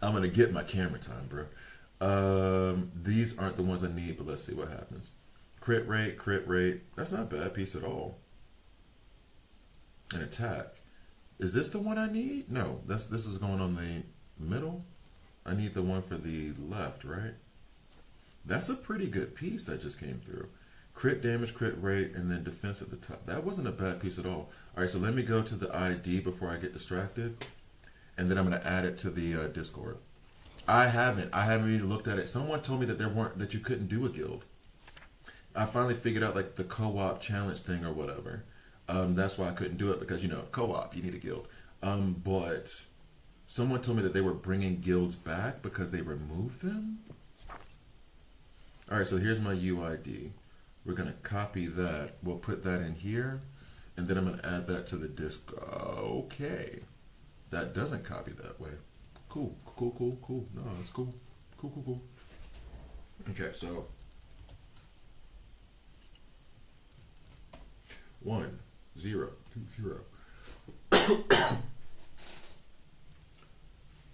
I'm gonna get my camera time, bro. These aren't the ones I need, but let's see what happens. Crit rate. That's not a bad piece at all. An attack. Is this the one I need? No, this is going on the middle. I need the one for the left, right? That's a pretty good piece that just came through. Crit damage, crit rate, and then defense at the top. That wasn't a bad piece at all. All right, so let me go to the ID before I get distracted, and then I'm going to add it to the Discord. I haven't even looked at it. Someone told me that you couldn't do a guild. I finally figured out like the co-op challenge thing or whatever. That's why I couldn't do it because, you know, co-op, you need a guild. But someone told me that they were bringing guilds back because they removed them. All right, so here's my UID. We're going to copy that. We'll put that in here. And then I'm going to add that to the disk. Okay. That doesn't copy that way. Cool, cool, cool, cool. No, that's cool. Cool, cool, cool. Okay, so 1 0 2 0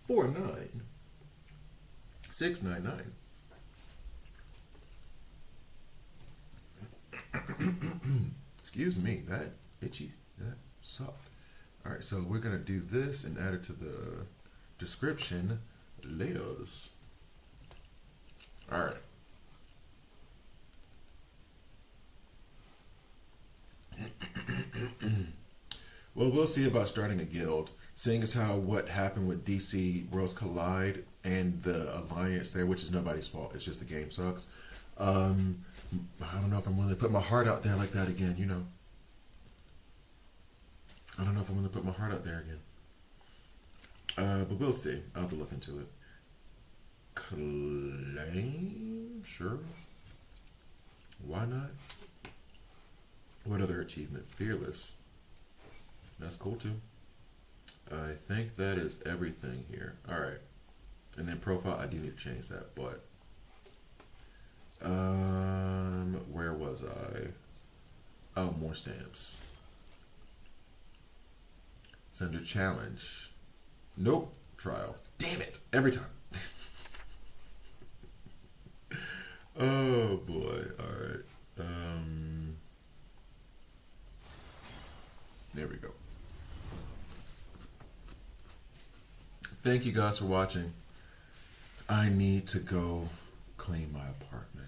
4 9 6 9 9. Excuse me, that itchy, that sucked. All right, so we're gonna do this and add it to the description later. All right. Well, we'll see about starting a guild, seeing as how what happened with DC Worlds Collide and the alliance there, which is nobody's fault. It's just the game sucks. I don't know if I'm willing to put my heart out there like that again, you know. I don't know if I'm going to put my heart out there again. But we'll see. I'll have to look into it. Claim? Sure. Why not? What other achievement? Fearless. That's cool too. I think that is everything here. Alright. And then profile, I do need to change that, but where was I? Oh, more stamps. Send a challenge. Nope. Trial. Damn it. Every time. Oh boy. Alright. There we go. Thank you guys for watching. I need to go clean my apartment.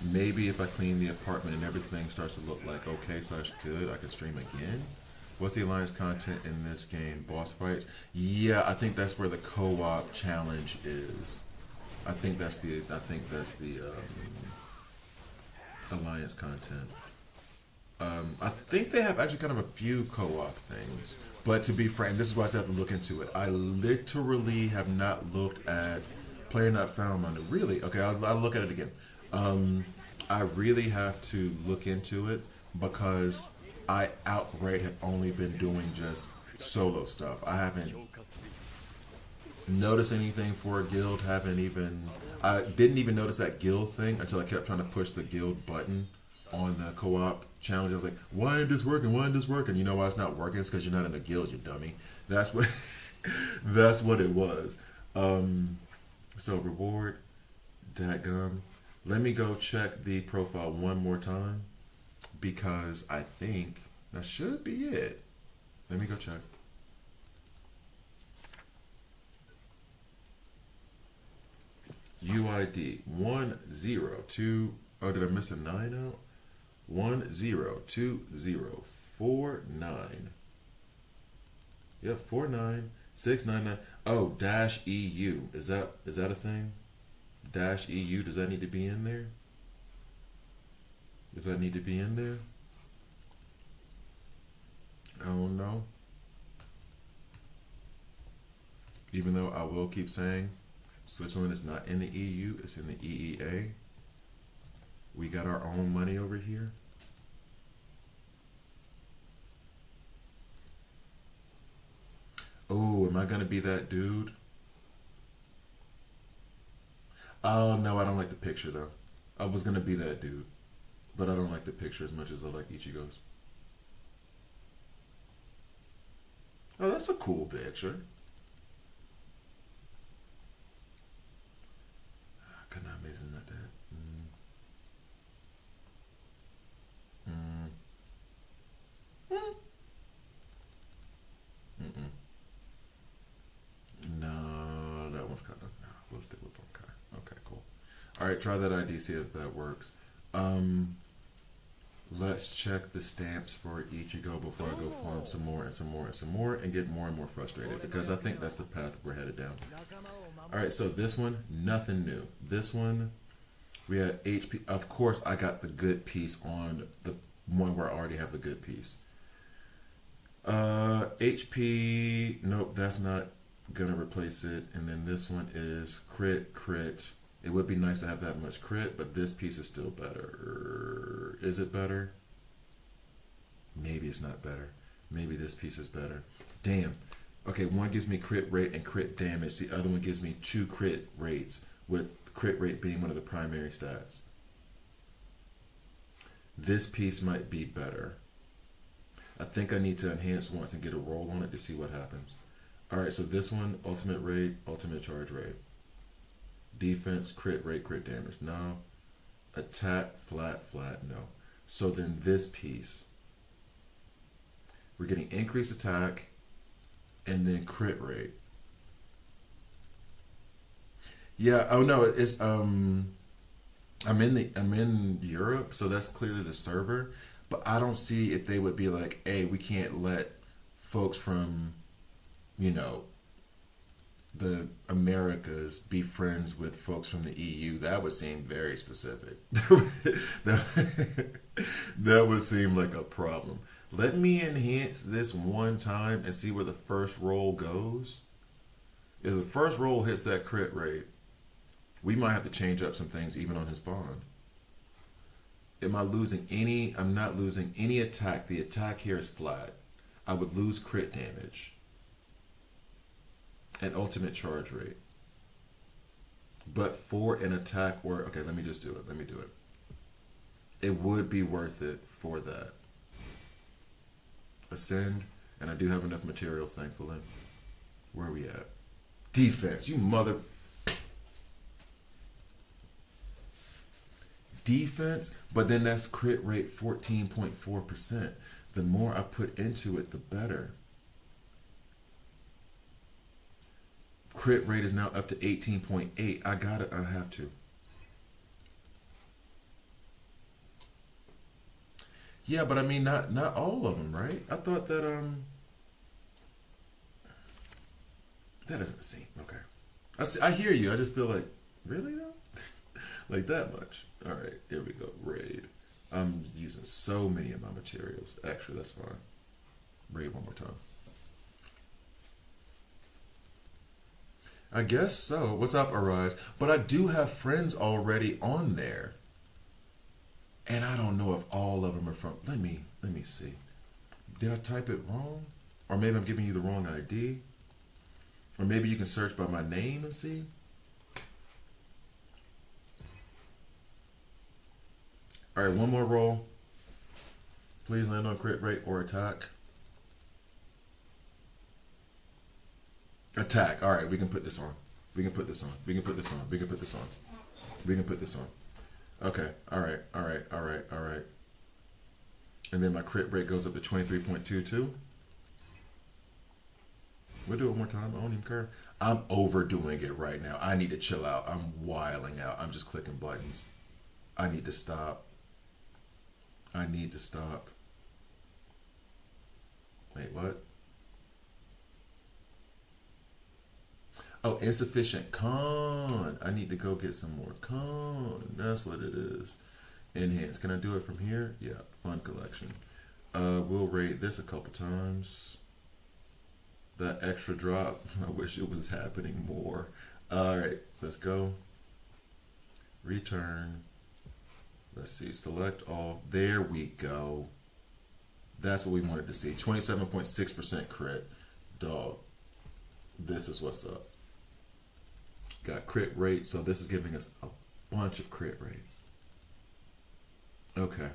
Maybe if I clean the apartment and everything starts to look like okay / good, I can stream again. What's the alliance content in this game? Boss fights? Yeah, I think that's where the co-op challenge is. I think that's the alliance content. I think they have actually kind of a few co-op things. But to be frank, this is why I said I have to look into it. I literally have not looked at Player Not Found on it. Really? Okay, I'll look at it again. I really have to look into it because I outright have only been doing just solo stuff. I haven't noticed anything for a guild. I didn't even notice that guild thing until I kept trying to push the guild button on the co-op challenge. I was like, why ain't this working? Why ain't this working? You know why it's not working? It's because you're not in a guild, you dummy. That's what that's what it was. So reward, dadgum. Let me go check the profile one more time because I think that should be it. Let me go check. UID 102. Oh, did I miss a 9 out? 102049. Yep, 49699. Oh, dash EU. Is that a thing? Dash EU. Does that need to be in there? Does that need to be in there? Oh no. Even though I will keep saying Switzerland is not in the EU, it's in the EEA. We got our own money over here. Oh, am I gonna be that dude? Oh no, I don't like the picture though. I was gonna be that dude, but I don't like the picture as much as I like Ichigo's. Oh, that's a cool picture. Isn't that that? No, that one's kind of. No, we'll stick with Bunkai. Okay, cool. All right, try that ID, see if that works. Let's check the stamps for Ichigo before I go farm some more and some more and some more and get more and more frustrated because I think that's the path we're headed down. All right, so this one, nothing new. This one, We had HP. Of course, I got the good piece on the one where I already have the good piece. HP. Nope, that's not gonna replace it. And then this one is crit, crit. It would be nice to have that much crit, but this piece is still better. Is it better? Maybe it's not better. Maybe this piece is better. Damn. Okay, one gives me crit rate and crit damage. The other one gives me 2 crit rates, with crit rate being one of the primary stats. This piece might be better. I think I need to enhance once and get a roll on it to see what happens. Alright, so this one, ultimate rate, ultimate charge rate. Defense, crit rate, crit damage. No. Attack, flat, flat, no. So then this piece, we're getting increased attack and then crit rate. Yeah, oh no, it's I'm in Europe, so that's clearly the server, but I don't see if they would be like, "Hey, we can't let folks from, you know, the Americas be friends with folks from the EU." That would seem very specific. That would seem like a problem. Let me enhance this one time and see where the first roll goes. If the first roll hits that crit rate, we might have to change up some things even on his bond. Am I losing any? I'm not losing any attack. The attack here is flat. I would lose crit damage and ultimate charge rate. But for an attack where, okay, let me just do it. Let me do it. It would be worth it for that. Ascend, and I do have enough materials, thankfully. Where are we at? Defense, you mother... Defense, but then that's crit rate 14.4%. The more I put into it, the better. Crit rate is now up to 18.8. I got it. I have to. Yeah, but I mean, not all of them, right? I thought that that doesn't seem okay. I hear you. I just feel like, really though, like that much. All right, here we go. Raid. I'm using so many of my materials. Actually, that's fine. Raid one more time. I guess so. What's up, Arise? But I do have friends already on there. And I don't know if all of them are from... Let me see. Did I type it wrong? Or maybe I'm giving you the wrong ID? Or maybe you can search by my name and see? Alright, one more roll. Please land on crit rate or attack. Attack. Alright, we can put this on. We can put this on. We can put this on. We can put this on. We can put this on. Okay. Alright. Alright. Alright. Alright. And then my crit rate goes up to 23.22. We'll do it one more time. I don't even care. I'm overdoing it right now. I need to chill out. I'm wiling out. I'm just clicking buttons. I need to stop. I need to stop. Wait, what? Oh, insufficient con. I need to go get some more con. That's what it is. Enhance. Can I do it from here? Yeah, fun collection. We'll rate this a couple times. That extra drop, I wish it was happening more. All right, let's go. Return. Let's see, select all. There we go. That's what we wanted to see. 27.6% crit. Dog. This is what's up. Got crit rate, so this is giving us a bunch of crit rates. Okay.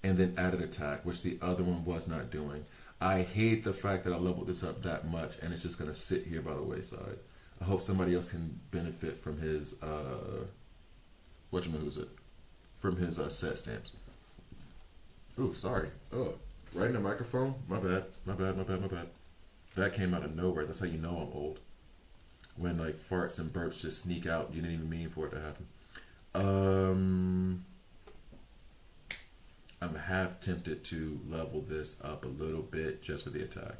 And then added attack, which the other one was not doing. I hate the fact that I leveled this up that much and it's just going to sit here by the wayside. I hope somebody else can benefit from his, whatchamahoo's from his set stamps. Ooh, sorry. Oh, right in the microphone? My bad. My bad, my bad, my bad. That came out of nowhere. That's how you know I'm old. When like farts and burps just sneak out. You didn't even mean for it to happen. I'm half tempted to level this up a little bit just for the attack.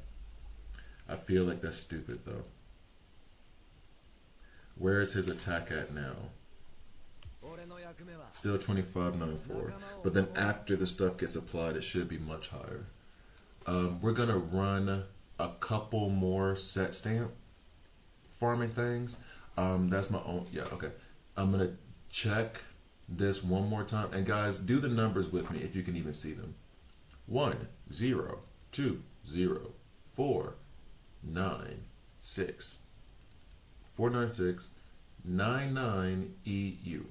I feel like that's stupid though. Where is his attack at now? Still 25.94. But then after the stuff gets applied, it should be much higher. We're going to run a couple more set stamp farming things. That's my own. Yeah, okay. I'm going to check this one more time. And guys, do the numbers with me if you can even see them. 1, 0, 2, 0, 4, 9, 6. 496 99 EU.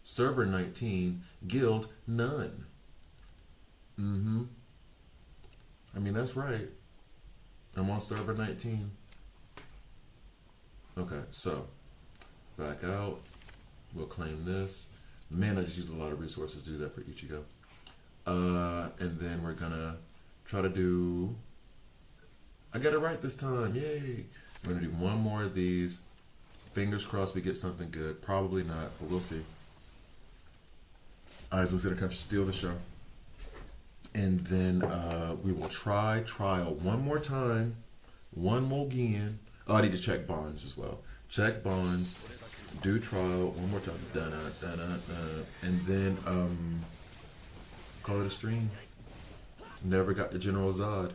Server 19, guild none. I mean, that's right. I'm on server 19. Okay, so back out. We'll claim this. Man, I just used a lot of resources to do that for Ichigo. And then we're gonna try to do. I got it right this time. Yay! I'm gonna do one more of these. Fingers crossed we get something good. Probably not, but we'll see. Aizen's gonna come steal the show. And then we will try trial one more time. One more again. Oh, I need to check bonds as well. Check bonds. Do trial one more time. And then call it a stream. Never got the General Zod.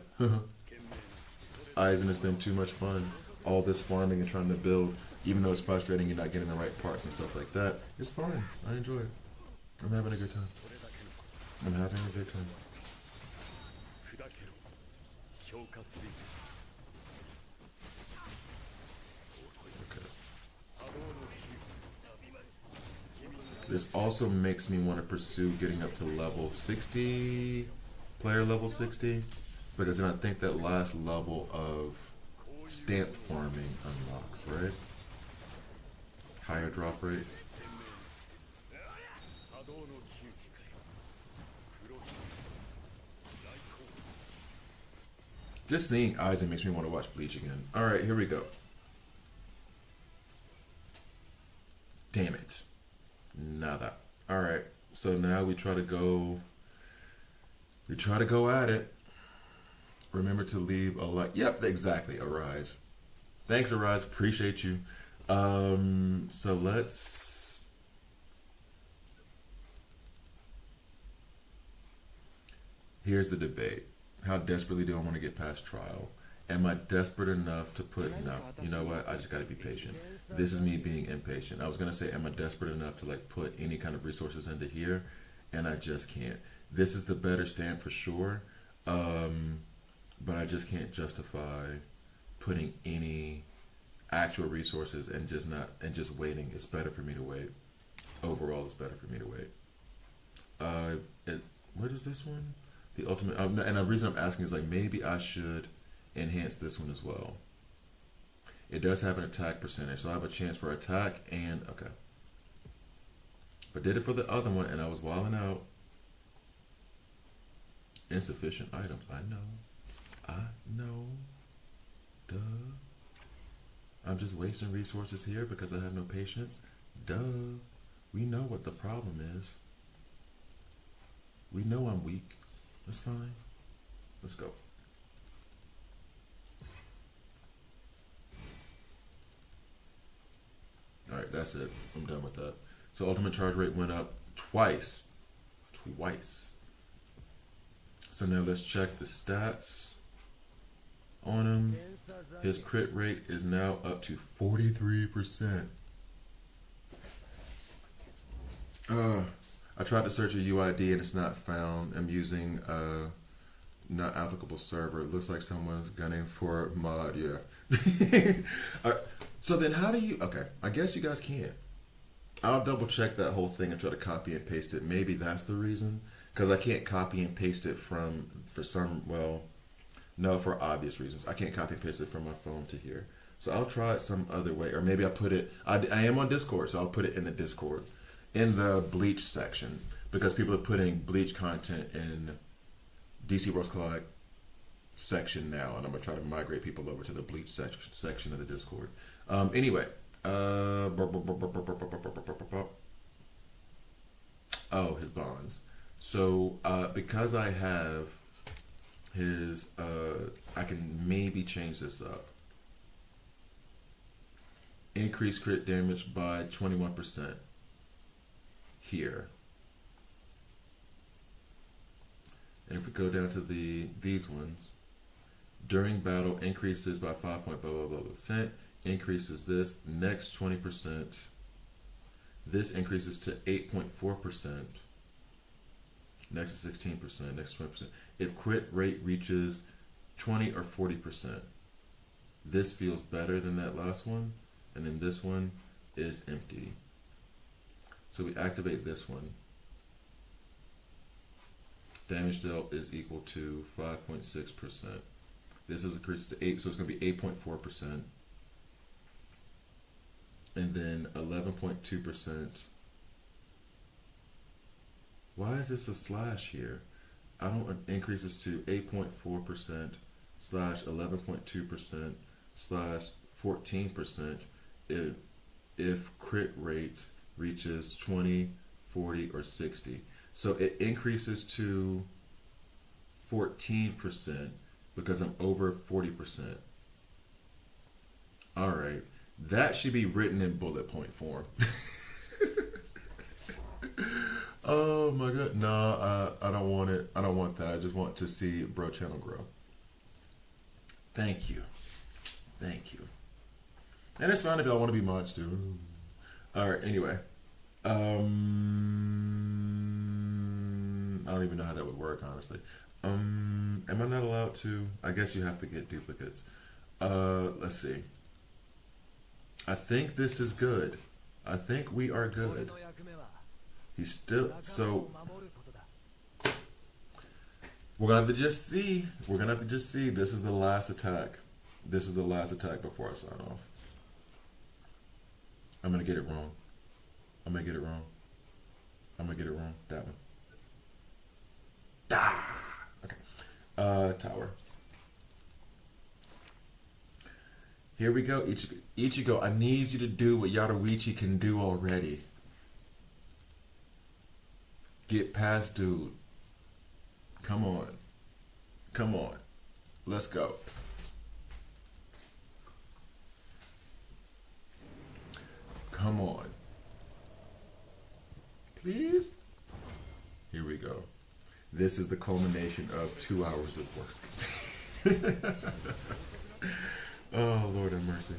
Aizen has been too much fun. All this farming and trying to build, even though it's frustrating you're not getting the right parts and stuff like that. It's fun. I enjoy it. I'm having a good time. I'm having a good time. Okay. This also makes me want to pursue getting up to level 60, player level 60, because then I think that last level of stamp farming unlocks, right? Higher drop rates. Just seeing Aizen makes me want to watch Bleach again. Alright, here we go. Damn it. Nada. Alright, so now we try to go at it. Remember to leave a like. Yep, exactly. Arise. Thanks, Arise. Appreciate you. So let's. Here's the debate. How desperately do I want to get past trial? Am I desperate enough to put, no, you know what? I just got to be patient. This is me being impatient. I was going to say, am I desperate enough to like put any kind of resources into here? And I just can't. This is the better stand for sure. But I just can't justify putting any actual resources and just waiting. It's better for me to wait. Overall, it's better for me to wait. What is this one? The ultimate, and the reason I'm asking is like maybe I should enhance this one as well. It does have an attack percentage, so I have a chance for attack and okay. But did it for the other one, and I was wilding out. Insufficient items. I know. Duh. I'm just wasting resources here because I have no patience. Duh. We know what the problem is. We know I'm weak. That's fine. Let's go. Alright, that's it. I'm done with that. So ultimate charge rate went up twice. So now let's check the stats on him. His crit rate is now up to 43%. I tried to search a UID and it's not found. I'm using not applicable server. It looks like someone's gunning for mod, yeah. So then how do you, okay, I guess you guys can't. I'll double check that whole thing and try to copy and paste it. Maybe that's the reason. Because I can't copy and paste it for obvious reasons. I can't copy and paste it from my phone to here. So I'll try it some other way. Or maybe I'll put it, I am on Discord, so I'll put it in the Discord. In the Bleach section. Because people are putting Bleach content in DC Worlds Collide section now. And I'm going to try to migrate people over to the Bleach section of the Discord. Anyway. Oh, his bonds. So, because I have his, I can maybe change this up. Increase crit damage by 21%. here. And if we go down to these ones, during battle increases by 5 point blah blah blah percent, increases this next 20%. This increases to 8.4%. Next is 16%, next 20%. If crit rate reaches 20 or 40%, this feels better than that last one, and then this one is empty. So we activate this one. Damage dealt is equal to 5.6%. This is increased to 8, so it's going to be 8.4%. And then 11.2%. Why is this a slash here? I don't increases to 8.4% slash 11.2% slash 14% if crit rate reaches 20, 40, or 60. So it increases to 14% because I'm over 40%. All right, that should be written in bullet point form. Oh my god, no, I don't want it. I don't want that. I just want to see Bro Channel grow. Thank you. Thank you. And it's fine if y'all want to be mods too. All right, anyway. I don't even know how that would work, honestly. Am I not allowed to? I guess you have to get duplicates. Let's see. I think this is good. I think we are good. He's still, so we're gonna have to just see. We're gonna have to just see. This is the last attack. This is the last attack before I sign off. I'm gonna get it wrong. I'm gonna get it wrong. I'm gonna get it wrong. That one. Ah! Okay. Tower. Here we go. Ichigo, I need you to do what Yaruichi can do already. Get past dude. Come on. Come on. Let's go. Come on. Please? Here we go. This is the culmination of 2 hours of work. Oh, Lord have mercy.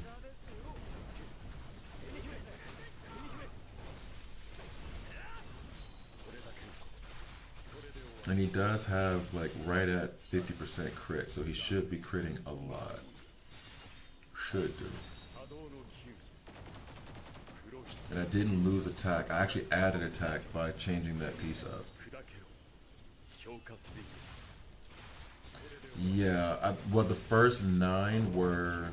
And he does have like right at 50% crit, so he should be critting a lot. Should do. And I didn't lose attack. I actually added attack by changing that piece up. Yeah, well, the first 9 were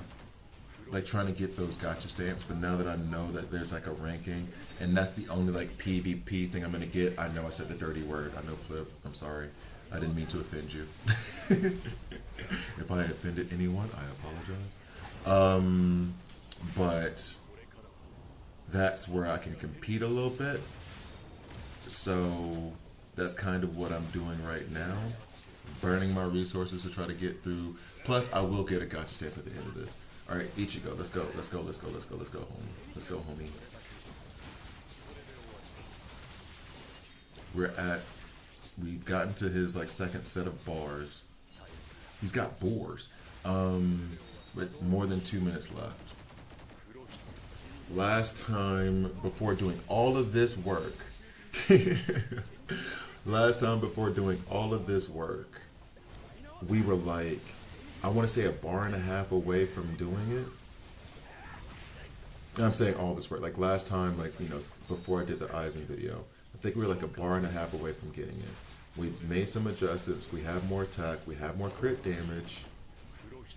like trying to get those gotcha stamps, but now that I know that there's like a ranking, and that's the only like PvP thing I'm gonna get, I know I said the dirty word. I know, Flip. I'm sorry. I didn't mean to offend you. If I offended anyone, I apologize. But that's where I can compete a little bit. So that's kind of what I'm doing right now. Burning my resources to try to get through. Plus, I will get a gotcha stamp at the end of this. All right, Ichigo, let's go, let's go, let's go, let's go, let's go, homie. Let's go, homie. We've gotten to his like second set of bars. He's got boars, but more than 2 minutes left. Last time before doing all of this work, we were like, I want to say a bar and a half away from doing it. And I'm saying all this work. Like last time, like, you know, before I did the Aizen video, I think we were like a bar and a half away from getting it. We've made some adjustments. We have more attack. We have more crit damage.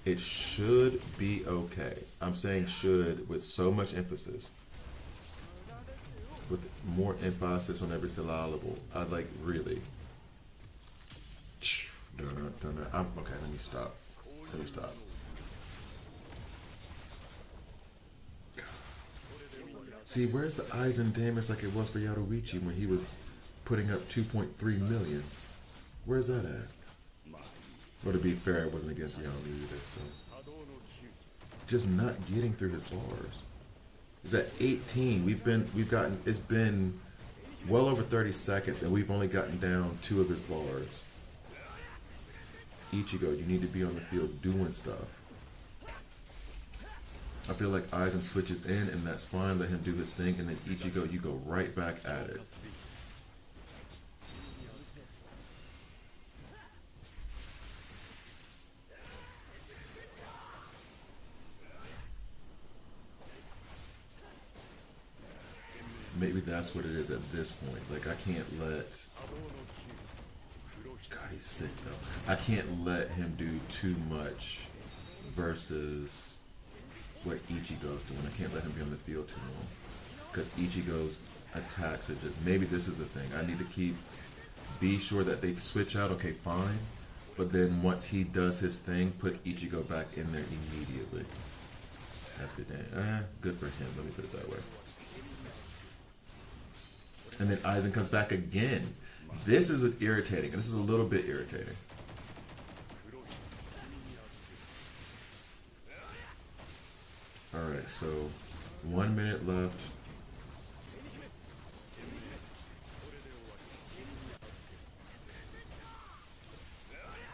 It should be okay. I'm saying should with so much emphasis. With more emphasis on every syllable. I'd like really. Okay, let me stop. Let me stop. See, where's the Aizen damage like it was for Yaruichi when he was putting up 2.3 million? Where's that at? Well, to be fair, it wasn't against Yaru either, so. Just not getting through his bars. It's at 18. It's been well over 30 seconds, and we've only gotten down 2 of his bars. Ichigo, you need to be on the field doing stuff. I feel like Aizen switches in, and that's fine. Let him do his thing, and then Ichigo, you go right back at it. Maybe that's what it is at this point. Like, I can't let... God, he's sick, though. I can't let him do too much versus what Ichigo's doing. I can't let him be on the field too long. Because Ichigo's attacks are just... Maybe this is the thing. I need to be sure that they switch out. Okay, fine. But then once he does his thing, put Ichigo back in there immediately. That's good. Good for him. Let me put it that way. And then Aizen comes back again. This is irritating. This is a little bit irritating. Alright, so 1 minute left.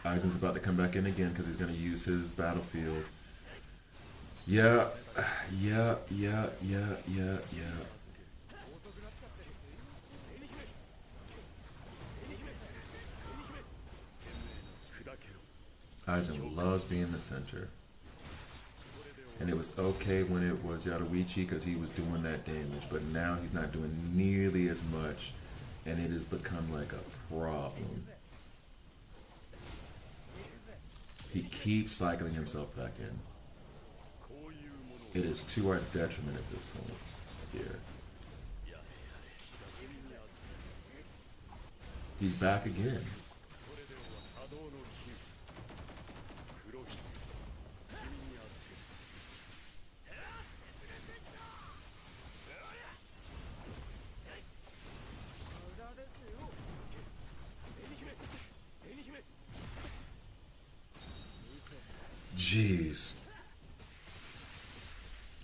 Aizen's about to come back in again because he's going to use his battlefield. Yeah. Aizen loves being the center. And it was okay when it was Yadoichi because he was doing that damage, but now he's not doing nearly as much, and it has become like a problem. He keeps cycling himself back in. It is to our detriment at this point here. He's back again. Jeez.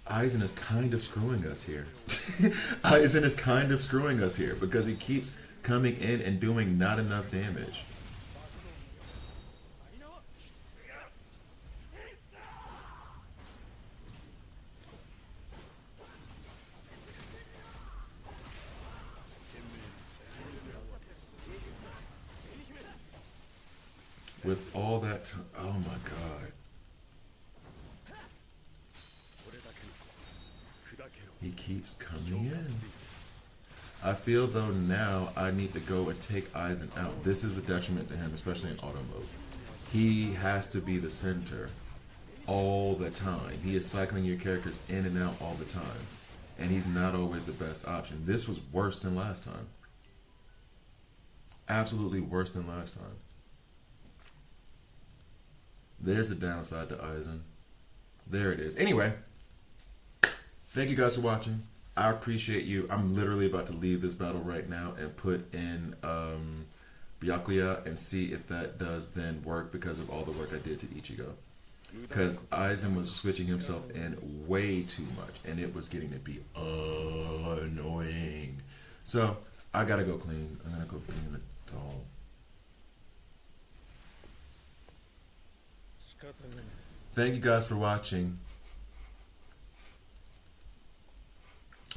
Aizen is kind of screwing us here. Aizen is kind of screwing us here because he keeps coming in and doing not enough damage. With all that oh my god. He keeps coming in. I feel though now I need to go and take Aizen out. This is a detriment to him, especially in auto mode. He has to be the center all the time. He is cycling your characters in and out all the time. And he's not always the best option. This was worse than last time. Absolutely worse than last time. There's the downside to Aizen. There it is. Anyway, thank you guys for watching. I appreciate you. I'm literally about to leave this battle right now and put in Byakuya and see if that does then work because of all the work I did to Ichigo. Because Aizen was switching himself in way too much and it was getting to be annoying. So I gotta go clean. I'm gonna go clean the doll. Thank you guys for watching.